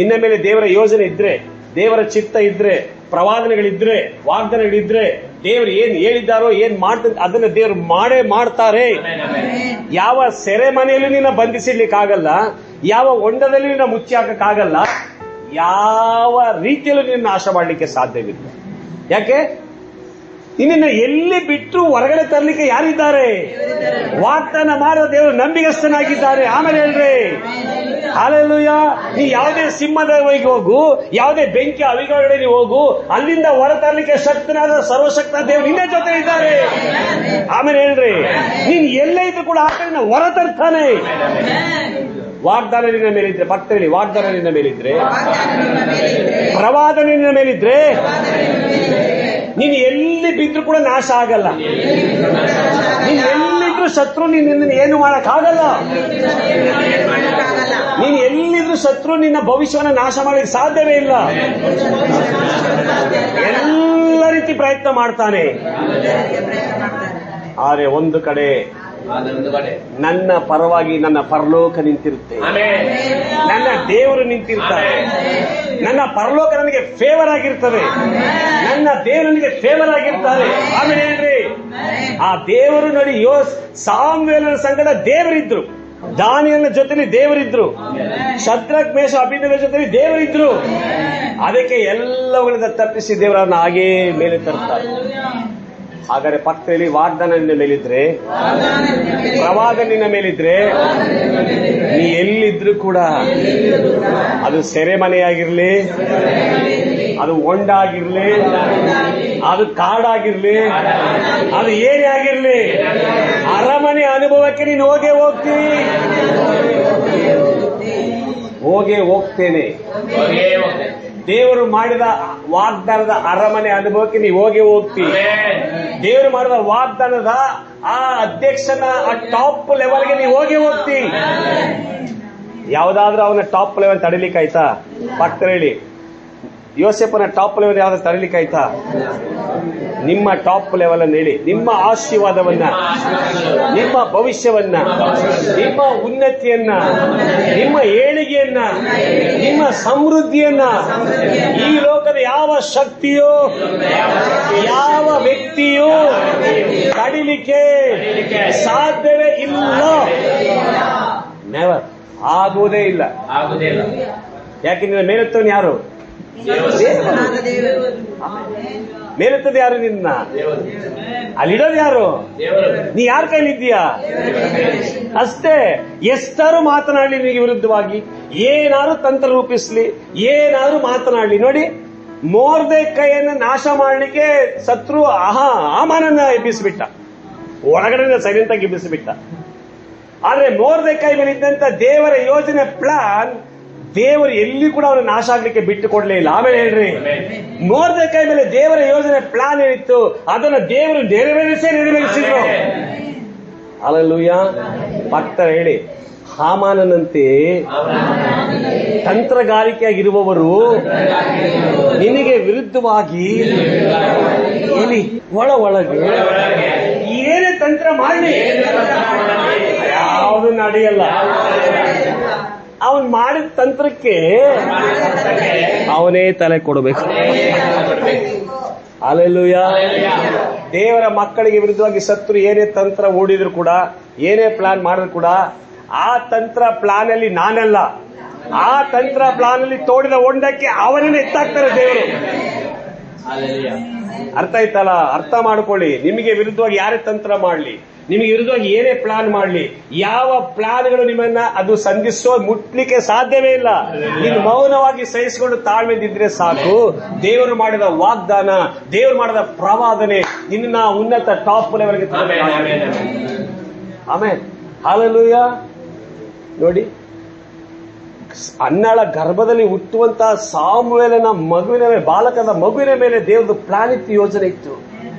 ನಿನ್ನ ಮೇಲೆ ದೇವರ ಯೋಜನೆ ಇದ್ರೆ, ದೇವರ ಚಿತ್ತ ಇದ್ರೆ, ಪ್ರವಾದನೆಗಳಿದ್ರೆ, ವಾಗ್ದಾನಗಳಿದ್ರೆ, ದೇವರು ಏನ್ ಹೇಳಿದ್ದಾರೋ ಏನ್ ಮಾಡ್ತಾರೆ ಅದನ್ನ ದೇವರು ಮಾಡೇ ಮಾಡ್ತಾರೆ. ಯಾವ ಸೆರೆಮನೆಯಲ್ಲೂ ನಿನ್ನ ಬಂಧಿಸಿಡ್ಲಿಕ್ಕಾಗಲ್ಲ, ಯಾವ ಹೊಂಡದಲ್ಲಿ ನಿನ್ನ ಮುಚ್ಚಿ ಹಾಕಕ್ಕಾಗಲ್ಲ, ಯಾವ ರೀತಿಯಲ್ಲೂ ನಿನ್ನ ನಾಶ ಮಾಡಲಿಕ್ಕೆ ಸಾಧ್ಯವಿಲ್ಲ. ಯಾಕೆ? ನಿನ್ನ ಎಲ್ಲಿ ಬಿಟ್ಟು ಹೊರಗಡೆ ತರಲಿಕ್ಕೆ ಯಾರಿದ್ದಾರೆ? ವಾಗ್ದಾನ ಮಾಡಿದ ದೇವರು ನಂಬಿಗಸ್ತನಾಗಿದ್ದಾರೆ. ಆಮೇಲೆ ಹೇಳ್ರಿ ಹಲ್ಲೆಲೂಯ. ನೀ ಯಾವುದೇ ಸಿಂಹದ ಒಳಗೆ ಹೋಗು, ಯಾವುದೇ ಬೆಂಕಿ ಅವಿಗಡೆ ನೀವು ಹೋಗು, ಅಲ್ಲಿಂದ ಹೊರ ತರಲಿಕ್ಕೆ ಶಕ್ತನಾದ ಸರ್ವಶಕ್ತ ದೇವರು ನಿನ್ನ ಜೊತೆ ಇದ್ದಾರೆ. ಆಮೇಲೆ ಹೇಳ್ರಿ, ನೀನ್ ಎಲ್ಲೇ ಇದ್ರು ಕೂಡ ಆ ಕಡೆ ಹೊರ ತರ್ತಾನೆ. ವಾಗ್ದಾನ ನಿನ್ನ ಮೇಲಿದ್ರೆ, ಭಕ್ತ ಹೇಳಿ, ವಾಗ್ದಾನ ನಿನ್ನ ಮೇಲಿದ್ರೆ, ಪ್ರವಾದನೆ ನಿನ್ನ ಮೇಲಿದ್ರೆ, ನೀನು ಎಲ್ಲಿ ಬಿದ್ರು ಕೂಡ ನಾಶ ಆಗಲ್ಲ. ನೀನ್ ಎಲ್ಲಿದ್ರು ಶತ್ರು ನಿನ್ನ ಏನು ಮಾಡಕ್ಕಾಗಲ್ಲ. ನೀನು ಎಲ್ಲಿದ್ರು ಶತ್ರು ನಿನ್ನ ಭವಿಷ್ಯವನ್ನು ನಾಶ ಮಾಡಲಿಕ್ಕೆ ಸಾಧ್ಯವೇ ಇಲ್ಲ. ಎಲ್ಲ ರೀತಿ ಪ್ರಯತ್ನ ಮಾಡ್ತಾನೆ. ಆದರೆ ಒಂದು ಕಡೆ ನನ್ನ ಪರವಾಗಿ ನನ್ನ ಪರಲೋಕ ನಿಂತಿರುತ್ತೆ. ನನ್ನ ದೇವರು ನಿಂತಿರ್ತಾರೆ. ನನ್ನ ಪರಲೋಕ ನನಗೆ ಫೇವರ್ ಆಗಿರ್ತದೆ. ನನ್ನ ದೇವರು ನನಗೆ ಫೇವರ್ ಆಗಿರ್ತಾರೆ. ಆಮೇಲೆ ಹೇಳ್ರಿ, ಆ ದೇವರು ನೋಡಿ, ಸಾಮ್ವೇಲನ ಸಂಗಡ ದೇವರಿದ್ರು, ದಾನಿಯೇಲನ ಜೊತೆಲಿ ದೇವರಿದ್ರು, ಶದ್ರಕ್ ಮೇಷ ಅಬೇದ್ನೆಗೋ ಜೊತೆಲಿ ದೇವರಿದ್ರು. ಅದಕ್ಕೆ ಎಲ್ಲವುಗಳಿಂದ ತಪ್ಪಿಸಿ ದೇವರನ್ನ ಹಾಗೇ ಮೇಲೆ ತರ್ತಾರೆ. ಹಾಗಾದ್ರೆ ಪಕ್ಕದಲ್ಲಿ ವಾಗ್ದಾನ ನಿನ್ನ ಮೇಲಿದ್ರೆ, ಪ್ರವಾದ ನಿನ್ನ ಮೇಲಿದ್ರೆ, ನೀ ಎಲ್ಲಿದ್ರು ಕೂಡ, ಅದು ಸೆರೆಮನೆಯಾಗಿರ್ಲಿ, ಅದು ಹೊಂಡ ಆಗಿರ್ಲಿ, ಅದು ಕಾಡಾಗಿರ್ಲಿ, ಅದು ಏನೇ ಆಗಿರ್ಲಿ, ಅರಮನೆ ಅನುಭವಕ್ಕೆ ನೀನು ಹೋಗೇ ಹೋಗ್ತೀನಿ. ಹೋಗೇ ಹೋಗ್ತೇನೆ. ದೇವರು ಮಾಡಿದ ವಾಗ್ದಾನದ ಅರಮನೆ ಅನುಭವಕ್ಕೆ ನೀವು ಹೋಗಿ ಹೋಗ್ತೀವಿ. ದೇವರು ಮಾಡಿದ ವಾಗ್ದಾನದ ಆ ಅಧ್ಯಕ್ಷನ ಆ ಟಾಪ್ ಲೆವೆಲ್ಗೆ ನೀವು ಹೋಗಿ ಹೋಗ್ತೀವಿ. ಯಾವ್ದಾದ್ರೂ ಅವನ ಟಾಪ್ ಲೆವೆಲ್ ತಡಿಲಿಕ್ಕಾಯ್ತಾ? ಪಕ್ಕದಲ್ಲಿ ಹೇಳಿ, ಯೋಸೇಫನ ಟಾಪ್ ಲೆವೆಲ್ ಯಾವ್ದು ತಡಿಲಿಕ್ಕಾಯ್ತಾ? ನಿಮ್ಮ ಟಾಪ್ ಲೆವೆಲ್ ಅನ್ನು ಹೇಳಿ. ನಿಮ್ಮ ಆಶೀರ್ವಾದವನ್ನ, ನಿಮ್ಮ ಭವಿಷ್ಯವನ್ನ, ನಿಮ್ಮ ಉನ್ನತಿಯನ್ನ, ನಿಮ್ಮ ಏಳಿಗೆಯನ್ನ, ನಿಮ್ಮ ಸಮೃದ್ಧಿಯನ್ನ ಈ ಲೋಕದ ಯಾವ ಶಕ್ತಿಯೂ ಯಾವ ವ್ಯಕ್ತಿಯೂ ತಡಿಲಿಕ್ಕೆ ಸಾಧ್ಯವೇ ಇಲ್ಲ. ನೆವರ್, ಆಗುವುದೇ ಇಲ್ಲ. ಯಾಕೆಂದ್ರೆ ಮೇಲೆತ್ತವನು ಯಾರು? ಮೇಲೆತ್ತದ ಯಾರು? ನಿನ್ನ ಅಲ್ಲಿಡೋದು ಯಾರು? ನೀ ಯಾರ ಕೈಲಿದ್ದೀಯಾ ಅಷ್ಟೇ. ಎಷ್ಟಾರು ಮಾತನಾಡಲಿ ನಿನಗೆ ವಿರುದ್ಧವಾಗಿ, ಏನಾದ್ರು ತಂತ್ರ ರೂಪಿಸ್ಲಿ, ಏನಾದ್ರು ಮಾತನಾಡಲಿ. ನೋಡಿ, ಮೊರ್ದೆಕೈಯನ್ನು ನಾಶ ಮಾಡಲಿಕ್ಕೆ ಶತ್ರು ಹಾಮಾನನ್ನ ಎಬ್ಬಿಸಿಬಿಟ್ಟ, ಒಳಗಡೆ ಸೈಲೆಂಟ್ ಆಗಿ ಎಬ್ಬಿಸಿಬಿಟ್ಟ. ಆದ್ರೆ ಮೊರ್ದೆಕೈ ಮೇಲೆ ಇದ್ದಂತ ದೇವರ ಯೋಜನೆ ಪ್ಲಾನ್ ದೇವರು ಎಲ್ಲಿ ಕೂಡ ಅವನ ನಾಶ ಆಗ್ಲಿಕ್ಕೆ ಬಿಟ್ಟು ಕೊಡ್ಲೇ ಇಲ್ಲ. ಆಮೇಲೆ ಹೇಳ್ರಿ, ಮೊರ್ದೆಕೈ ಮೇಲೆ ದೇವರ ಯೋಜನೆ ಪ್ಲಾನ್ ಏನಿತ್ತು ಅದನ್ನ ದೇವರು ನೆರವೇರಿಸಿದ್ರು. ಹಲ್ಲೆಲೂಯ. ಭಕ್ತರ ಹೇಳಿ, ಹಾಮಾನನಂತೆ ತಂತ್ರಗಾರಿಕೆಯಾಗಿರುವವರು ನಿನಗೆ ವಿರುದ್ಧವಾಗಿ ಎಲ್ಲಿ ಒಳಗೆ ಏನೇ ತಂತ್ರ ಮಾಡಲಿ ಯಾವುದು ನಡೆಯಲ್ಲ. ಅವನ್ ಮಾಡಿದ ತಂತ್ರಕ್ಕೆ ಅವನೇ ತಲೆ ಕೊಡಬೇಕು. ಹಲ್ಲೆಲೂಯ. ದೇವರ ಮಕ್ಕಳಿಗೆ ವಿರುದ್ಧವಾಗಿ ಶತ್ರು ಏನೇ ತಂತ್ರ ಹೂಡಿದ್ರು ಕೂಡ, ಏನೇ ಪ್ಲಾನ್ ಮಾಡಿದ್ರು ಕೂಡ, ಆ ತಂತ್ರ ಪ್ಲಾನ್ ಅಲ್ಲಿ ನಾನಲ್ಲ, ಆ ತಂತ್ರ ಪ್ಲಾನ್ ಅಲ್ಲಿ ತೋಡಿದ ಹೊಂಡಕ್ಕೆ ಅವನನ್ನು ಎತ್ತಾಕ್ತಾರೆ ದೇವರು. ಅರ್ಥ ಆಯ್ತಲ್ಲ? ಅರ್ಥ ಮಾಡ್ಕೊಳ್ಳಿ. ನಿಮಗೆ ವಿರುದ್ಧವಾಗಿ ಯಾರೇ ತಂತ್ರ ಮಾಡಲಿ, ನಿಮಗೆ ವಿರುದ್ಧವಾಗಿ ಏನೇ ಪ್ಲಾನ್ ಮಾಡಲಿ, ಯಾವ ಪ್ಲಾನ್ಗಳು ನಿಮ್ಮನ್ನ ಅದು ಸಂಧಿಸೋ ಮುಟ್ಲಿಕ್ಕೆ ಸಾಧ್ಯವೇ ಇಲ್ಲ. ನೀನು ಮೌನವಾಗಿ ಸಹಿಸಿಕೊಂಡು ತಾಳ್ಮೆದಿದ್ರೆ ಸಾಕು. ದೇವರು ಮಾಡಿದ ವಾಗ್ದಾನ, ದೇವರು ಮಾಡಿದ ಪ್ರವಾದನೆ ನಿನ್ನ ಉನ್ನತ ಟಾಪ್ ಲೆವೆಲ್ಗೆ ಆಮೇಲೆ. ಹಲ್ಲೆಲೂಯ. ನೋಡಿ, ಅನ್ನಳ ಗರ್ಭದಲ್ಲಿ ಹುಟ್ಟುವಂತಹ ಸಾಮುವೇಲನ ಮಗುವಿನ ಮೇಲೆ, ಬಾಲಕದ ಮಗುವಿನ ಮೇಲೆ ದೇವ್ರದ್ದು ಪ್ಲಾನ್ ಇತ್ತು, ಯೋಜನೆ ಇತ್ತು.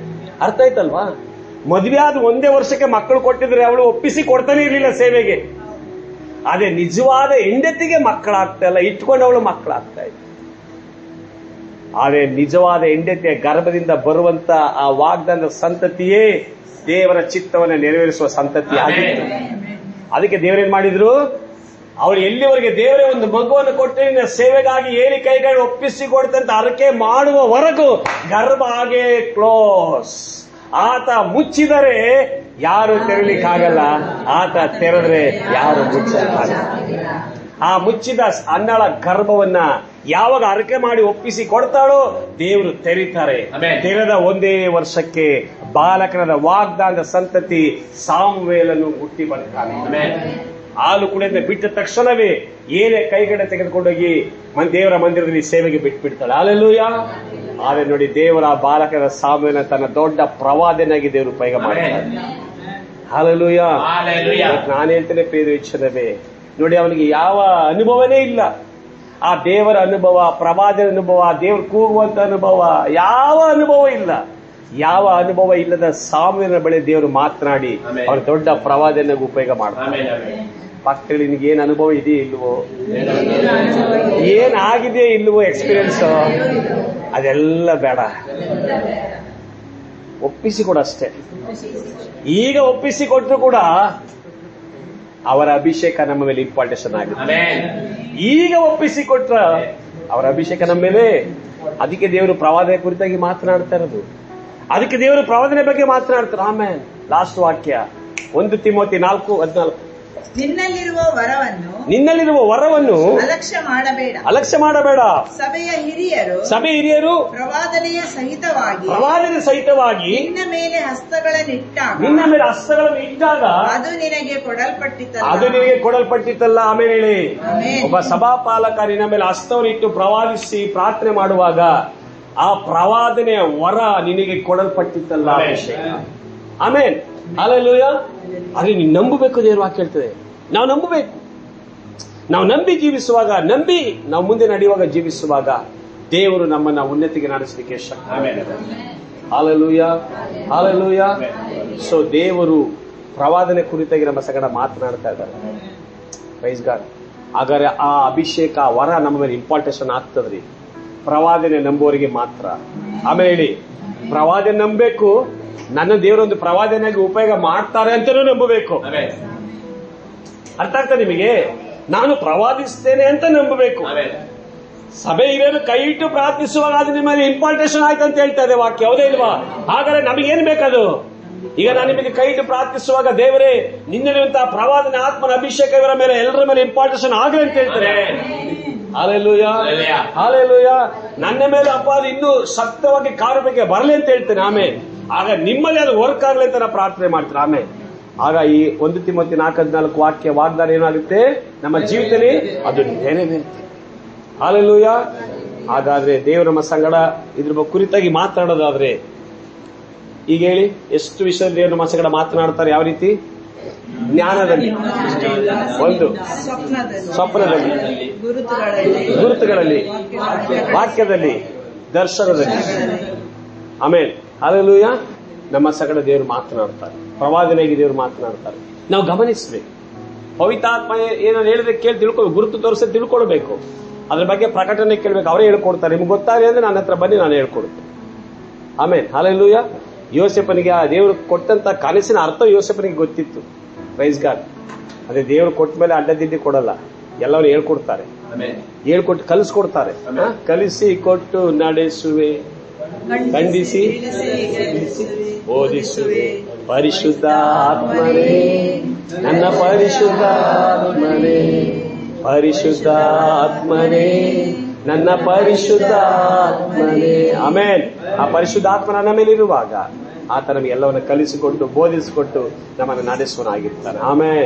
ಅರ್ಥ ಆಯ್ತಲ್ವಾ? ಮದುವೆ ಆದ ಒಂದೇ ವರ್ಷಕ್ಕೆ ಮಕ್ಕಳು ಕೊಟ್ಟಿದ್ರೆ ಅವಳು ಒಪ್ಪಿಸಿ ಕೊಡ್ತಾನೆ ಇರ್ಲಿಲ್ಲ ಸೇವೆಗೆ. ಅದೇ ನಿಜವಾದ ಹೆಂಡತಿಗೆ ಮಕ್ಕಳಾಗ್ತಾ ಇಲ್ಲ, ಇಟ್ಕೊಂಡು ಅವಳು ಮಕ್ಕಳಾಗ್ತಾ ಇತ್ತು. ಆದ್ರೆ ನಿಜವಾದ ಹೆಂಡತಿಯ ಗರ್ಭದಿಂದ ಬರುವಂತ ಆ ವಾಗ್ದಾನದ ಸಂತತಿಯೇ ದೇವರ ಚಿತ್ತವನ್ನು ನೆರವೇರಿಸುವ ಸಂತತಿ ಆಗಿತ್ತು. ಅದಕ್ಕೆ ದೇವರೇನ್ ಮಾಡಿದ್ರು, ಅವಳು ಎಲ್ಲಿವರೆಗೆ ದೇವರೇ ಒಂದು ಮಗುವನ್ನು ಕೊಟ್ಟು ನಿನ್ನ ಸೇವೆಗಾಗಿ ಏರಿ ಕೈಗಳು ಒಪ್ಪಿಸಿ ಕೊಡ್ತಂತ ಅರಕೆ ಮಾಡುವವರೆಗೂ ಗರ್ಭ ಹಾಗೆ ಕ್ಲೋಸ್. ಆತ ಮುಚ್ಚಿದರೆ ಯಾರು ತೆರಲಿಕ್ಕಾಗಲ್ಲ, ಆತ ತೆರೆದ್ರೆ ಯಾರು ಮುಚ್ಚಕ್ಕಾಗಲ್ಲ. ಆ ಮುಚ್ಚಿದ ಅನ್ನಳ ಗರ್ಭವನ್ನ ಯಾವಾಗ ಅರಕೆ ಮಾಡಿ ಒಪ್ಪಿಸಿ ಕೊಡ್ತಾಳೋ ದೇವರು ತೆರೀತಾರೆ. ತೆರೆದ ಒಂದೇ ವರ್ಷಕ್ಕೆ ಬಾಲಕನ ವಾಗ್ದಾನದ ಸಂತತಿ ಸಾಮುವೇಲನು ಹುಟ್ಟಿ ಬರ್ತಾನೆ. ಹಾಲು ಕುಡಿದ ಬಿಟ್ಟ ತಕ್ಷಣವೇ ಏನೇ ಕೈಗಡೆ ತೆಗೆದುಕೊಂಡೋಗಿ ದೇವರ ಮಂದಿರದಲ್ಲಿ ಸೇವೆಗೆ ಬಿಟ್ಬಿಡ್ತಾಳೆ. ಹಲ್ಲೆಲೂಯ. ಆದ್ರೆ ನೋಡಿ, ದೇವರ ಬಾಲಕನ ಸಾಮುವೇಲನ ತನ್ನ ದೊಡ್ಡ ಪ್ರವಾದನಾಗಿ ದೇವರು ಉಪಯೋಗ ಮಾಡ್ತಾರೆ. ಹಲ್ಲೆಲೂಯ. ನಾನು ಹೇಳ್ತೇನೆ ಪ್ರಿಯ ವೀಕ್ಷಣವೇ, ನೋಡಿ, ಅವನಿಗೆ ಯಾವ ಅನುಭವನೇ ಇಲ್ಲ. ಆ ದೇವರ ಅನುಭವ, ಪ್ರವಾದನ ಅನುಭವ, ದೇವರು ಕೂಗುವಂತ ಅನುಭವ, ಯಾವ ಅನುಭವ ಇಲ್ಲ. ಯಾವ ಅನುಭವ ಇಲ್ಲದ ಸಾಮುವೇಲನ ಬಳಿ ದೇವರು ಮಾತನಾಡಿ ಅವ್ರ ದೊಡ್ಡ ಪ್ರವಾದನೆಗೆ ಉಪಯೋಗ ಮಾಡ್ತಾರೆ. ಭಕ್ತರು, ನಿನಗೆ ಏನ್ ಅನುಭವ ಇದೆಯೇ ಇಲ್ವೋ, ಏನಾಗಿದೆಯೇ ಇಲ್ವೋ ಎಕ್ಸ್ಪೀರಿಯನ್ಸ್, ಅದೆಲ್ಲ ಬೇಡ, ಒಪ್ಪಿಸಿಕೊಡು ಅಷ್ಟೇ. ಈಗ ಒಪ್ಪಿಸಿಕೊಟ್ರು ಕೂಡ ಅವರ ಅಭಿಷೇಕ ನಮ್ಮ ಮೇಲೆ ಇಂಪಾರ್ಟೇಷನ್ ಆಗುತ್ತೆ. ಈಗ ಒಪ್ಪಿಸಿಕೊಟ್ರ ಅವರ ಅಭಿಷೇಕ ನಮ್ಮ ಮೇಲೆ. ಅದಕ್ಕೆ ದೇವರು ಪ್ರವಾದನೆ ಕುರಿತಾಗಿ ಮಾತನಾಡ್ತಾ ಇರೋದು. ಅದಕ್ಕೆ ದೇವರು ಪ್ರವಾದನೆ ಬಗ್ಗೆ ಮಾತನಾಡ್ತಾರೆ. ಆಮೇಲೆ ಲಾಸ್ಟ್ ವಾಕ್ಯ 1 ತಿಮೋಥಿ 4:14, ನಿನ್ನಲ್ಲಿರುವ ವರವನ್ನು ಅಲಕ್ಷ್ಯ ಮಾಡಬೇಡ. ಸಭೆಯ ಹಿರಿಯರು ಪ್ರವಾದನೆಯ ಸಹಿತವಾಗಿ ನಿನ್ನ ಮೇಲೆ ಹಸ್ತಗಳನ್ನು ಇಟ್ಟಾಗ ಅದು ನಿನಗೆ ಕೊಡಲ್ಪಟ್ಟಿತಲ್ಲ. ಆಮೇಲೆ ಹೇಳಿ, ಒಬ್ಬ ಸಭಾಪಾಲಕ ನಿನ್ನ ಮೇಲೆ ಹಸ್ತವನ್ನು ಇಟ್ಟು ಪ್ರವಾದಿಸಿ ಪ್ರಾರ್ಥನೆ ಮಾಡುವಾಗ ಆ ಪ್ರವಾದನೆಯ ವರ ನಿನಗೆ ಕೊಡಲ್ಪಟ್ಟಿತ್ತಲ್ಲ. ಆಮೇಲೆ ಹಲ್ಲೆಲೂಯ. ಹಾಗೆ ನೀನು ನಂಬಬೇಕು. ದೇವರು ವಾಕ್ಯ ಹೇಳ್ತದೆ, ನಾವು ನಂಬಬೇಕು. ನಾವು ನಂಬಿ ಜೀವಿಸುವಾಗ, ನಂಬಿ ನಾವು ಮುಂದೆ ನಡೆಯುವಾಗ, ಜೀವಿಸುವಾಗ ದೇವರು ನಮ್ಮನ್ನ ಉನ್ನತಿಗೆ ನಡೆಸಲಿಕ್ಕೆ ಶಕ್ತಿ. Hallelujah, hallelujah. ಸೊ ದೇವರು ಪ್ರವಾದನೆ ಕುರಿತಾಗಿ ನಮ್ಮ ಸಂಗಡ ಮಾತನಾಡ್ತಾ ಇದ್ದಾರೆ. Praise God. ಹಾಗಾದ್ರೆ ಆ ಅಭಿಷೇಕ, ವರ ನಮ್ಮ ಮೇಲೆ ಇಂಪಾರ್ಟೇಷನ್ ಆಗ್ತದ್ರಿ ಪ್ರವಾದನೆ ನಂಬುವವರಿಗೆ ಮಾತ್ರ. ಆಮೇಲೆ ಹೇಳಿ, ಪ್ರವಾದನೆ ನಂಬಬೇಕು. ನನ್ನ ದೇವರೊಂದು ಪ್ರವಾದನೆಯಾಗಿ ಉಪಯೋಗ ಮಾಡ್ತಾರೆ ಅಂತಲೂ ನಂಬಬೇಕು. ಅರ್ಥ ಆಗ್ತದೆ ನಿಮಗೆ? ನಾನು ಪ್ರವಾದಿಸ್ತೇನೆ ಅಂತ ನಂಬಬೇಕು. ಸಭೆ ಹಿರಿಯರು ಕೈ ಇಟ್ಟು ಪ್ರಾರ್ಥಿಸುವಾಗ ಅದು ನಿಮ್ಮ ಮೇಲೆ ಇಂಪಾರ್ಟೇಷನ್ ಆಯ್ತು ಅಂತ ಹೇಳ್ತಾ ಇದೆ ವಾಕ್ಯ, ಯಾವುದೇ ಇಲ್ವಾ? ಹಾಗಾದ್ರೆ ನಮಗೇನ್ ಬೇಕದು? ಈಗ ನಾನು ನಿಮಗೆ ಕೈ ಇಟ್ಟು ಪ್ರಾರ್ಥಿಸುವಾಗ ದೇವರೇ ನಿನ್ನಲ್ಲಿರುವಂತಹ ಪ್ರವಾದನೆ ಆತ್ಮನ ಅಭಿಷೇಕ ಇವರ ಮೇಲೆ ಎಲ್ಲರ ಮೇಲೆ ಇಂಪಾರ್ಟೇಷನ್ ಆಗಲಿ ಅಂತ ಹೇಳ್ತಾರೆ. Hallelujah, hallelujah. ನನ್ನ ಮೇಲೆ ಅಪ್ಪ ಅದು ಇನ್ನೂ ಶಕ್ತವಾಗಿ ಕಾರ್ಯಕ್ಕೆ ಬರಲಿ ಅಂತ ಹೇಳ್ತೇನೆ. ಆಮೇಲೆ ಆಗ ನಿಮ್ಮಲ್ಲಿ ಅದು ವರ್ಕ್ ಆಗಲಿ ಅಂತ ನಾವು ಪ್ರಾರ್ಥನೆ ಮಾಡ್ತಾರೆ. ಆಮೇಲೆ ಆಗ ಈ 1 ತಿಮೋಥಿ 4:14 ವಾಕ್ಯ ವಾಗ್ದಾನ ಏನಾಗುತ್ತೆ ನಮ್ಮ ಜೀವಿತದಲ್ಲಿ ಅದು ನೆರವೇರುತ್ತೆ. ಹಾಲೆಲೂಯ. ಹಾಗಾದ್ರೆ ದೇವರು ನಮ್ಮ ಸಂಗಡ ಇದ್ರ ಕುರಿತಾಗಿ ಮಾತನಾಡೋದಾದ್ರೆ ಈಗ ಹೇಳಿ, ಎಷ್ಟು ವಿಷಯದಲ್ಲಿ ದೇವರು ನಮ್ಮ ಸಂಗಡ ಮಾತನಾಡ್ತಾರೆ? ಯಾವ ರೀತಿ? ಜ್ಞಾನದಲ್ಲಿ, ಒಂದು ಸ್ವಪ್ನದಲ್ಲಿ, ಗುರುತುಗಳಲ್ಲಿ, ವಾಕ್ಯದಲ್ಲಿ, ದರ್ಶನದಲ್ಲಿ. ಆಮೇಲೆ ಹಾಲೆಲೂಯ. ನಮ್ಮ ಸಂಗಡ ದೇವರು ಮಾತನಾಡ್ತಾರೆ, ಪ್ರವಾದನೆಗೆ ದೇವರು ಮಾತನಾಡ್ತಾರೆ. ನಾವು ಗಮನಿಸಬೇಕು. ಪವಿತ್ರಾತ್ಮ ಏನಾದ್ರು ಹೇಳಿದ್ರೆ ಕೇಳಿ ತಿಳ್ಕೊಳ್ಬೇಕು, ಗುರುತು ತೋರಿಸಿ ತಿಳ್ಕೊಳ್ಬೇಕು, ಅದ್ರ ಬಗ್ಗೆ ಪ್ರಕಟಣೆ ಕೇಳ್ಬೇಕು. ಅವರೇ ಹೇಳ್ಕೊಡ್ತಾರೆ. ನಿಮ್ಗೆ ಗೊತ್ತಾಗಲಿ ಅಂದ್ರೆ ನನ್ನ ಹತ್ರ ಬನ್ನಿ, ನಾನು ಹೇಳ್ಕೊಡ್ತೇನೆ. ಆಮೇಲೆ ಹಾಲೆಲೂಯ. ಯೋಸೇಫನಿಗೆ ಆ ದೇವರು ಕೊಟ್ಟಂತ ಕನಸಿನ ಅರ್ಥ ಯೋಸೇಫನಿಗೆ ಗೊತ್ತಿತ್ತು. Praise God. ಅದೇ ದೇವರು ಕೊಟ್ಟ ಮೇಲೆ ಅಡ್ಡದಿಡ್ಡಿ ಕೊಡಲ್ಲ, ಎಲ್ಲರೂ ಹೇಳ್ಕೊಡ್ತಾರೆ, ಹೇಳ್ಕೊಟ್ಟು ಕಲಿಸ್ಕೊಡ್ತಾರೆ. ಕಲಿಸಿ ಕೊಟ್ಟು ನಡೆಸುವೆ, ಖಂಡಿಸಿ ಬೋಧಿಸುವೆ, ಪರಿಶುದ್ಧ ಆತ್ಮನೇ ನನ್ನ ಪರಿಶುದ್ಧ ಆತ್ಮನೇ, ಪರಿಶುದ್ಧ ಆತ್ಮನೇ ನನ್ನ ಪರಿಶುದ್ಧ ಆತ್ಮನೇ. ಆಮೇಲೆ ಆ ಪರಿಶುದ್ಧ ಆತ್ಮ ನನ್ನ ಮೇಲೆ ಇರುವಾಗ ಆತ ನಮಗೆ ಎಲ್ಲವನ್ನ ಕಲಿಸಿಕೊಟ್ಟು ಬೋಧಿಸಿಕೊಟ್ಟು ನಮ್ಮನ್ನು ನಡೆಸುವನಾಗಿರ್ತಾನೆ. ಆಮೇಲೆ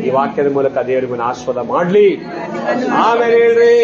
ಈ ವಾಕ್ಯದ ಮೂಲಕ ದೇವರಿಗೆ ಆಶೀರ್ವಾದ ಮಾಡ್ಲಿ. ಆಮೇಲೆ ಹೇಳ್ರಿ.